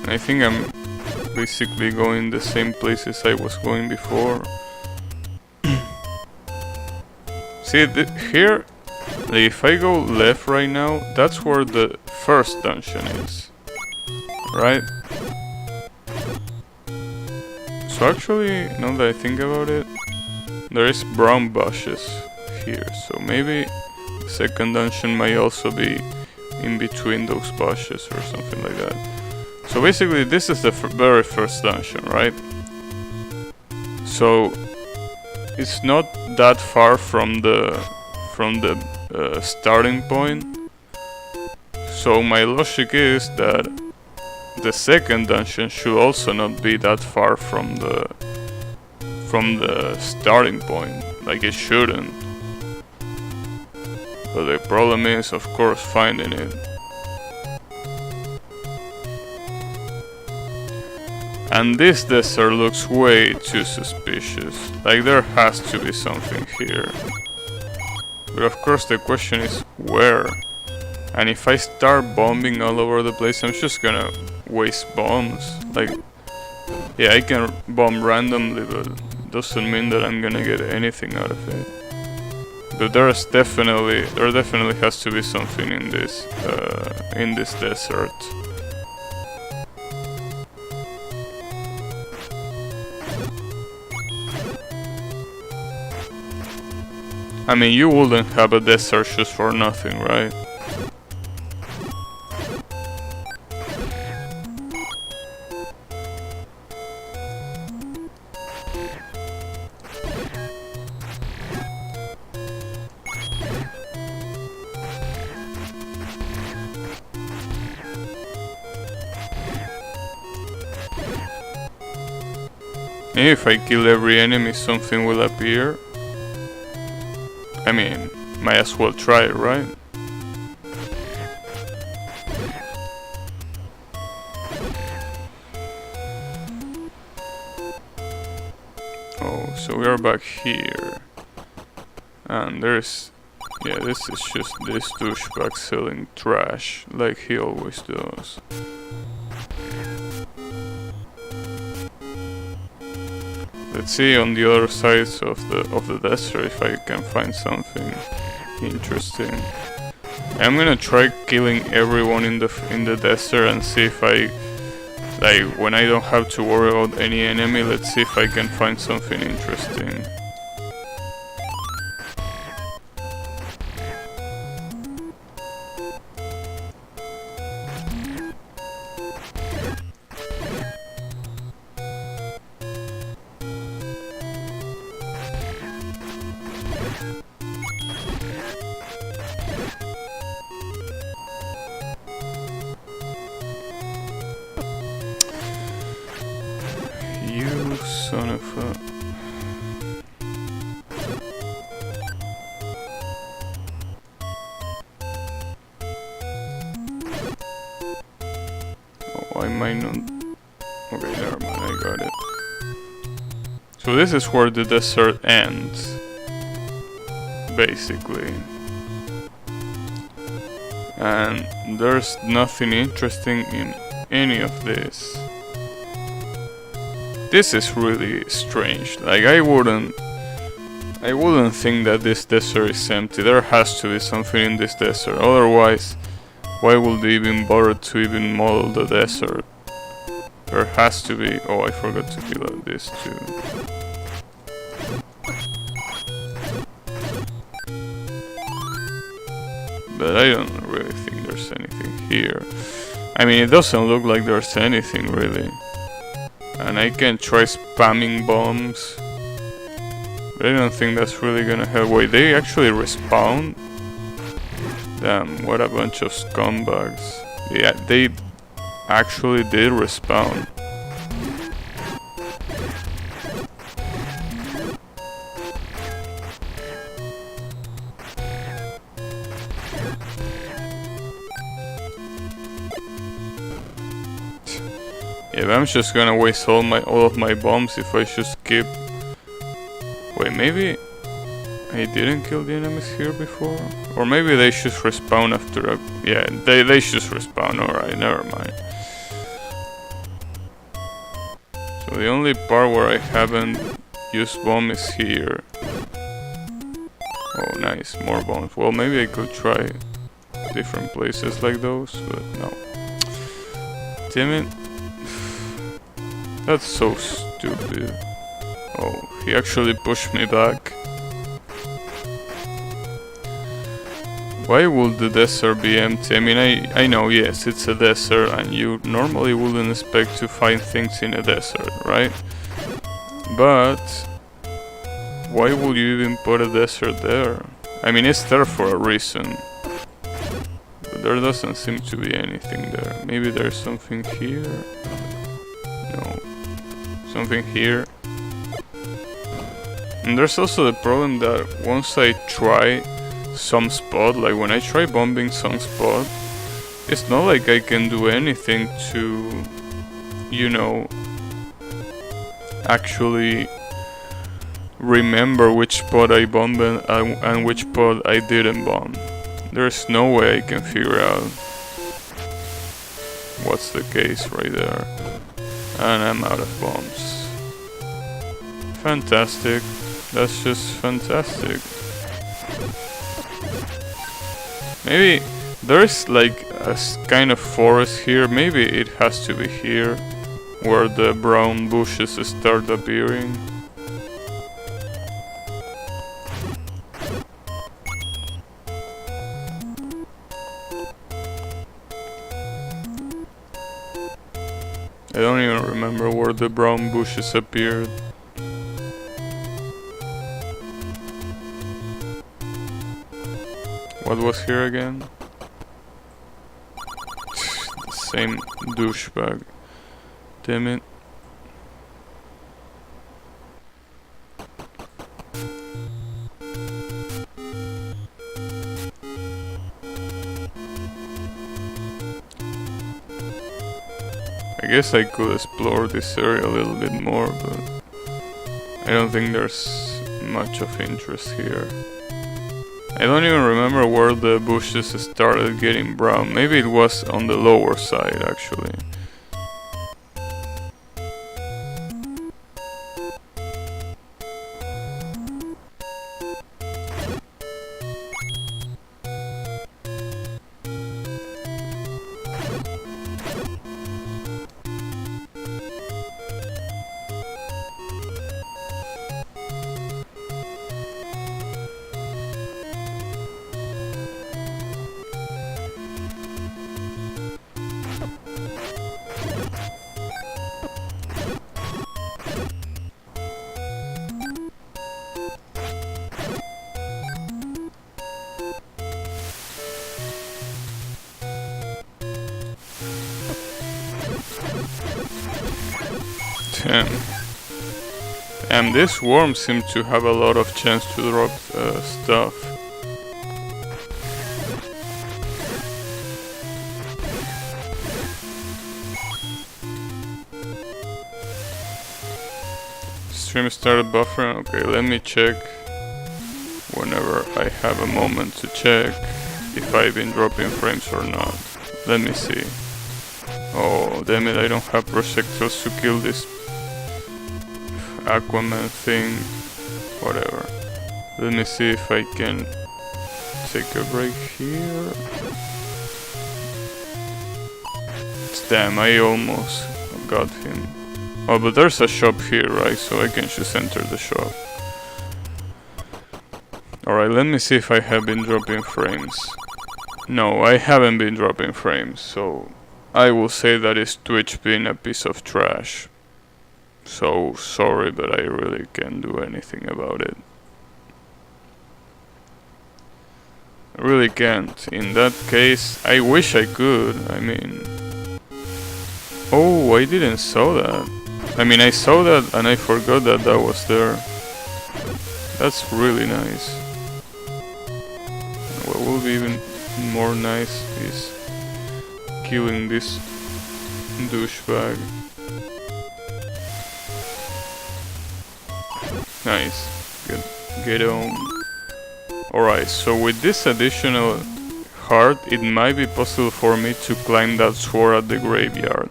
Speaker 1: I think I'm basically going the same places I was going before. See, here, like, if I go left right now, that's where the first dungeon is. right? So actually, now that I think about it, there is brown bushes here, so maybe the second dungeon might also be in between those bushes or something like that. So basically this is the very first dungeon, right? So it's not that far from the starting point. So my logic is that the second dungeon should also not be that far from the starting point, like it shouldn't. But the problem is, of course, finding it. And this desert looks way too suspicious. Like there has to be something here. But of course the question is where? And if I start bombing all over the place, I'm just gonna waste bombs. Like, yeah, I can bomb randomly, but doesn't mean that I'm gonna get anything out of it. But there definitely has to be something in this desert. I mean, you wouldn't have a desert just for nothing, right? If I kill every enemy, something will appear. I mean, might as well try it, right? Oh, so we are back here. And there's... yeah, this is just this douchebag selling trash, like he always does. Let's see on the other sides of the desert if I can find something interesting. I'm gonna try killing everyone in the desert and see if I, like, when I don't have to worry about any enemy, let's see if I can find something interesting. You son of a... oh, I might not... okay, never mind, I got it. So this is where the desert ends, basically. And there's nothing interesting in any of this. This is really strange. Like I wouldn't think that this desert is empty. There has to be something in this desert. Otherwise, why would they even bother to even model the desert? There has to be... oh, I forgot to kill out this too. But I don't really think there's anything here. I mean, it doesn't look like there's anything really. And I can try spamming bombs, but I don't think that's really gonna help. Wait, they actually respawn? Damn, what a bunch of scumbags. Yeah, they actually did respawn. Yeah, but I'm just gonna waste all of my bombs if I just keep... wait, maybe I didn't kill the enemies here before? Or maybe they just respawn after a... yeah, they just respawn, alright, never mind. So the only part where I haven't used bomb is here. Oh nice, more bombs. Well, maybe I could try different places like those, but no. damn it. That's so stupid. Oh, he actually pushed me back. Why would the desert be empty? I mean, I know, yes, it's a desert, and you normally wouldn't expect to find things in a desert, right? But why would you even put a desert there? I mean, it's there for a reason. But there doesn't seem to be anything there. Maybe there's something here? No. Something here? And there's also the problem that once I try some spot, like when I try bombing some spot, it's not like I can do anything to, you know, actually remember which spot I bombed and which spot I didn't bomb. There's no way I can figure out what's the case right there. And I'm out of bombs. Fantastic. That's just fantastic. Maybe there's like a kind of forest here. Maybe it has to be here where the brown bushes start appearing. I don't even remember where the brown bushes appeared. What was here again? The same douchebag. Damn it. I guess I could explore this area a little bit more, but I don't think there's much of interest here. I don't even remember where the bushes started getting brown. Maybe it was on the lower side, actually. And this worm seems to have a lot of chance to drop stuff. Stream started buffering. Okay, let me check whenever I have a moment to check if I've been dropping frames or not. Let me see. Oh, damn it, I don't have projectiles to kill this Aquaman thing. Whatever. Let me see if I can take a break here. Damn, I almost got him. Oh, but there's a shop here, right? So I can just enter the shop. Alright, let me see if I have been dropping frames. No, I haven't been dropping frames, so I will say that is Twitch being a piece of trash. So sorry, but I really can't do anything about it. I really can't. In that case, I wish I could. I mean... Oh, I didn't saw that. I mean, I saw that and I forgot that that was there. That's really nice. What will be even more nice is killing this douchebag. Nice. Good. Get on. Alright, so with this additional heart, it might be possible for me to climb that sword at the graveyard.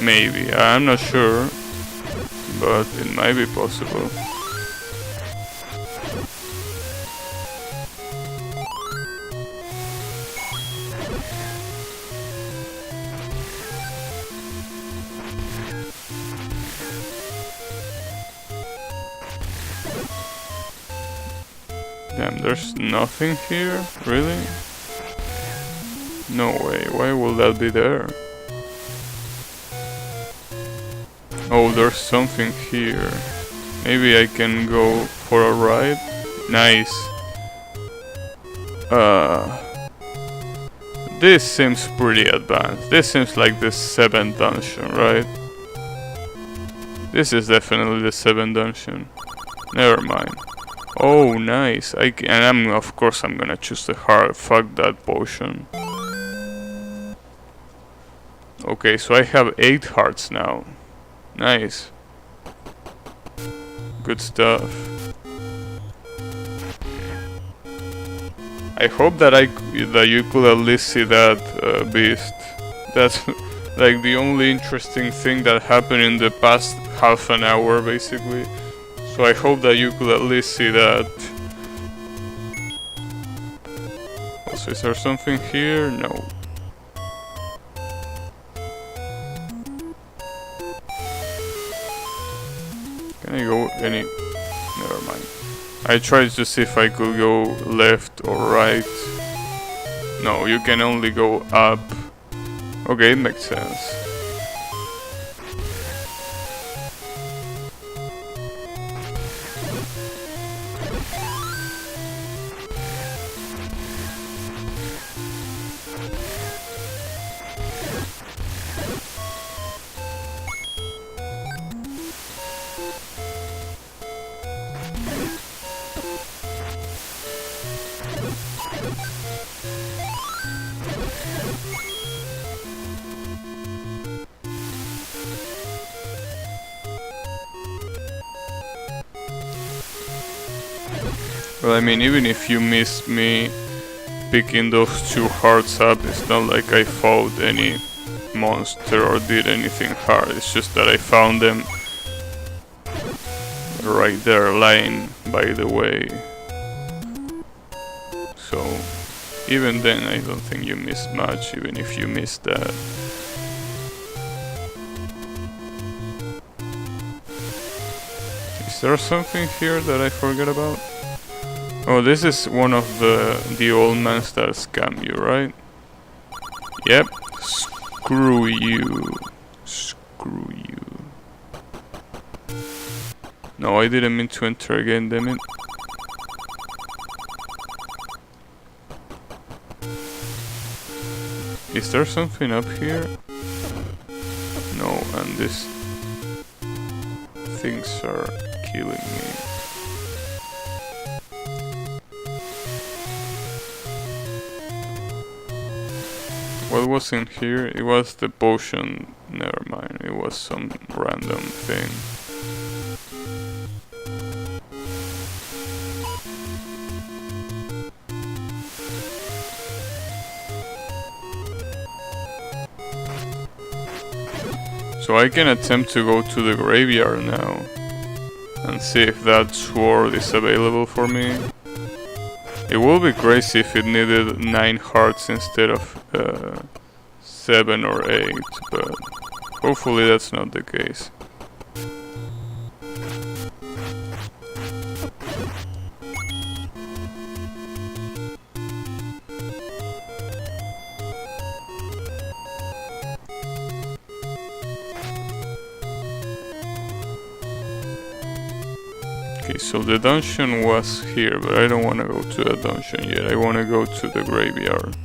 Speaker 1: Maybe. I'm not sure, but it might be possible. Damn, there's nothing here? Really? No way, why will that be there? Oh, there's something here. Maybe I can go for a ride? Nice. This seems pretty advanced. This seems like the 7th dungeon, right? This is definitely the 7th dungeon. Never mind. Oh, nice. Of course I'm gonna choose the heart. Fuck that potion. Okay, so I have 8 hearts now. Nice. Good stuff. I hope that you could at least see that beast. That's like the only interesting thing that happened in the past half an hour, basically. So I hope that you could at least see that. Also, is there something here? No. Can I go any? Never mind. I tried to see if I could go left or right. No, you can only go up. Okay, makes sense. Well, I mean, even if you missed me picking those 2 hearts up, it's not like I fought any monster or did anything hard. It's just that I found them right there, lying by the way. So, even then, I don't think you missed much, even if you missed that. Is there something here that I forgot about? Oh, this is one of the old mans that scam you, right? Yep. Screw you. Screw you. No, I didn't mean to enter again, damn it. Is there something up here? No, and these things are killing me. What was in here? It was the potion. Never mind, it was some random thing. So I can attempt to go to the graveyard now and see if that sword is available for me. It would be crazy if it needed 9 hearts instead of 7 or 8, but hopefully that's not the case. Okay, so the dungeon was here, but I don't want to go to the dungeon yet. I want to go to the graveyard.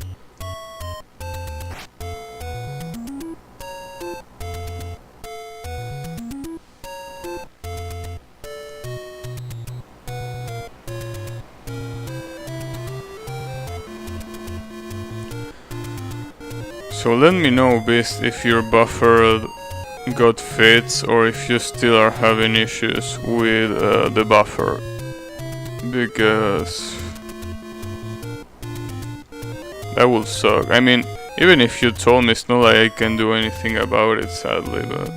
Speaker 1: So let me know, Beast, if your buffer got fits or if you still are having issues with the buffer, because that will suck. I mean, even if you told me, it's not like I can do anything about it, sadly, but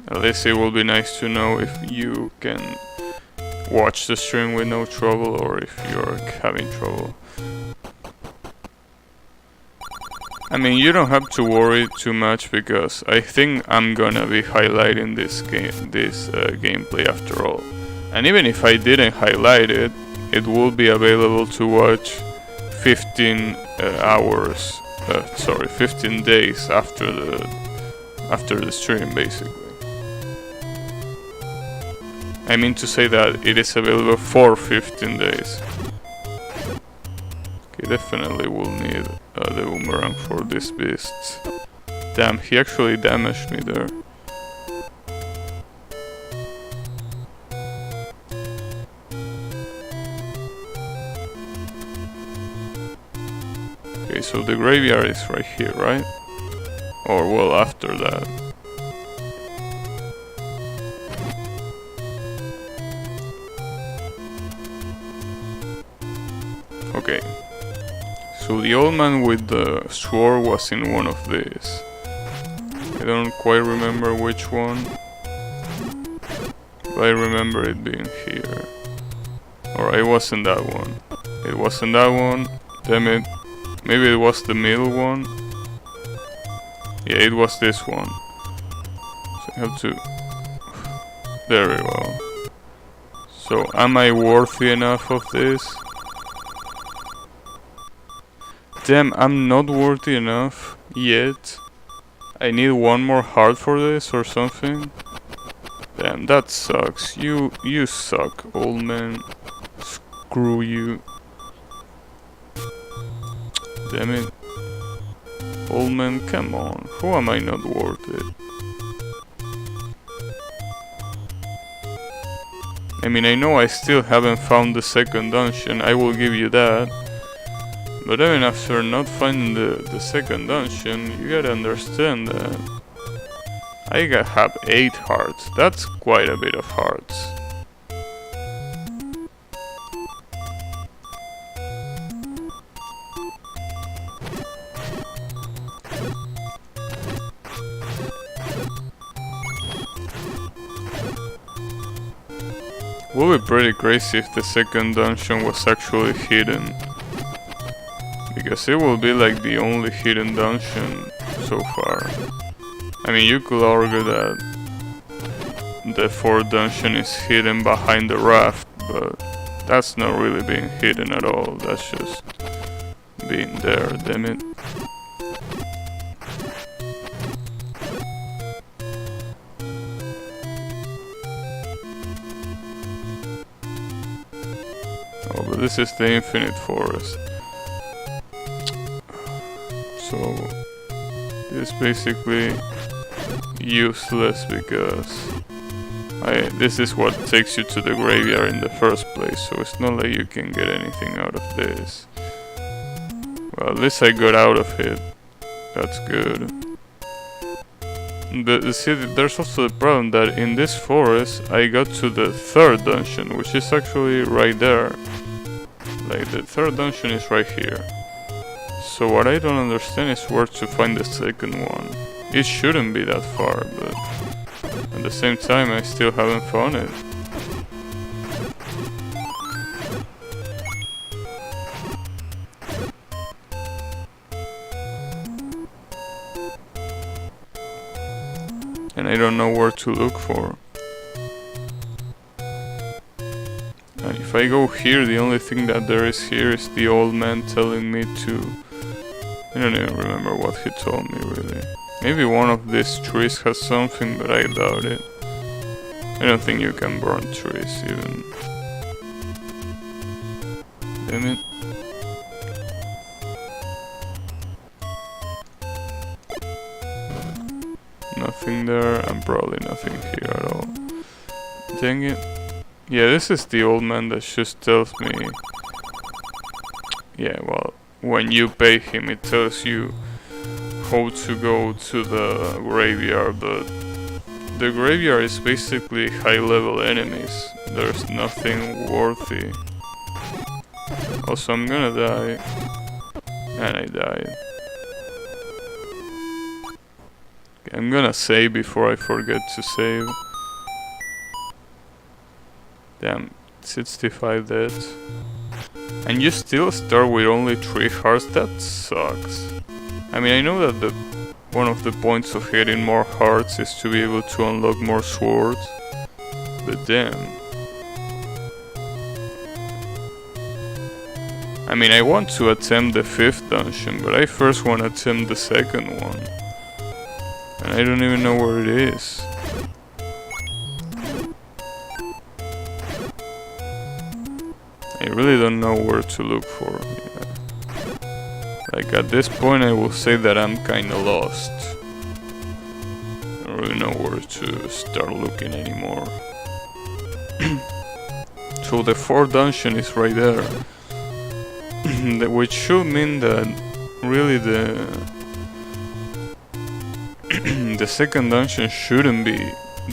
Speaker 1: at least it will be nice to know if you can watch the stream with no trouble or if you're having trouble. I mean, you don't have to worry too much because I think I'm gonna be highlighting this gameplay after all. And even if I didn't highlight it, it will be available to watch 15 hours, 15 days after the stream, basically. I mean to say that it is available for 15 days. Okay, definitely will need the boomerang for these beasts. Damn, he actually damaged me there. Okay, so the graveyard is right here, right? Or well, after that. Okay. So the old man with the sword was in one of these. I don't quite remember which one. But I remember it being here. Or it wasn't that one. It wasn't that one. Damn it. Maybe it was the middle one. Yeah, it was this one. So I have to... There we go. So am I worthy enough of this? Damn, I'm not worthy enough yet. I need one more heart for this or something. Damn, that sucks. You suck, old man. Screw you. Damn it. Old man, come on. Who am I not worth it? I mean, I know I still haven't found the second dungeon, I will give you that. But even after not finding the second dungeon, you gotta understand that I have 8 hearts. That's quite a bit of hearts. Would be pretty crazy if the second dungeon was actually hidden. Because it will be like the only hidden dungeon so far. I mean, you could argue that the fourth dungeon is hidden behind the raft, but that's not really being hidden at all. That's just being there, damn it. Oh, but this is the infinite forest. So it's basically useless because this is what takes you to the graveyard in the first place, so it's not like you can get anything out of this. Well, at least I got out of it. That's good. See, there's also the problem that in this forest I got to the third dungeon, which is actually right there. Like, the third dungeon is right here. So what I don't understand is where to find the second one. It shouldn't be that far, but at the same time I still haven't found it. And I don't know where to look for. And if I go here, the only thing that there is here is the old man telling me to... I don't even remember what he told me, really. Maybe one of these trees has something, but I doubt it. I don't think you can burn trees, even. Damn it. Nothing there, and probably nothing here at all. Dang it. Yeah, this is the old man that just tells me... Yeah, well, when you pay him, it tells you how to go to the graveyard, but the graveyard is basically high-level enemies. There's nothing worthy. Also, I'm gonna die. And I died. Okay, I'm gonna save before I forget to save. Damn, 65 dead. And you still start with only 3 hearts? That sucks. I mean, I know that one of the points of getting more hearts is to be able to unlock more swords. But damn. I mean, I want to attempt the 5th dungeon, but I first want to attempt the 2nd one. And I don't even know where it is. I really don't know where to look for. Yeah. Like at this point I will say that I'm kinda lost. I don't really know where to start looking anymore. So the 4th dungeon is right there. Which should mean that really the 2nd dungeon shouldn't be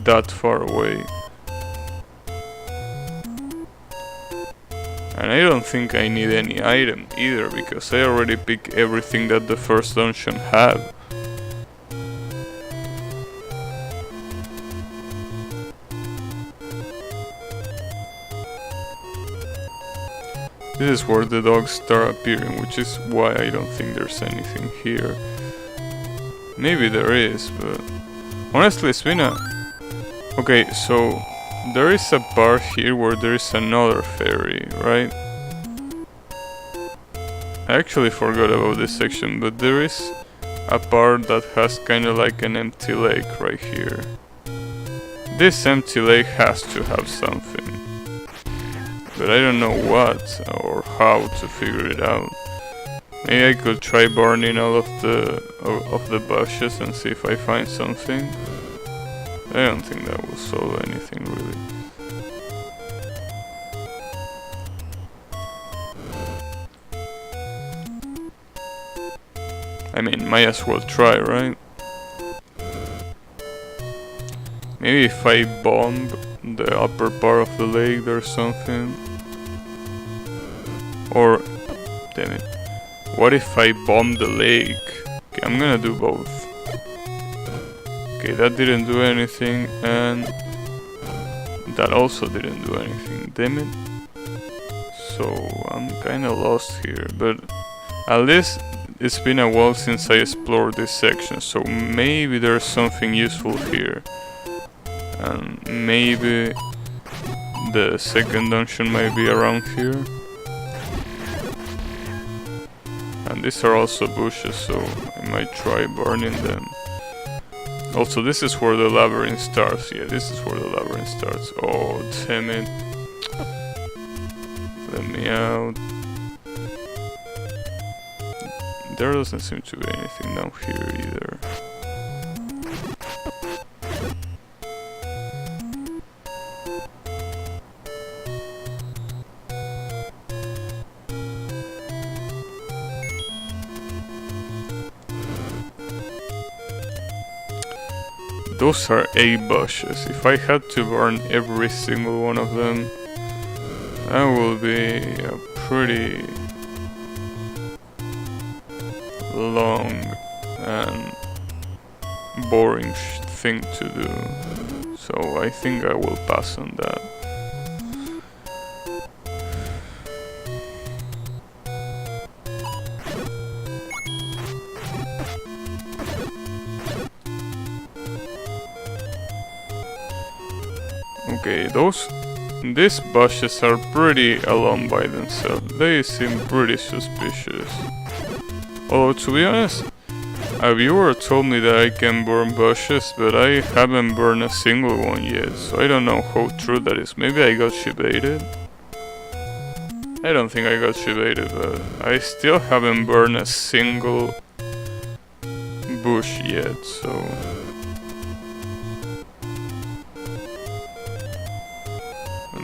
Speaker 1: that far away. And I don't think I need any item either, because I already picked everything that the 1st dungeon had. This is where the dogs start appearing, which is why I don't think there's anything here. Maybe there is, but honestly it's been a... Okay, so there is a part here where there is another fairy, right? I actually forgot about this section, but there is a part that has kind of like an empty lake right here. This empty lake has to have something, but I don't know what or how to figure it out. Maybe I could try burning all of the bushes and see if I find something. I don't think that will solve anything really. I mean, might as well try, right? Maybe if I bomb the upper part of the lake, there's something. Or, damn it. What if I bomb the lake? Okay, I'm gonna do both. Okay, that didn't do anything, and that also didn't do anything. Damn it. So, I'm kinda lost here, but at least it's been a while since I explored this section, so maybe there's something useful here. And maybe the 2nd dungeon might be around here. And these are also bushes, so I might try burning them. Also, this is where the labyrinth starts. Yeah, this is where the labyrinth starts. Oh, damn it. Let me out. There doesn't seem to be anything down here either. Those are 8 bushes. If I had to burn every single one of them, that will be a pretty long and boring thing to do. So I think I will pass on that. Okay, these bushes are pretty alone by themselves. They seem pretty suspicious. Although, to be honest, a viewer told me that I can burn bushes, but I haven't burned a single one yet, so I don't know how true that is. Maybe I got she-baited? I don't think I got she-baited, but I still haven't burned a single bush yet, so...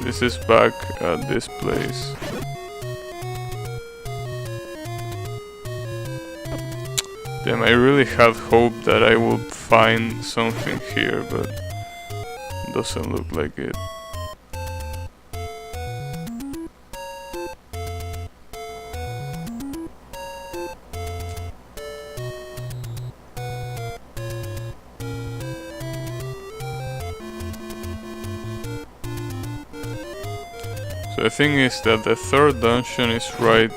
Speaker 1: This is back at this place. Damn, I really had hope that I would find something here, but doesn't look like it. So the thing is that the 3rd dungeon is right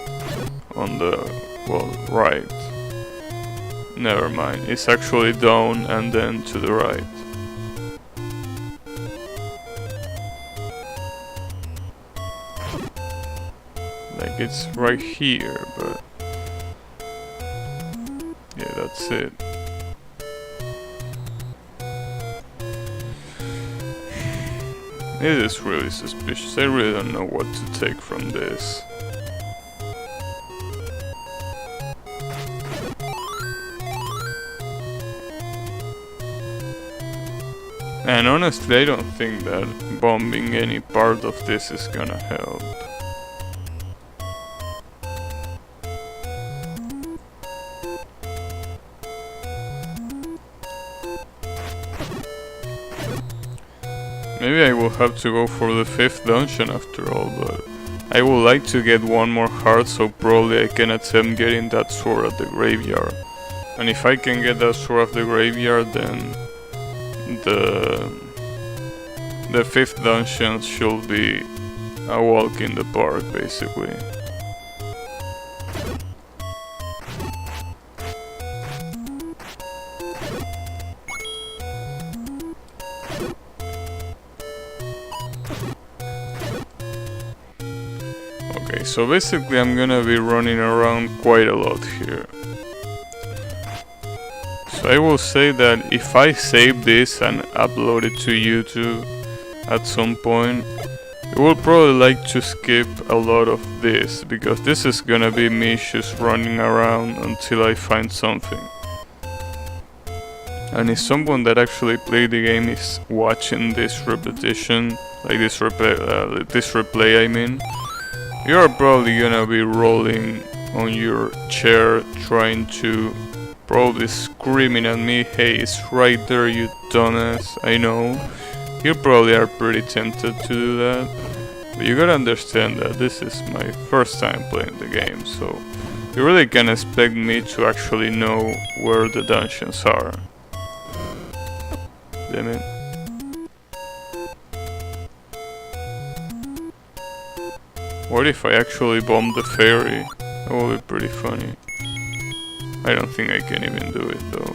Speaker 1: on the, well, right. Never mind, it's actually down and then to the right. Like Like it's right here, but yeah, that's it. It is really suspicious. I really don't know what to take from this. And honestly, I don't think that bombing any part of this is gonna help. Maybe I will have to go for the 5th dungeon after all, but I would like to get one more heart, so probably I can attempt getting that sword at the graveyard. And if I can get that sword at the graveyard, then the 5th dungeon should be a walk in the park, basically. Okay, so basically I'm gonna be running around quite a lot here. So I will say that if I save this and upload it to YouTube at some point, you will probably like to skip a lot of this, because this is gonna be me just running around until I find something. And if someone that actually played the game is watching this repetition, like this replay I mean, you are probably gonna be rolling on your chair trying to, probably screaming at me, "Hey, it's right there, you dumbass." I know, you probably are pretty tempted to do that, but you gotta understand that this is my first time playing the game, so you really can expect me to actually know where the dungeons are. Damn it. What if I actually bomb the ferry? That would be pretty funny. I don't think I can even do it though.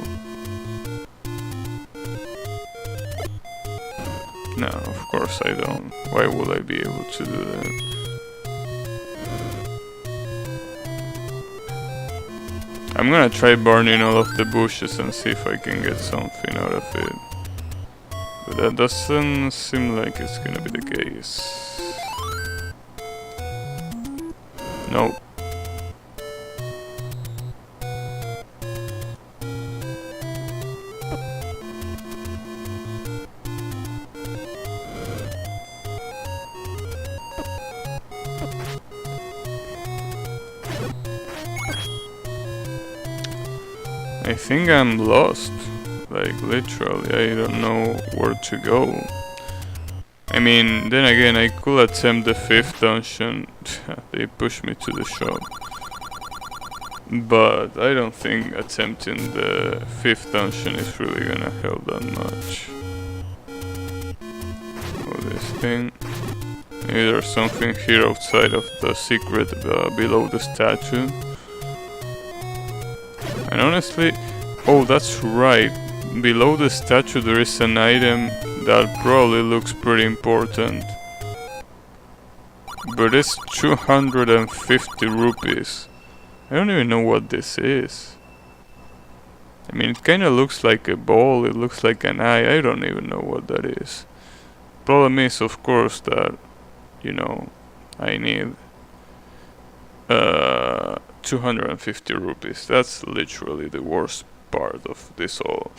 Speaker 1: No, of course I don't. Why would I be able to do that? I'm gonna try burning all of the bushes and see if I can get something out of it. But that doesn't seem like it's gonna be the case. Nope. I think I'm lost. Like literally, I don't know where to go. I mean, then again, I could attempt the 5th dungeon. They pushed me to the shop. But I don't think attempting the 5th dungeon is really gonna help that much. Oh, this thing. Maybe there's something here outside of the secret below the statue. And honestly, oh, that's right. Below the statue there is an item that probably looks pretty important. But it's 250 rupees. I don't even know what this is. I mean, it kinda looks like a ball, it looks like an eye, I don't even know what that is. Problem is, of course, that, you know, I need 250 rupees. That's literally the worst part of this all.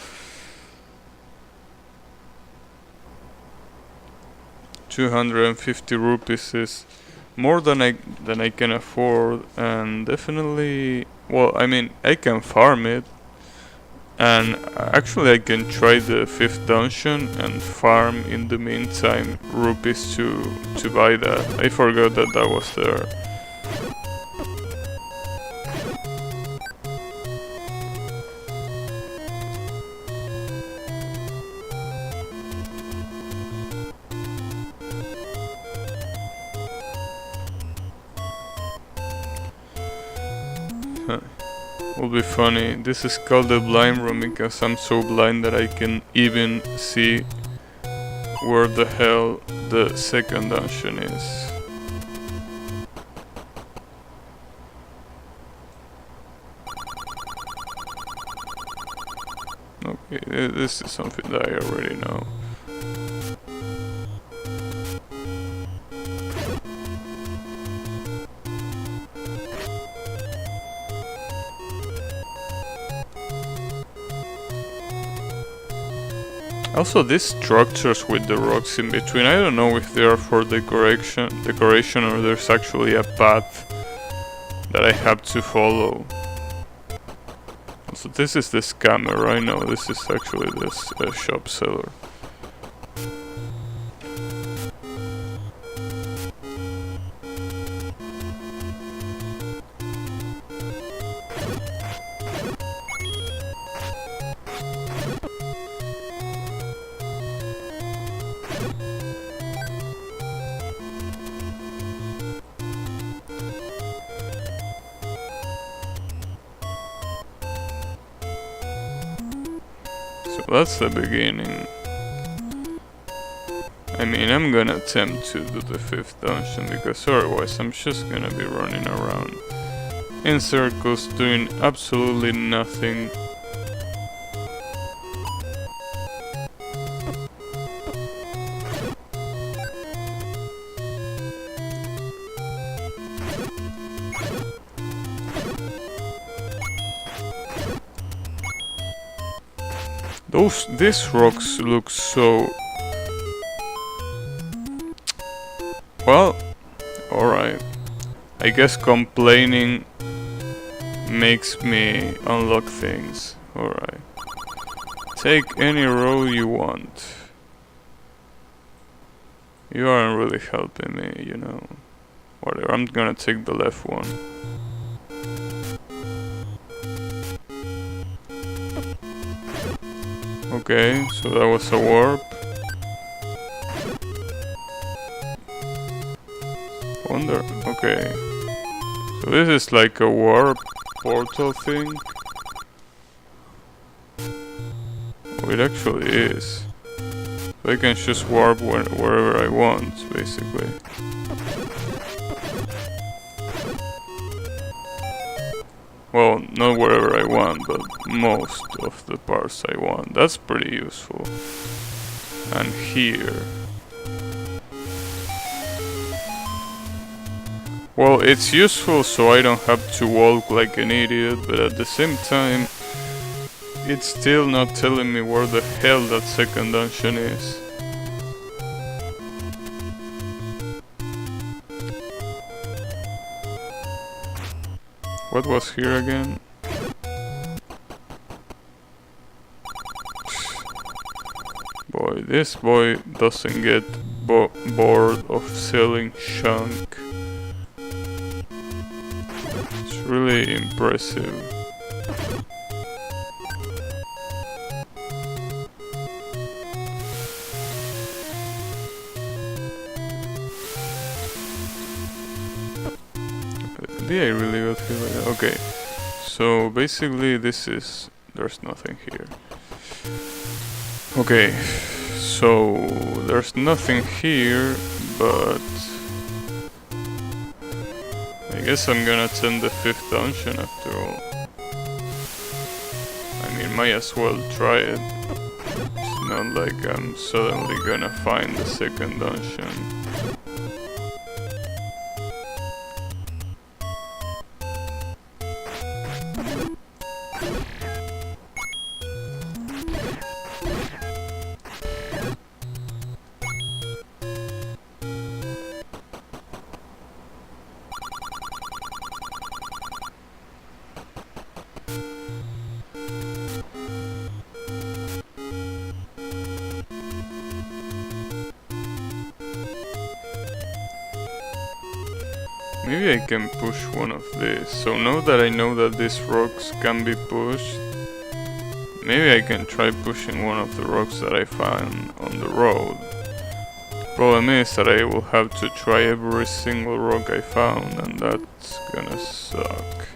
Speaker 1: 250 rupees is more than I can afford, and definitely, well, I mean, I can farm it, and actually I can try the 5th dungeon and farm in the meantime rupees to buy that. I forgot that that was there. Will be funny. This is called the blind room because I'm so blind that I can even see where the hell the 2nd dungeon is. Okay, this is something that I already know. Also, these structures with the rocks in between, I don't know if they are for decoration or there's actually a path that I have to follow. So this is the scammer, I know this is actually this shop seller. So that's the beginning. I mean, I'm gonna attempt to do the 5th dungeon because otherwise I'm just gonna be running around in circles doing absolutely nothing. These rocks look so... Well, alright. I guess complaining makes me unlock things. Alright. Take any road you want. You aren't really helping me, you know. Whatever, I'm gonna take the left one. Okay, so that was a warp. Wonder, okay. So this is like a warp portal thing. Oh, it actually is. So I can just warp wherever I want, basically. Well, not wherever I want, but most of the parts I want. That's pretty useful. And here. Well, it's useful so I don't have to walk like an idiot, but at the same time, it's still not telling me where the hell that 2nd dungeon is. What was here again? Boy, this boy doesn't get bored of selling junk. It's really impressive. Did I really got feel like that? Okay, so basically this is... there's nothing here. Okay, so there's nothing here, but I guess I'm gonna attempt the 5th dungeon after all. I mean, might as well try it. It's not like I'm suddenly gonna find the 2nd dungeon. Maybe I can push one of these. So now that I know that these rocks can be pushed, maybe I can try pushing one of the rocks that I found on the road. Problem is that I will have to try every single rock I found, and that's gonna suck.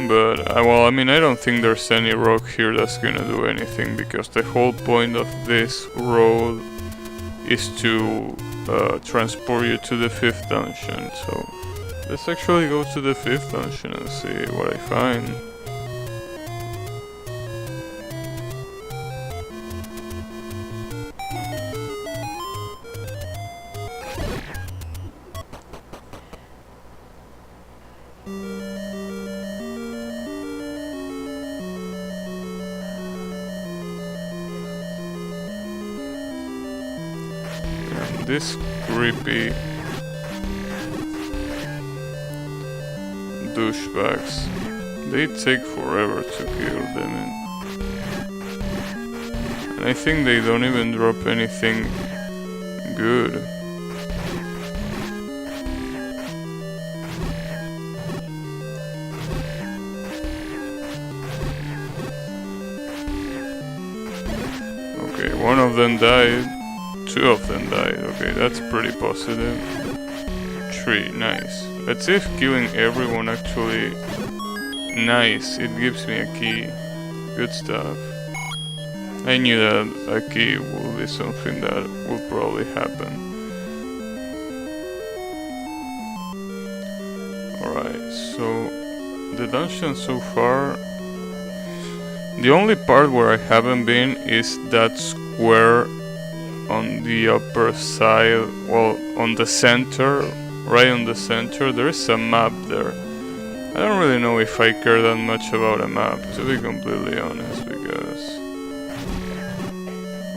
Speaker 1: But, well, I mean, I don't think there's any rock here that's gonna do anything, because the whole point of this road is to transport you to the 5th dungeon. So let's actually go to the 5th dungeon and see what I find. These creepy douchebags, they take forever to kill them, and I think they don't even drop anything good. Okay, one of them died, two of them died. Okay, that's pretty positive. 3, nice. Let's see if killing everyone actually... Nice, it gives me a key. Good stuff. I knew that a key would be something that would probably happen. Alright, so the dungeon so far... The only part where I haven't been is that square on the upper side, well, on the center, right on the center. There is a map there. I don't really know if I care that much about a map, to be completely honest, because...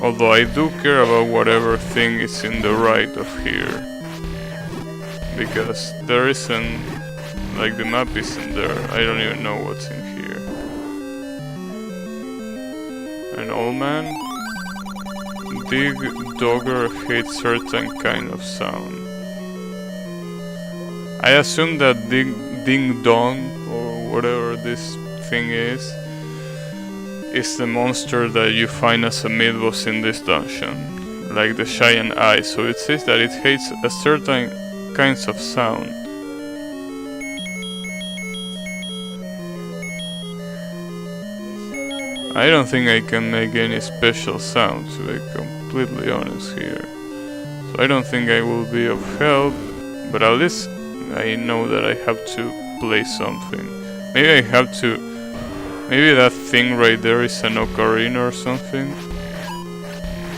Speaker 1: Although I do care about whatever thing is in the right of here. Because there isn't... Like, the map isn't there. I don't even know what's in here. An old man? Big dogger hates certain kind of sound. I assume that ding dong, or whatever this thing is the monster that you find as a mid-boss in this dungeon. Like the giant eye, so it says that it hates a certain kinds of sound. I don't think I can make any special sounds, to be completely honest here. So I don't think I will be of help, but at least I know that I have to play something. Maybe I have to... Maybe that thing right there is an ocarina or something.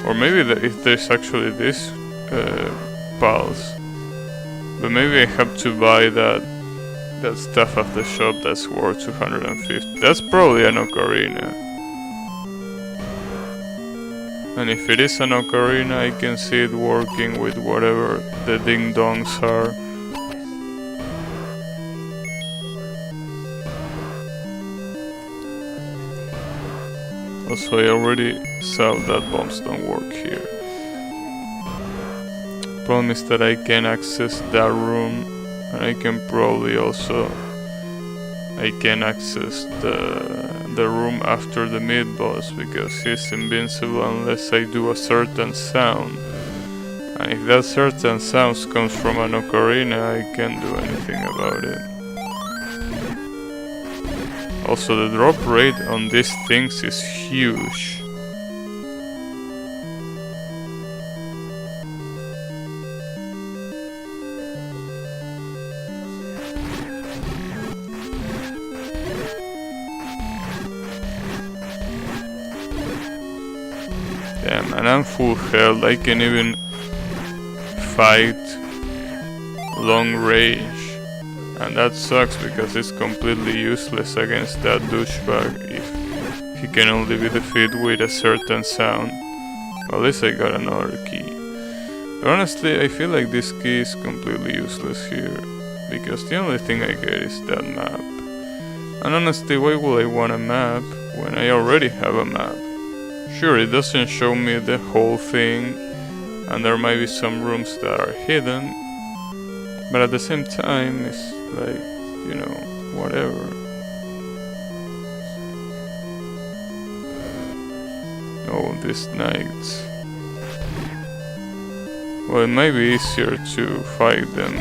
Speaker 1: Or maybe if there's actually this pulse. But maybe I have to buy that stuff at the shop that's worth 250. That's probably an ocarina. And if it is an ocarina, I can see it working with whatever the ding-dongs are. Also, I already saw that bombs don't work here. Problem is that I can access that room, and I can probably also... I can access the room after the mid-boss, because he's invincible unless I do a certain sound. And if that certain sound comes from an ocarina, I can't do anything about it. Also, the drop rate on these things is huge. Damn, and I'm full health. I can even fight long range. And that sucks because it's completely useless against that douchebag if he can only be defeated with a certain sound. Well, at least I got another key. But honestly, I feel like this key is completely useless here, because the only thing I get is that map. And honestly, why would I want a map when I already have a map? Sure, it doesn't show me the whole thing, and there might be some rooms that are hidden, but at the same time, it's like, you know, whatever. Oh, these knights. Well, it might be easier to fight them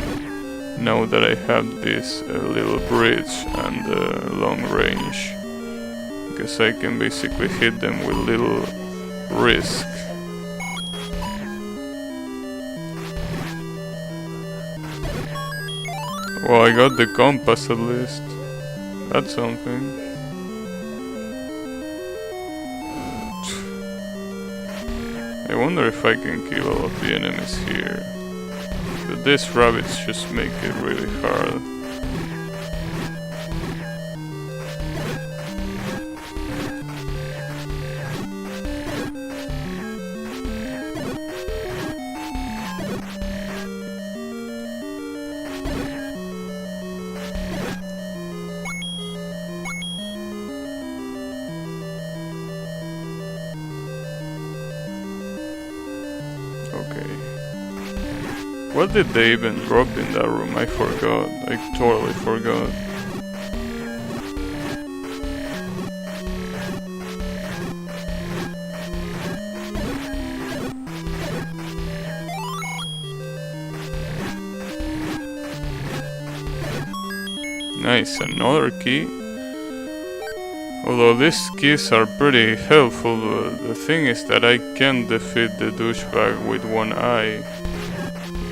Speaker 1: now that I have this little bridge and long range, because I can basically hit them with little risk. Well, I got the compass at least. That's something. I wonder if I can kill all of the enemies here. But these rabbits just make it really hard. Okay. What did they even drop in that room? I forgot. I totally forgot. Nice, another key. Although these keys are pretty helpful, the thing is that I can't defeat the douchebag with one eye.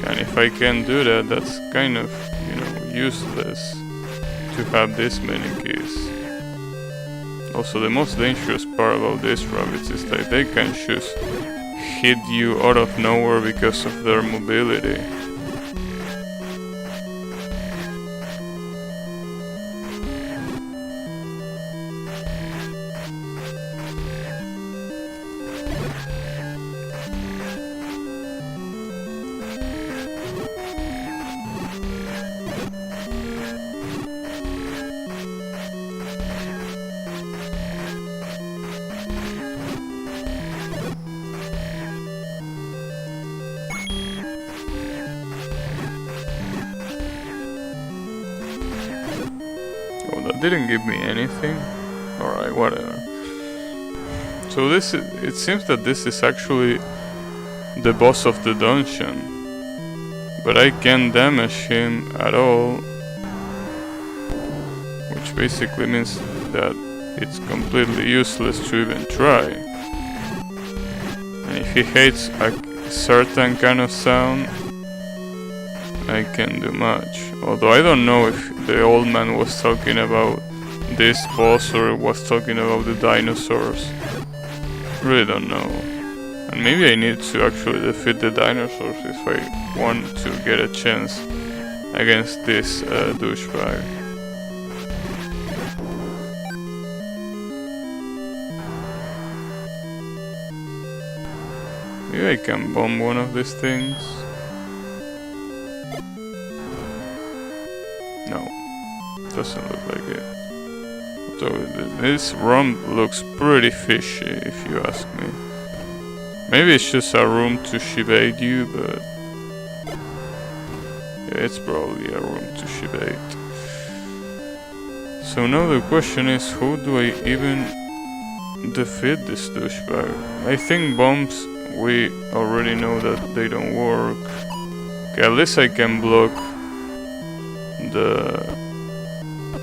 Speaker 1: And if I can't do that, that's kind of, you know, useless to have this many keys. Also, the most dangerous part about these rabbits is that they can just hit you out of nowhere because of their mobility. Oh, that didn't give me anything. Alright, whatever. So this is, it seems that this is actually the boss of the dungeon. But I can't damage him at all. Which basically means that it's completely useless to even try. And if he hates a certain kind of sound, I can't do much. Although I don't know if the old man was talking about this boss or was talking about the dinosaurs. Really don't know. And maybe I need to actually defeat the dinosaurs if I want to get a chance against this douchebag. Maybe I can bomb one of these things. No, doesn't look like it. So this room looks pretty fishy, if you ask me. Maybe it's just a room to shibate you, but yeah, it's probably a room to shibate. So now the question is, how do I even defeat this douchebag? I think bombs, we already know that they don't work. Okay, at least I can block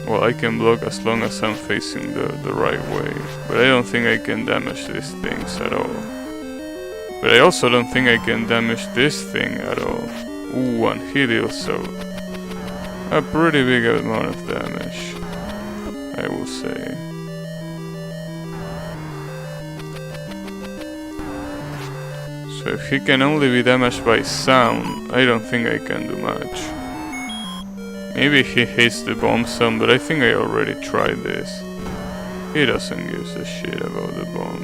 Speaker 1: well, I can block as long as I'm facing the right way, but I don't think I can damage these things at all. But I also don't think I can damage this thing at all. Ooh, and he deals so a pretty big amount of damage, I will say. So if he can only be damaged by sound, I don't think I can do much. Maybe he hates the bomb sound, but I think I already tried this. He doesn't give a shit about the bomb.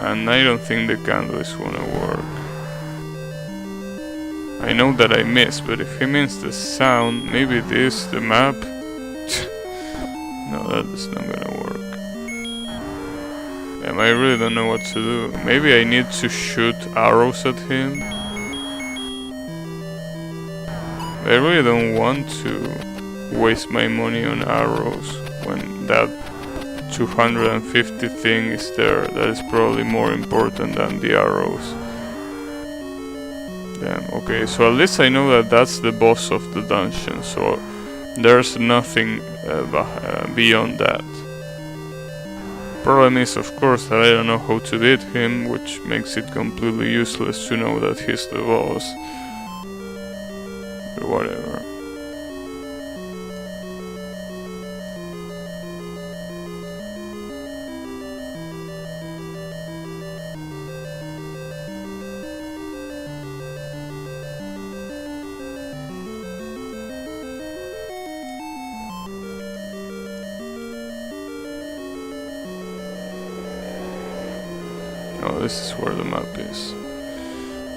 Speaker 1: And I don't think the candle is gonna work. I know that I missed, but if he means the sound, maybe this, the map... No, that is not gonna work. I really don't know what to do. Maybe I need to shoot arrows at him. I really don't want to waste my money on arrows when that 250 thing is there. That is probably more important than the arrows. Damn, okay, so at least I know that that's the boss of the dungeon, so there's nothing beyond that. Problem is, of course, that I don't know how to beat him, which makes it completely useless to know that he's the boss. But whatever. Oh, this is where the map is.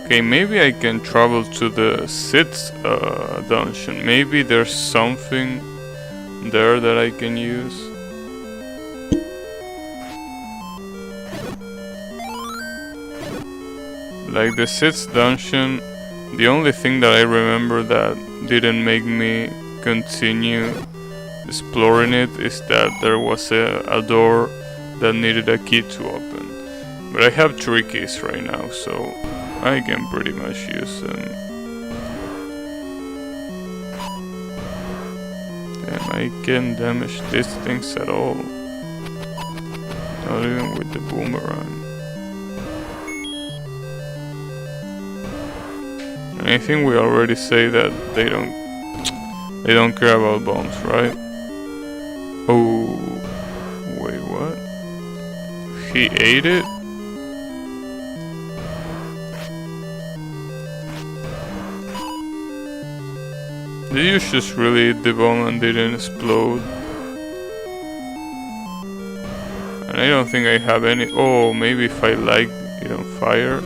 Speaker 1: Okay, maybe I can travel to the sixth dungeon. Maybe there's something there that I can use. Like the 6th dungeon, the only thing that I remember that didn't make me continue exploring it is that there was a door that needed a key to open. But I have 3 keys right now, so I can pretty much use them. Damn, I can't damage these things at all. Not even with the boomerang. And I think we already say that they don't care about bombs, right? Oh, wait, what? He ate it? Did you just really eat the bomb and didn't explode? And I don't think I have any. Oh, maybe if I light it on fire?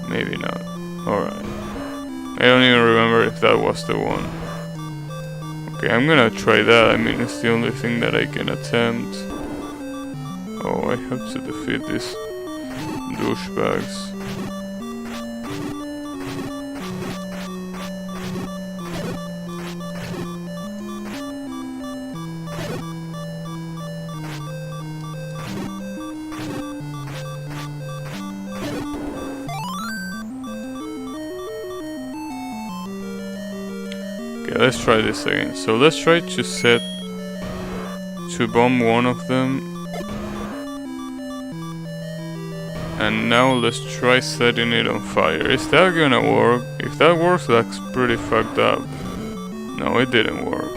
Speaker 1: Maybe not. Alright. I don't even remember if that was the one. Okay, I'm gonna try that. I mean, it's the only thing that I can attempt. Oh, I have to defeat these douchebags. Okay, let's try this again. So let's try to bomb one of them. And now let's try setting it on fire. Is that gonna work? If that works, that's pretty fucked up. No, it didn't work.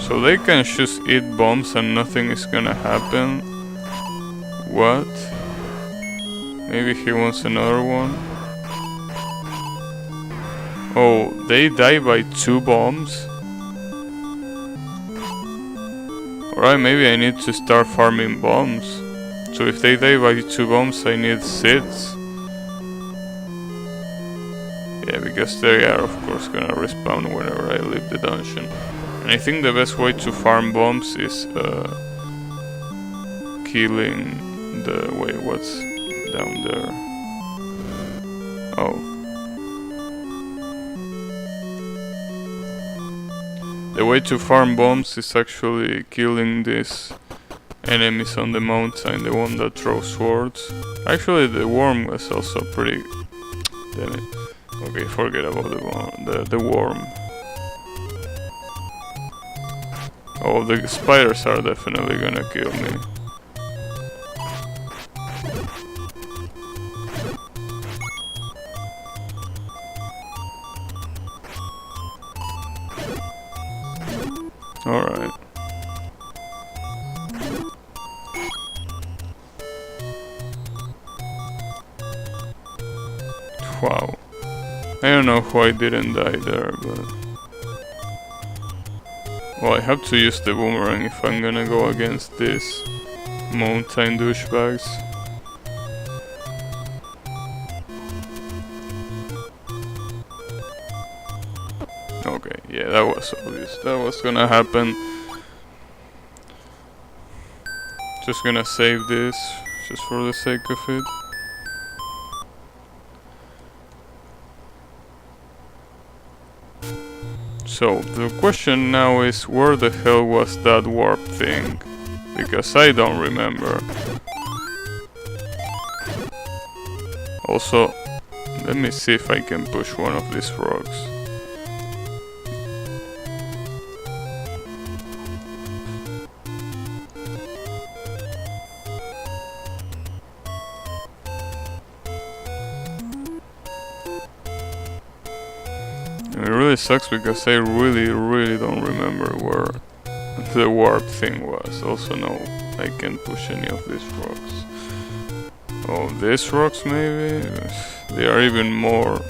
Speaker 1: So they can just eat bombs and nothing is gonna happen. What? Maybe he wants another one? Oh, they die by 2 bombs? Alright, maybe I need to start farming bombs. So if they die by 2 bombs, I need 6. Yeah, because they are of course gonna respawn whenever I leave the dungeon. And I think the best way to farm bombs is killing the... wait, what's down there? Oh. The way to farm bombs is actually killing these enemies on the mountain, the one that throws swords. Actually, the worm was also pretty... damn it. Okay, forget about the worm. Oh, the spiders are definitely gonna kill me. Alright. Wow. I don't know why I didn't die there, but... well, I have to use the boomerang if I'm gonna go against these mountain douchebags. Okay, yeah, that was obvious. That was gonna happen. Just gonna save this, just for the sake of it. So, the question now is, where the hell was that warp thing? Because I don't remember. Also, let me see if I can push one of these rocks. It really sucks because I really don't remember where the warp thing was. Also no, I can't push any of these rocks. Oh, these rocks maybe? They are even more.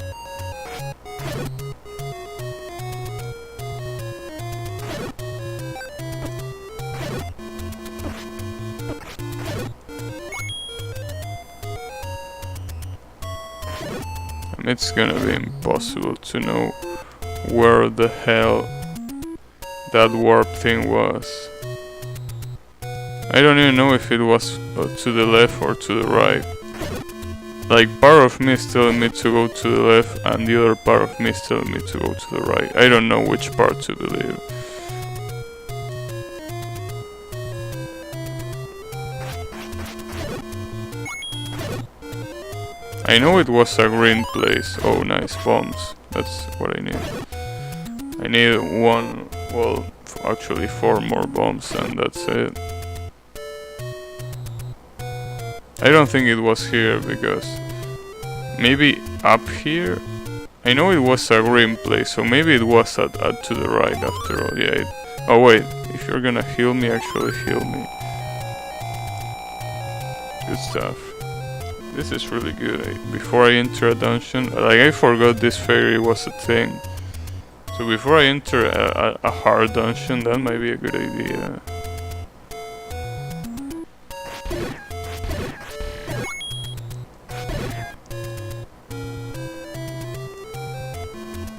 Speaker 1: And it's gonna be impossible to know where the hell that warp thing was. I don't even know if it was to the left or to the right. Like, part of me is telling me to go to the left and the other part of me is telling me to go to the right. I don't know which part to believe. I know it was a green place. Oh, nice, bombs. That's what I need. I need one, well, actually 4 more bombs and that's it. I don't think it was here because maybe up here? I know it was a green place, so maybe it was to the right after all. Yeah. Oh wait, if you're gonna heal me, actually heal me. Good stuff. This is really good. Before I enter a dungeon, like I forgot this fairy was a thing. So before I enter a hard dungeon, that might be a good idea.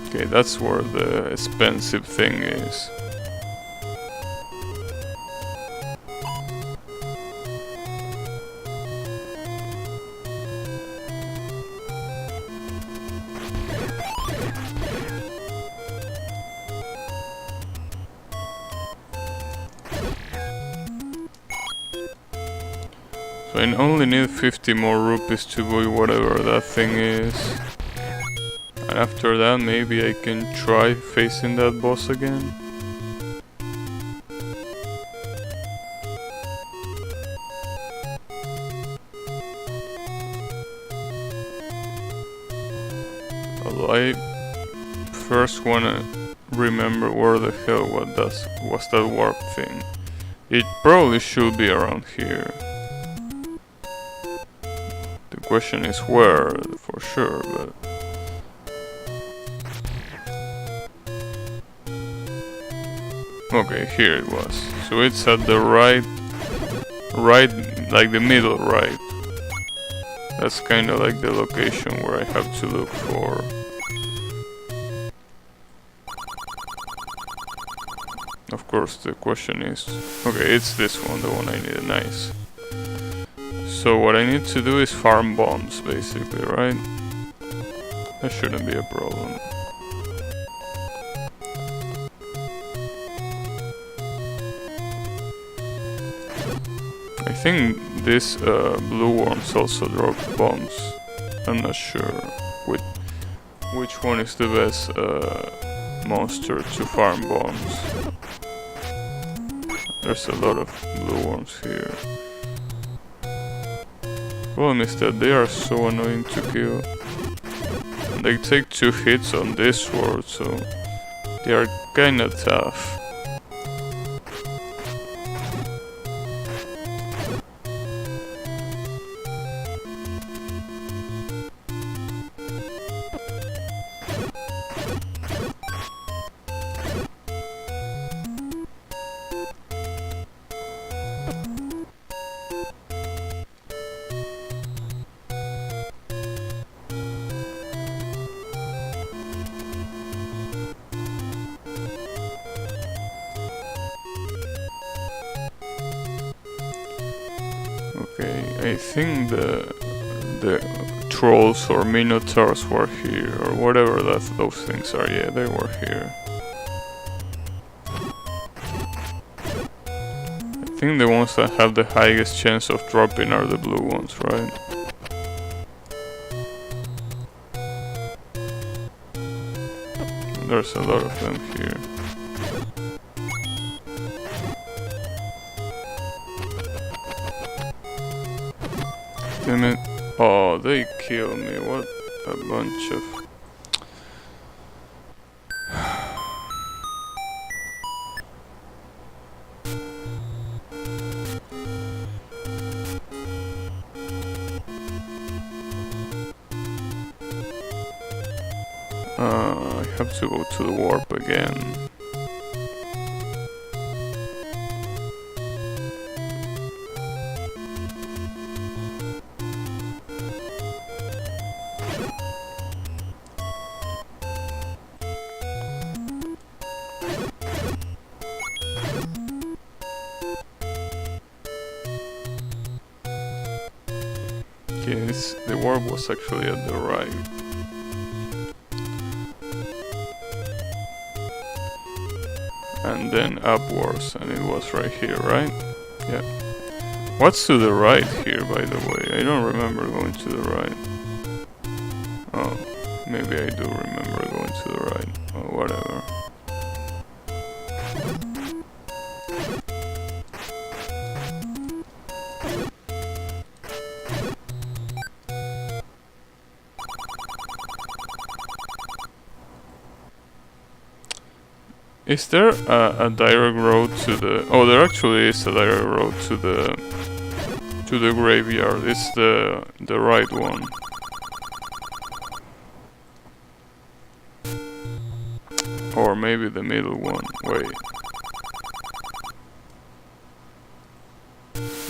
Speaker 1: Okay, that's where the expensive thing is. So I only need 50 more rupees to buy whatever that thing is. And after that maybe I can try facing that boss again. Although I first wanna remember where the hell was that warp thing. It probably should be around here. The question is where, for sure, but... Okay, here it was. So it's at the right, like the middle right. That's kind of like the location where I have to look for. Of course, the question is, okay, it's this one, the one I need. Nice. So what I need to do is farm bombs, basically, right? That shouldn't be a problem. I think this blue worms also drop bombs. I'm not sure which one is the best monster to farm bombs. There's a lot of blue worms here. Problem is that they are so annoying to kill. They take 2 hits on this sword, so they are kinda tough. Okay, I think the trolls or minotaurs were here, or whatever those things are. Yeah, they were here. I think the ones that have the highest chance of dropping are the blue ones, right? There's a lot of them here. Damn it. Oh, they kill me. What a bunch of... I have to go to the warp again. Okay, is the warp was actually at the right. And then upwards, and it was right here, right? Yeah. What's to the right here, by the way? I don't remember going to the right. Oh, maybe I do remember going to the right. Oh, whatever. Is there a direct road to the... Oh, there actually is a direct road to the graveyard. It's the right one. Or maybe the middle one. Wait.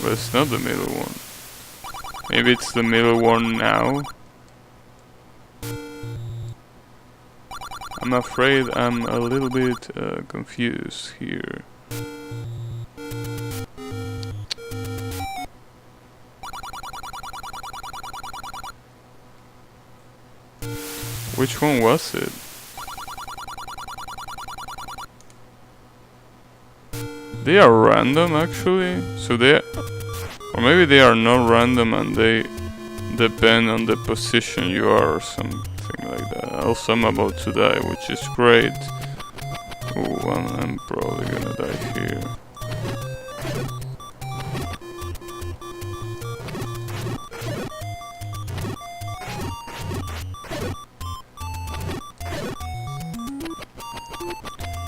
Speaker 1: But it's not the middle one. Maybe it's the middle one now. I'm afraid I'm a little bit confused here. Which one was it? They are random actually, so they... Or maybe they are not random and they depend on the position you are or something like that. Also, I'm about to die, which is great. Ooh, I'm probably gonna die here.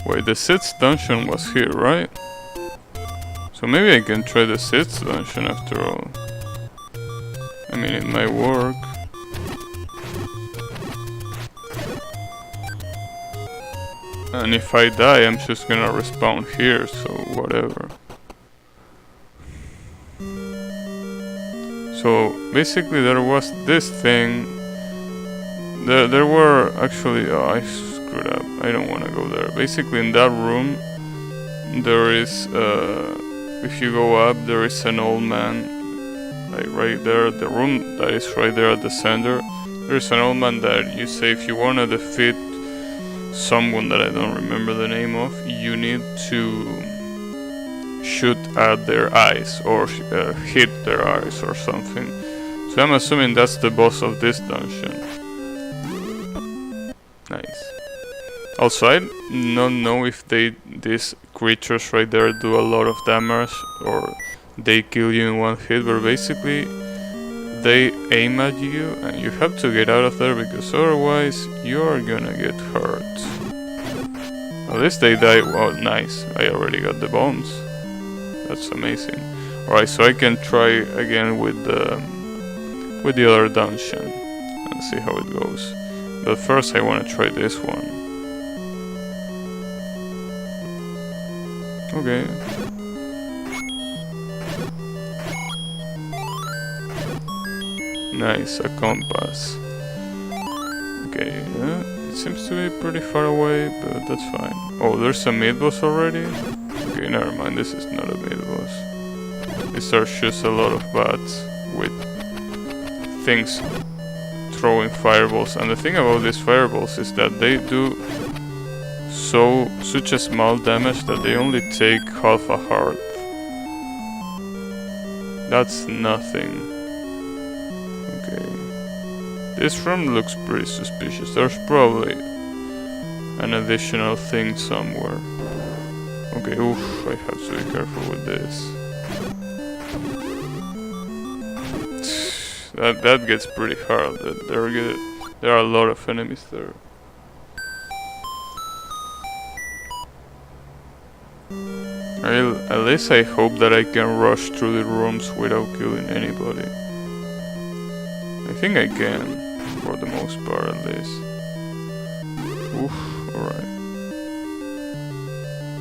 Speaker 1: Wait, the 6th dungeon was here, right? So maybe I can try the 6th dungeon after all. I mean, it might work. And if I die, I'm just gonna respawn here, so whatever. So basically there was this thing. There were actually... Oh, I screwed up. I don't want to go there. Basically in that room, there is... if you go up, there is an old man. Like right there, the room that is right there at the center. There's an old man that you say if you want to defeat someone that I don't remember the name of, you need to shoot at their eyes or hit their eyes or something. So I'm assuming that's the boss of this dungeon. Nice. Also, I don't know if these creatures right there do a lot of damage or they kill you in one hit, but basically they aim at you and you have to get out of there because otherwise you're gonna get hurt. At least they die. Oh, nice. I already got the bombs. That's amazing. Alright, so I can try again with the other dungeon and see how it goes. But first I want to try this one. Okay. Nice, a compass. Okay, it seems to be pretty far away, but that's fine. Oh, there's a mid-boss already? Okay, never mind, this is not a mid-boss. These are just a lot of bats with things throwing fireballs. And the thing about these fireballs is that they do such a small damage that they only take half a heart. That's nothing. This room looks pretty suspicious. There's probably an additional thing somewhere. Okay, oof, I have to be careful with this. That gets pretty hard. There are a lot of enemies there. At least I hope that I can rush through the rooms without killing anybody. I think I can. For the most part, at least. Oof, alright.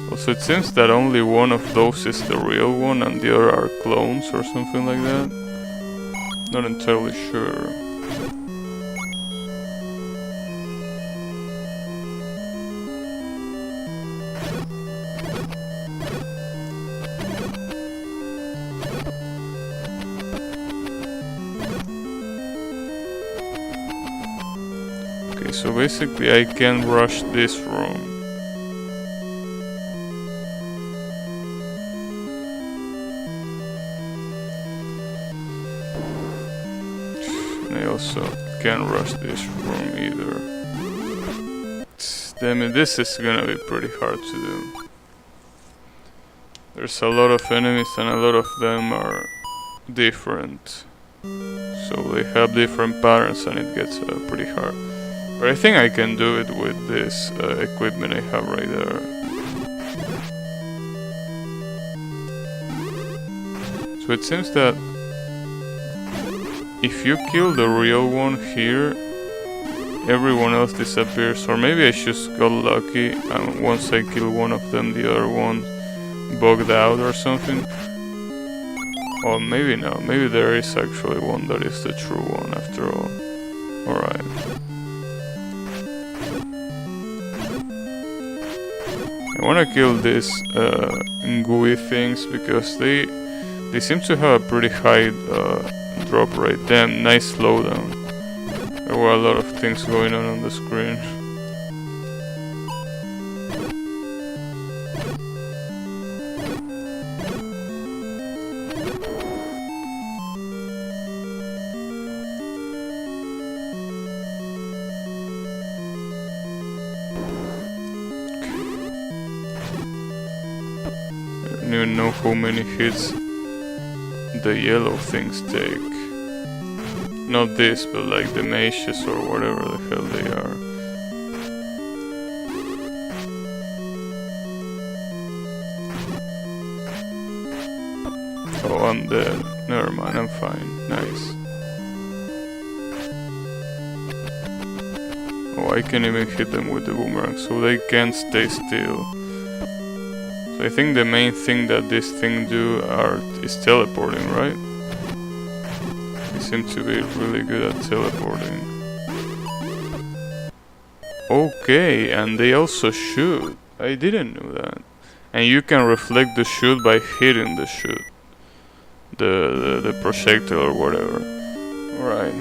Speaker 1: Also, it seems that only one of those is the real one and the other are clones or something like that. Not entirely sure. so basically I can rush this room. And I also can't rush this room either. Damn it, this is gonna be pretty hard to do. There's a lot of enemies and a lot of them are different. So they have different patterns and it gets pretty hard. But I think I can do it with this equipment I have right there. So it seems that if you kill the real one here, everyone else disappears. Or maybe I just got lucky and once I kill one of them, the other one bugged out or something. Or maybe no, maybe there is actually one that is the true one after all. Alright. I wanna kill these gooey things because they seem to have a pretty high drop rate. Damn, nice slowdown. There were a lot of things going on the screen. I don't even know how many hits the yellow things take. Not this, but like the mages or whatever the hell they are. Oh, I'm dead. Never mind, I'm fine. Nice. Oh, I can even hit them with the boomerang, so they can't stay still. So I think the main thing that this thing is teleporting, right? They seem to be really good at teleporting. Okay, and they also shoot. I didn't know that. And you can reflect the shoot by hitting the shoot. The projectile or whatever. Alright.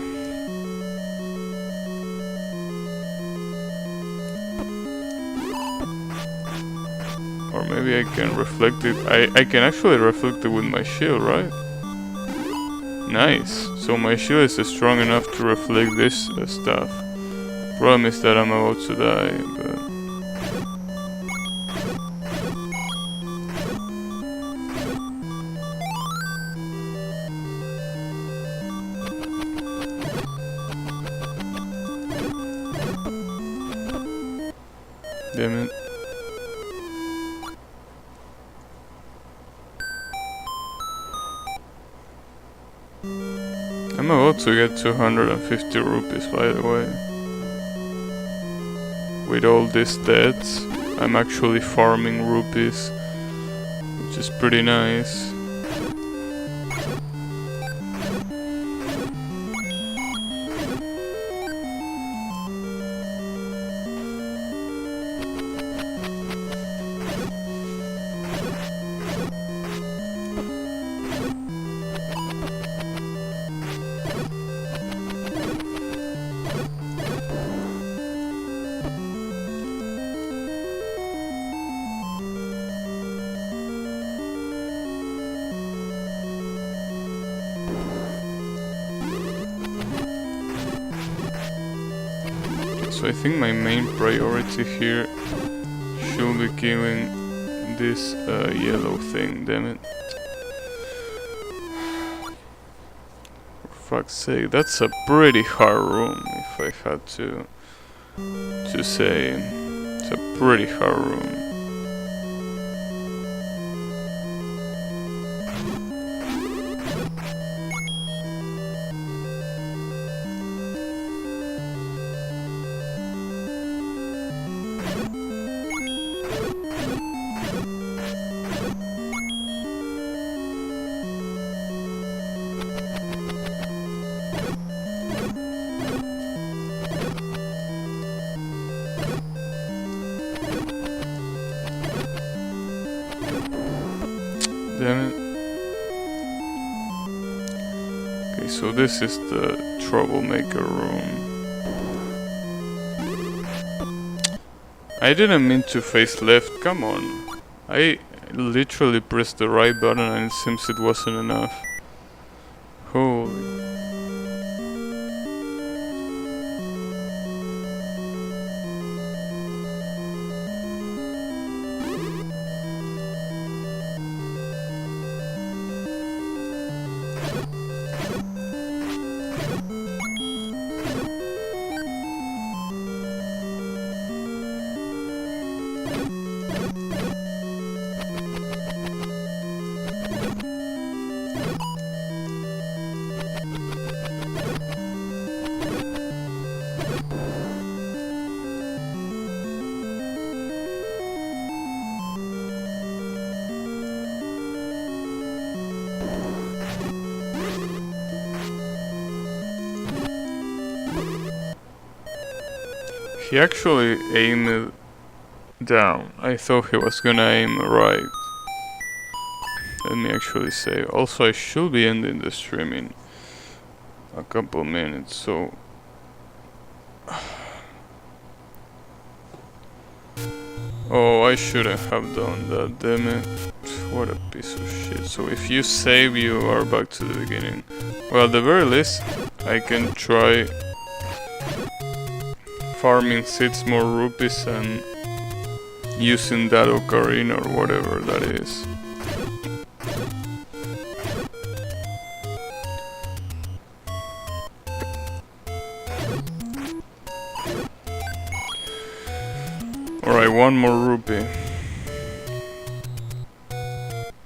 Speaker 1: Or maybe I can reflect it. I can actually reflect it with my shield, right? Nice. So my shield is strong enough to reflect this stuff. Problem is that I'm about to die, but... Damn it. I'm about to get 250 rupees, by the way. With all these deaths, I'm actually farming rupees, which is pretty nice. So I think my main priority here should be killing this yellow thing, damn it. For fuck's sake, that's a pretty hard room, if I had to say. It's a pretty hard room. Damn it. Okay, so this is the troublemaker room. I didn't mean to face left, come on. I literally pressed the right button and it seems it wasn't enough. Holy... He actually aimed down. I thought he was gonna aim right. Let me actually say. Also, I should be ending the stream in a couple minutes, so... Oh, I shouldn't have done that, damn it. What a piece of shit. So if you save, you are back to the beginning. Well, at the very least, I can try farming 6 more rupees and using that ocarina or whatever that is. Alright, 1 more rupee.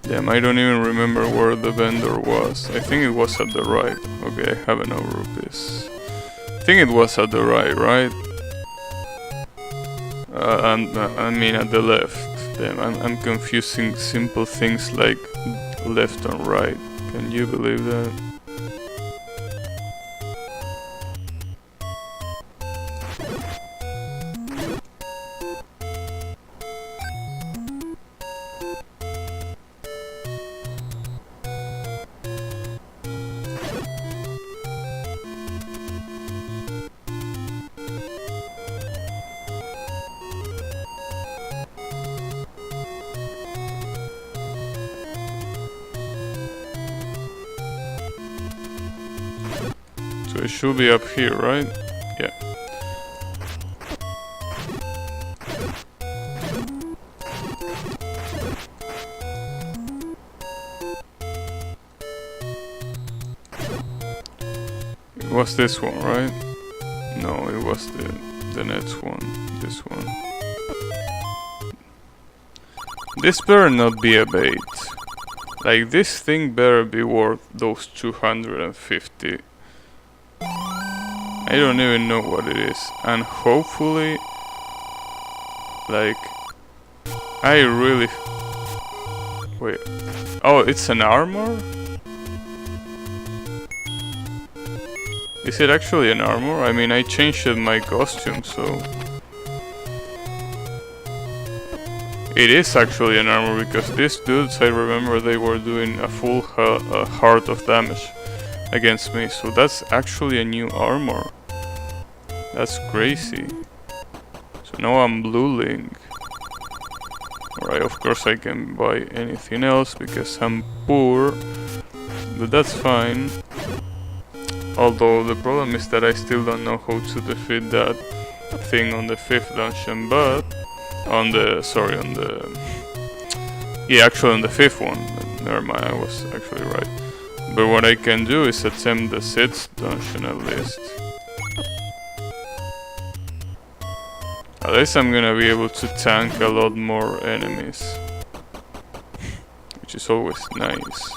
Speaker 1: Damn, I don't even remember where the vendor was. I think it was at the right. Okay, I have enough rupees. I think it was at the right? I mean at the left. Damn, I'm confusing simple things like left and right. Can you believe that? So it should be up here, right? Yeah. It was this one, right? No, it was the next one. This one. This better not be a bait. Like, this thing better be worth those 250. I don't even know what it is, and hopefully, like, I really... Wait, oh, it's an armor? Is it actually an armor? I mean, I changed my costume, so... It is actually an armor, because these dudes, I remember they were doing a full heart of damage against me, so that's actually a new armor. That's crazy. So now I'm Blue Link. Alright, of course I can buy anything else because I'm poor, but that's fine. Although the problem is that I still don't know how to defeat that thing on the 5th dungeon, but on the, sorry, on the, yeah, actually on the 5th one. Never mind, I was actually right. But what I can do is attempt the 6th dungeon at least. At least I'm gonna be able to tank a lot more enemies, which is always nice.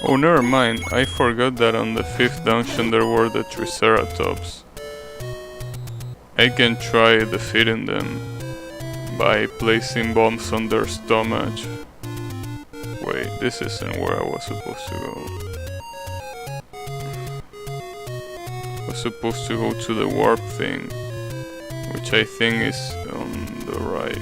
Speaker 1: Oh, never mind, I forgot that on the 5th dungeon there were the Triceratops. I can try defeating them by placing bombs on their stomach. Wait, this isn't where I was supposed to go. I was supposed to go to the warp thing, which I think is on the right.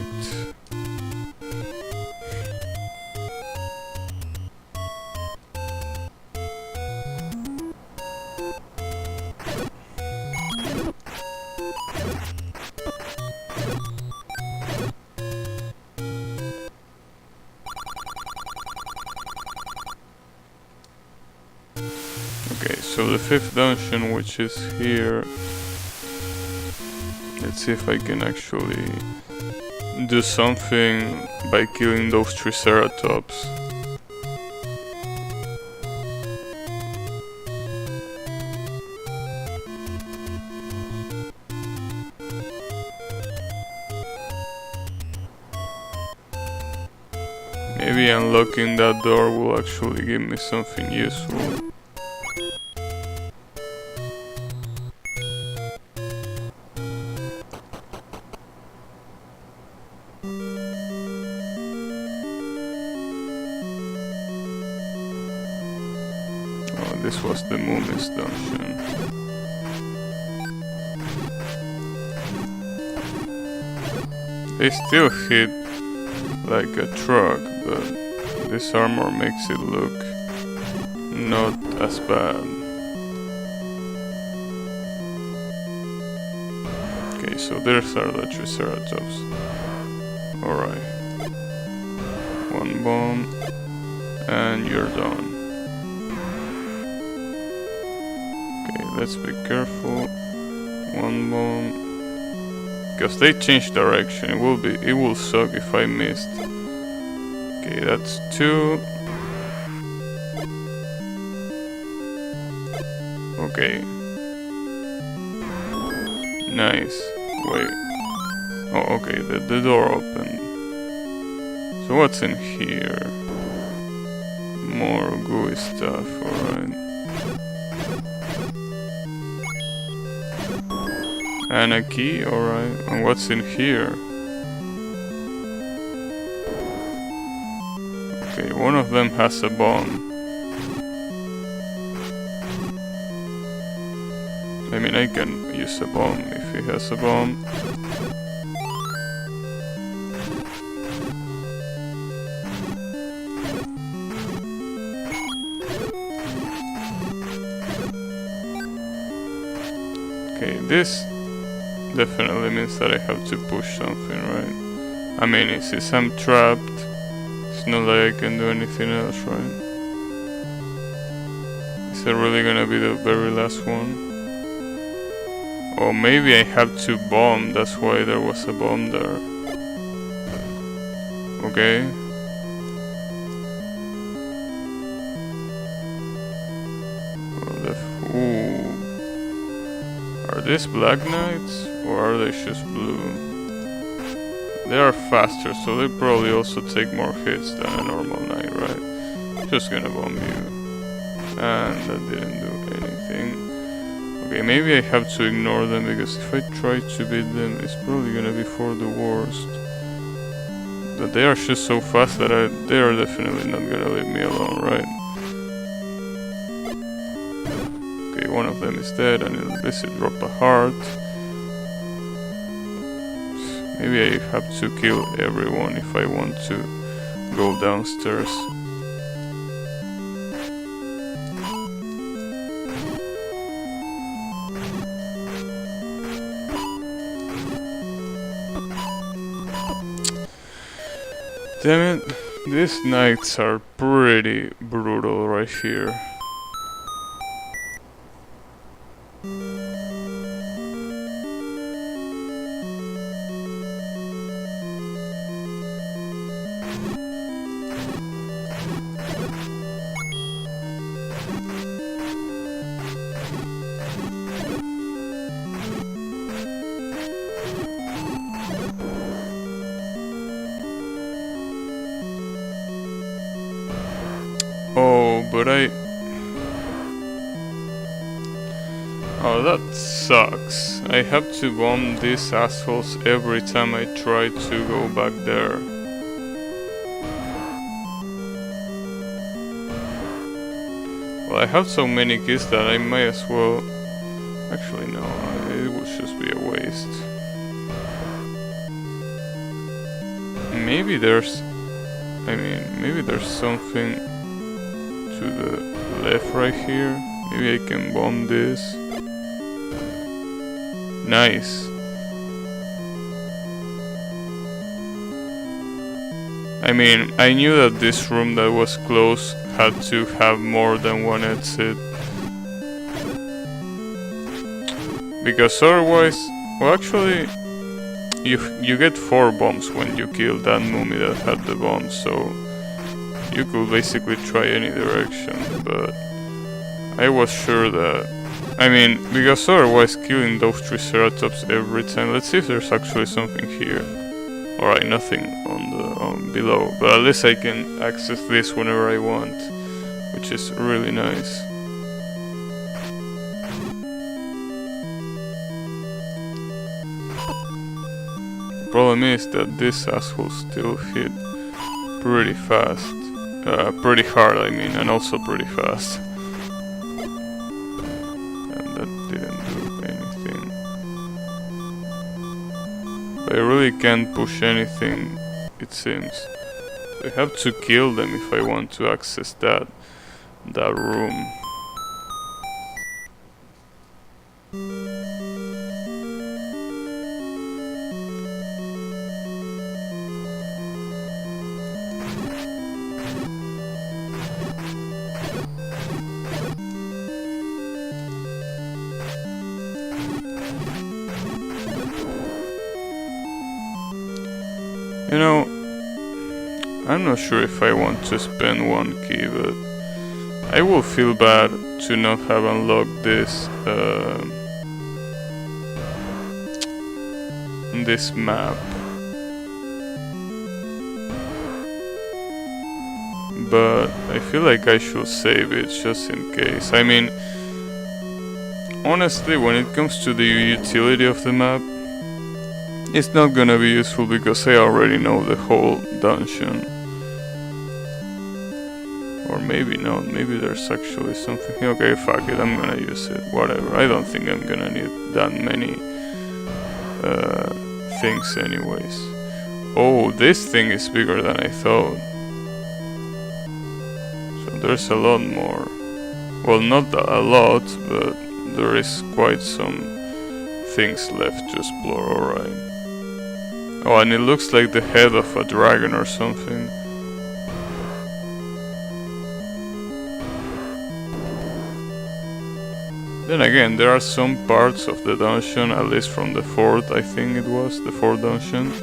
Speaker 1: Okay, so the 5th dungeon, which is here. Let's see if I can actually do something by killing those Triceratops. Maybe unlocking that door will actually give me something useful. This was the Moomis dungeon. They still hit like a truck, but this armor makes it look not as bad. Okay, so there's are the Triceratops. Alright. 1 bomb, and you're done. Let's be careful. 1 bomb. Because they changed direction. It will suck if I missed. Okay, that's 2. Okay. Nice. Wait. Oh, okay, the door opened. So what's in here? More gooey stuff, alright. And a key, alright. And what's in here? Okay, one of them has a bomb. I mean, I can use a bomb if he has a bomb. Okay, this definitely means that I have to push something, right? I mean, since I'm trapped, it's not like I can do anything else, right? Is it really gonna be the very last one? Or maybe I have to bomb, that's why there was a bomb there. Okay. Ooh. Are these black knights? Or are they just blue? They are faster, so they probably also take more hits than a normal knight, right? Just gonna bomb you. And that didn't do anything. Okay, maybe I have to ignore them, because if I try to beat them, it's probably gonna be for the worst. But they are just so fast that they are definitely not gonna leave me alone, right? Okay, one of them is dead, and at least it dropped a heart. Maybe I have to kill everyone if I want to go downstairs. Damn it, these knights are pretty brutal right here. Oh, that sucks. I have to bomb these assholes every time I try to go back there. Well, I have so many keys that I may as well... Actually, no, it would just be a waste. Maybe there's... maybe there's something to the left right here. Maybe I can bomb this. Nice. I knew that this room that was closed had to have more than one exit. Because otherwise... Well, actually... You get 4 bombs when you kill that mummy that had the bomb, so... You could basically try any direction, but... I was sure that... because otherwise killing those Triceratops every time... Let's see if there's actually something here. Alright, nothing on the below, but at least I can access this whenever I want, which is really nice. The problem is that this asshole still hit pretty fast. Pretty hard, and also pretty fast. And that didn't do anything. But I really can't push anything, it seems. I have to kill them if I want to access that room. You know, I'm not sure if I want to spend 1 key, but I will feel bad to not have unlocked this this map. But I feel like I should save it just in case. Honestly, when it comes to the utility of the map, it's not gonna be useful because I already know the whole dungeon. Or maybe not, maybe there's actually something. Okay, fuck it, I'm gonna use it, whatever. I don't think I'm gonna need that many things anyways. Oh, this thing is bigger than I thought. So there's a lot more. Well, not a lot, but there is quite some things left to explore, alright. Oh, and it looks like the head of a dragon or something. Then again, there are some parts of the dungeon, at least from the 4th, I think it was, the 4th dungeon,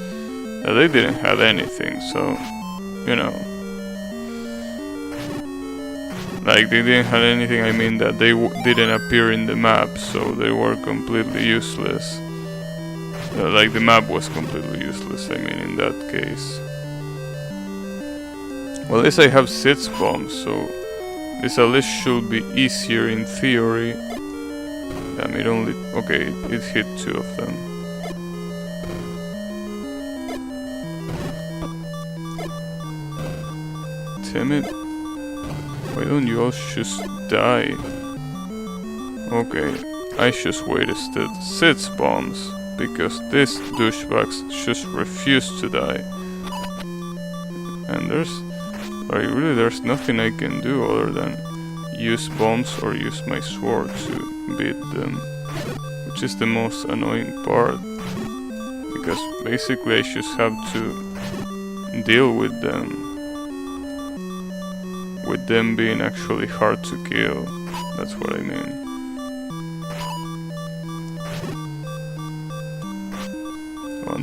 Speaker 1: that they didn't have anything, so, you know. Like, they didn't have anything, that they didn't appear in the map, so they were completely useless. Like, the map was completely useless, in that case. Well, at least I have 6 bombs, so this at least should be easier in theory. Damn, it only... Okay, it hit 2 of them. Damn it. Why don't you all just die? Okay, I just wasted 6 bombs. Because these douchebags just refuse to die. And there's nothing I can do other than use bombs or use my sword to beat them. Which is the most annoying part. Because basically I just have to deal with them. With them being actually hard to kill. That's what I mean.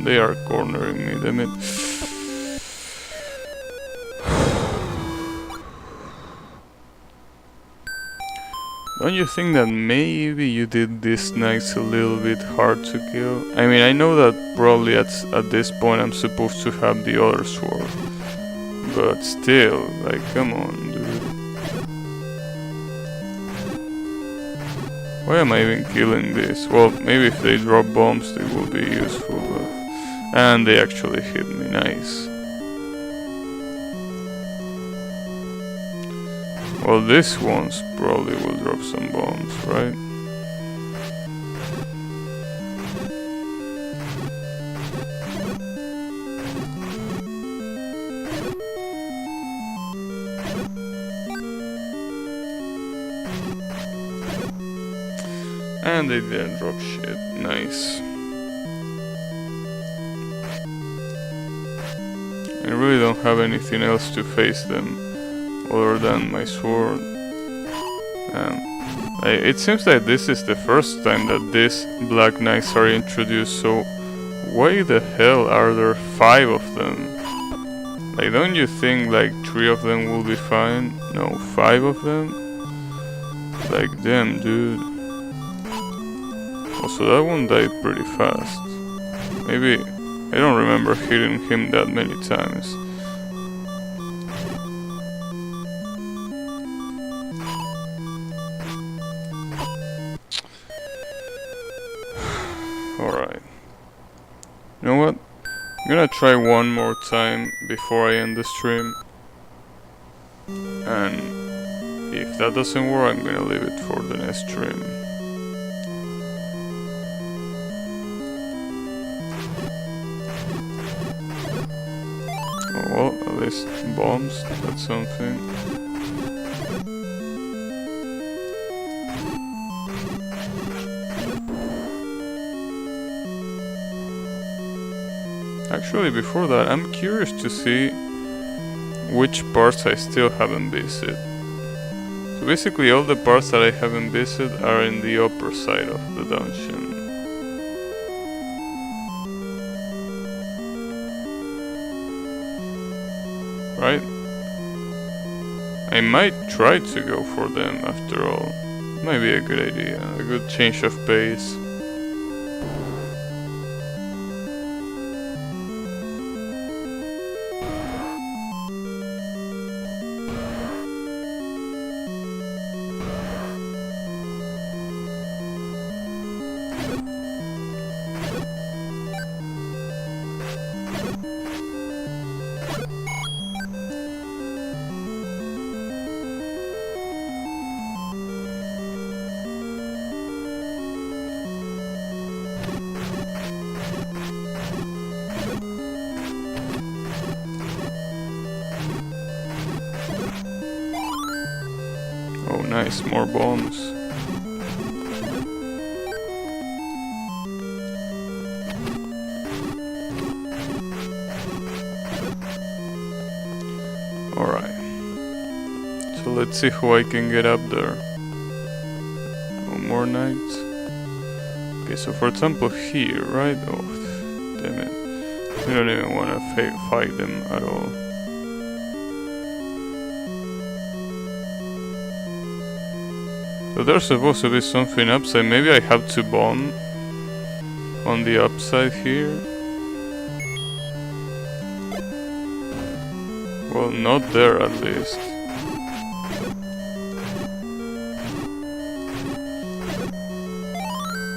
Speaker 1: They are cornering me, damn it. Don't you think that maybe you did these knights a little bit hard to kill? I know that probably at this point I'm supposed to have the other sword. But still, like, come on, dude. Why am I even killing this? Well, maybe if they drop bombs they will be useful, but... And they actually hit me, nice. Well, this one's probably will drop some bombs, right? And they didn't drop shit, nice. I really don't have anything else to face them other than my sword. It seems like this is the first time that these Black Knights are introduced, so why the hell are there 5 of them? Like, don't you think like 3 of them will be fine? No, 5 of them? Like, damn, dude. Also, that one died pretty fast. Maybe, I don't remember hitting him that many times. Alright. You know what? I'm gonna try one more time before I end the stream. And if that doesn't work, I'm gonna leave it for the next stream. Oh, well, at least bombs, that's something. Actually, before that, I'm curious to see which parts I still haven't visited. So basically all the parts that I haven't visited are in the upper side of the dungeon. Right? I might try to go for them after all. Might be a good idea, a good change of pace. Oh nice, more bombs. Alright. So let's see who I can get up there. Oh, more knights. Okay, so for example here, right? Oh, damn it. We don't even want to fight them at all. So there's supposed to be something upside. Maybe I have to bomb on the upside here. Well, not there at least.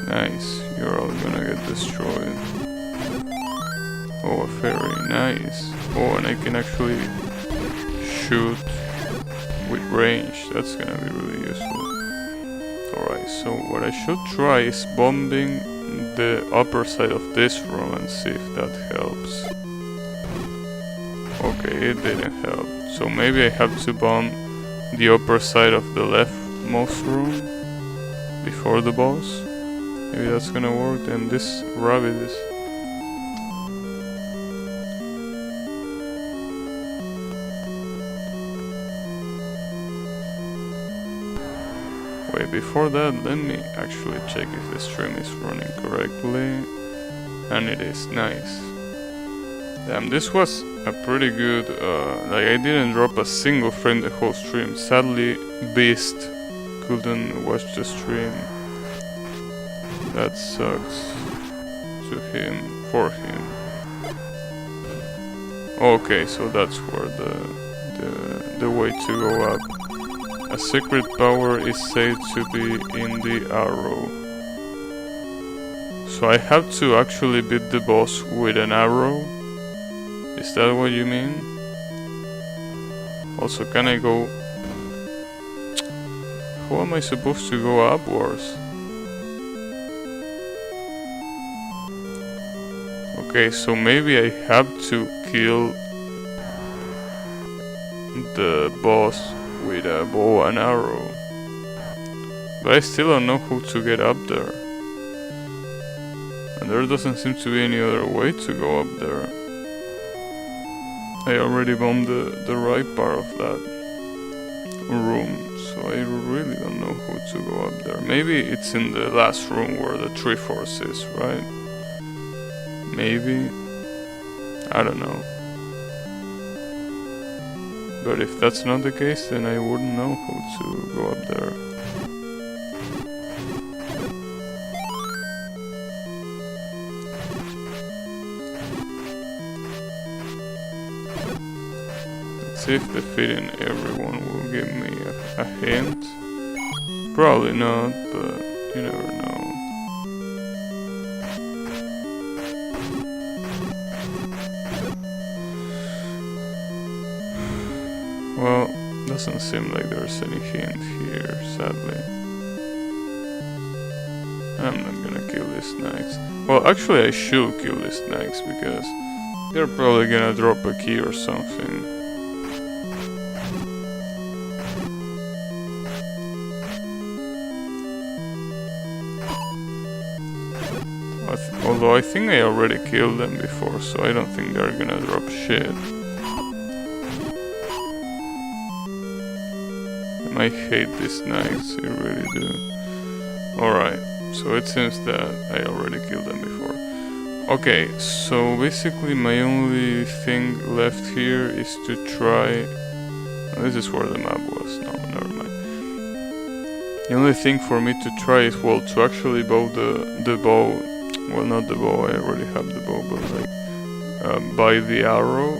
Speaker 1: Nice, you're all gonna get destroyed. Oh, very nice. Oh, and I can actually shoot with range. That's gonna be really useful. Alright, so what I should try is bombing the upper side of this room and see if that helps. Okay, it didn't help. So maybe I have to bomb the upper side of the leftmost room before the boss. Maybe that's gonna work. And this rabbit is... Wait, before that, let me actually check if the stream is running correctly. And it is, nice. Damn, this was a pretty good, like I didn't drop a single frame the whole stream. Sadly, Beast couldn't watch the stream. That sucks. To him, for him. Okay, so that's where the way to go up. A secret power is said to be in the arrow. So I have to actually beat the boss with an arrow? Is that what you mean? Also, can I go... How am I supposed to go upwards? Okay, so maybe I have to kill the boss with a bow and arrow. But I still don't know how to get up there. And there doesn't seem to be any other way to go up there. I already bombed the right part of that room, so I really don't know how to go up there. Maybe it's in the last room where the Triforce is, right? Maybe. I don't know. But if that's not the case, then I wouldn't know how to go up there. Let's see if defeating everyone will give me a hint. Probably not, but you never know. Well, doesn't seem like there's any hint here, sadly. I'm not gonna kill these knights. Well, actually I should kill these knights because they're probably gonna drop a key or something. Although I think I already killed them before, so I don't think they're gonna drop shit. I hate these knights, I really do. Alright, so it seems that I already killed them before. Okay, so basically my only thing left here is to try... This is where the map was, no, never mind. The only thing for me to try is, well, to actually bow the bow. Well, not the bow, I already have the bow, but like... by the arrow.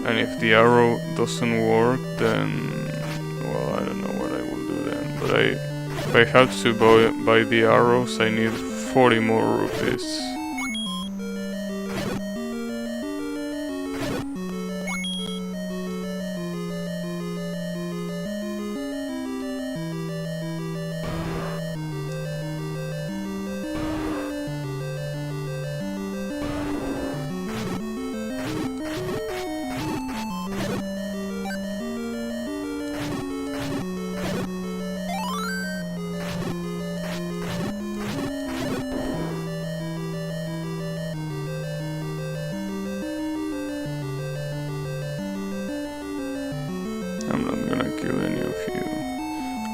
Speaker 1: And if the arrow doesn't work, then... Well, I don't know what I will do then, but if I have to buy the arrows, I need 40 more rupees. I'm not gonna kill any of you.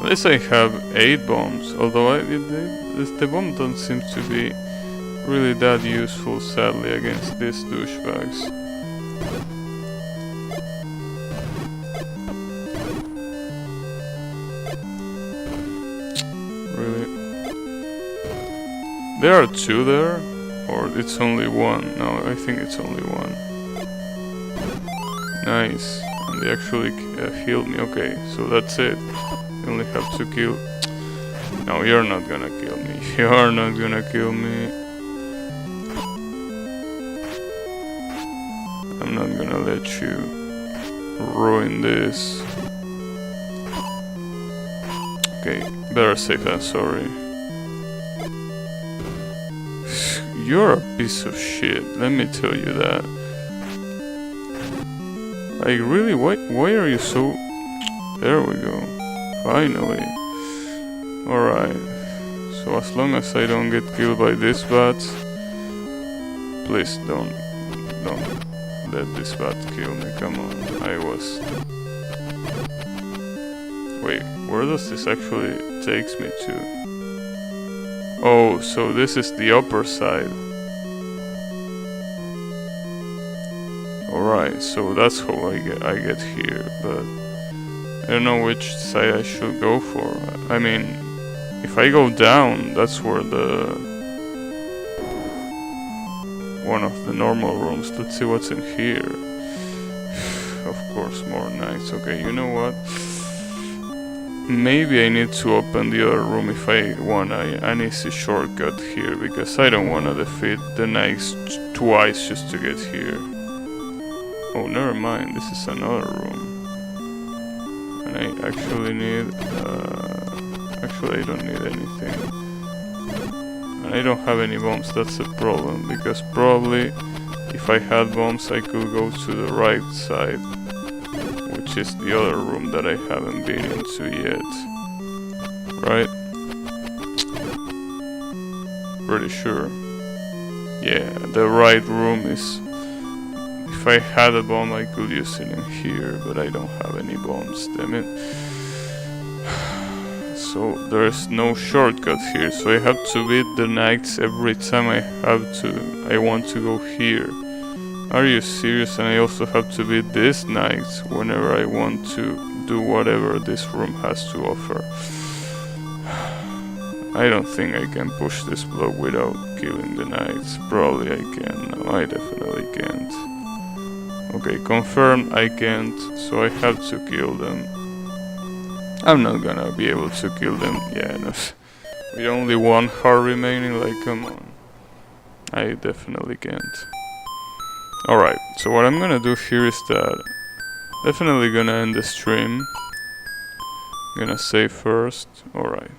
Speaker 1: At least I have 8 bombs, although the bomb doesn't seem to be really that useful, sadly, against these douchebags. Really? There are 2 there? Or it's only 1? No, I think it's only 1. Nice. And they actually healed me. Okay, so that's it. You only have to kill... No, you're not gonna kill me. You're not gonna kill me. I'm not gonna let you ruin this. Okay, better safe than sorry. You're a piece of shit, let me tell you that. Like, really, why are you so... There we go. Finally. Alright. So as long as I don't get killed by this bat, please don't let this bat kill me, come on. I was... Wait, where does this actually takes me to? Oh, so this is the upper side. Alright, so that's how I get here, but I don't know which side I should go for. I mean, if I go down, that's where one of the normal rooms. Let's see what's in here. Of course, more knights. Okay, you know what? maybe I need to open the other room if I want an easy shortcut here, because I don't want to defeat the knights twice just to get here. Oh, never mind, this is another room. And I actually need... actually, I don't need anything. And I don't have any bombs, that's a problem, because probably if I had bombs I could go to the right side, which is the other room that I haven't been into yet. Right? Pretty sure. Yeah, the right room is... If I had a bomb I could use it in here, but I don't have any bombs, damn it. So there's no shortcut here, so I have to beat the knights every time I want to go here. Are you serious? And I also have to beat these knights whenever I want to do whatever this room has to offer. I don't think I can push this block without killing the knights. Probably I can. No, I definitely can't. Okay, confirmed I can't, so I have to kill them. I'm not gonna be able to kill them, yeah, no. With only one heart remaining, like, come on. I definitely can't. Alright, so what I'm gonna do here is that... Definitely gonna end the stream. Gonna save first, alright.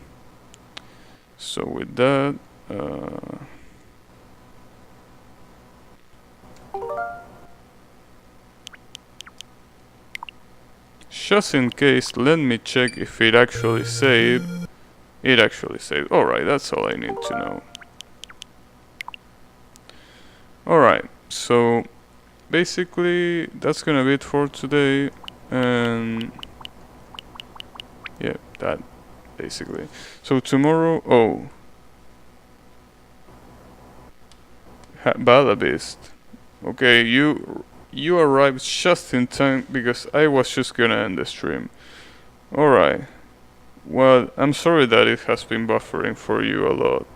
Speaker 1: So with that... just in case, let me check if it actually saved. It actually saved. Alright, that's all I need to know. Alright, so basically that's gonna be it for today. And yeah, that basically. So tomorrow, oh, Bala Beast. Okay, you arrived just in time because I was just gonna end the stream. Alright. Well, I'm sorry that it has been buffering for you a lot.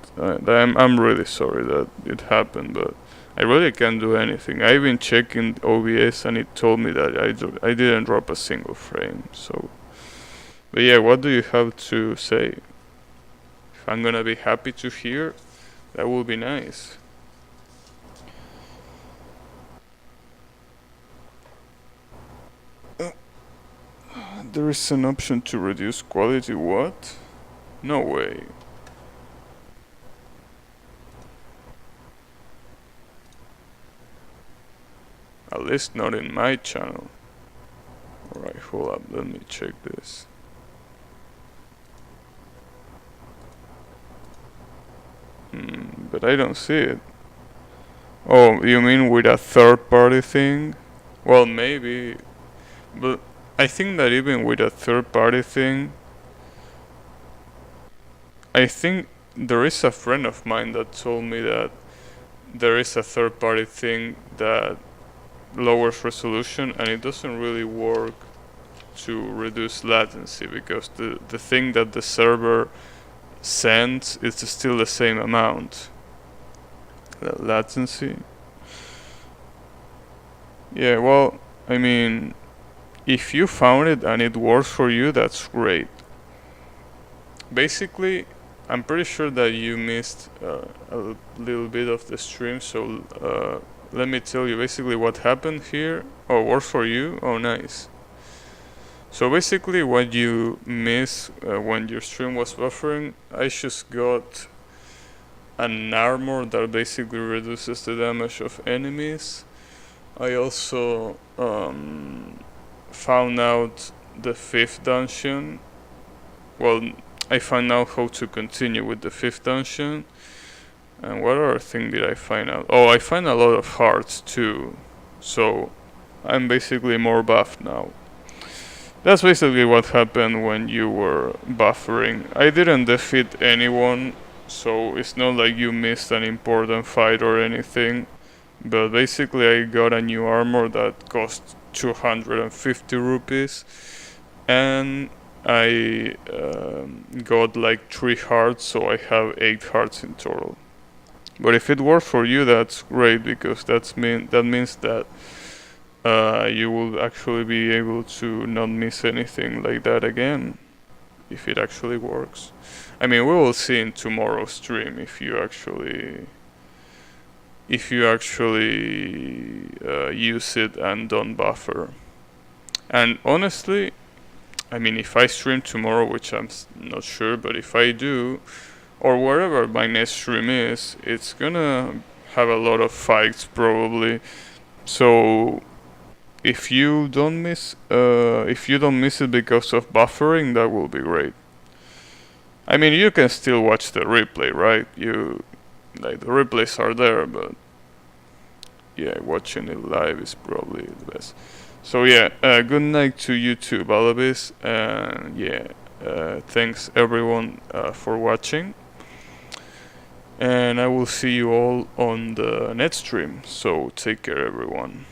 Speaker 1: I'm really sorry that it happened, but I really can't do anything. I've been checking OBS and it told me that I didn't drop a single frame, so... But yeah, what do you have to say? If I'm gonna be happy to hear, that would be nice. There is an option to reduce quality, what? No way. At least not in my channel. Alright, hold up, let me check this. But I don't see it. Oh, you mean with a third party thing? Well, maybe. But I think that even with a third party thing, I think there is a friend of mine that told me that there is a third party thing that lowers resolution and it doesn't really work to reduce latency, because the thing that the server sends is still the same amount. Latency. Yeah, well, I mean, if you found it and it works for you, that's great. Basically, I'm pretty sure that you missed a little bit of the stream, so let me tell you basically what happened here. Oh, works for you? Oh, nice. So basically what you missed when your stream was buffering, I just got an armor that basically reduces the damage of enemies. I also found out the 5th dungeon. Well, I found out how to continue with the 5th dungeon. And what other thing did I find out? Oh, I find a lot of hearts too. So I'm basically more buffed now. That's basically what happened when you were buffering. I didn't defeat anyone, so it's not like you missed an important fight or anything. But basically I got a new armor that cost 250 rupees. And I got like 3 hearts, so I have 8 hearts in total. But if it works for you, that's great, because that means that you will actually be able to not miss anything like that again. if it actually works. I mean, we will see in tomorrow's stream if you actually use it and don't buffer. And honestly, I mean, if I stream tomorrow, which I'm not sure, but if I do, or wherever my next stream is, it's gonna have a lot of fights probably. So if you don't miss it because of buffering, that will be great. I mean, you can still watch the replay, right? The replays are there, but yeah, watching it live is probably the best. So yeah, good night to you too, Balabis, and yeah, thanks everyone for watching, and I will see you all on the next stream. So take care, everyone.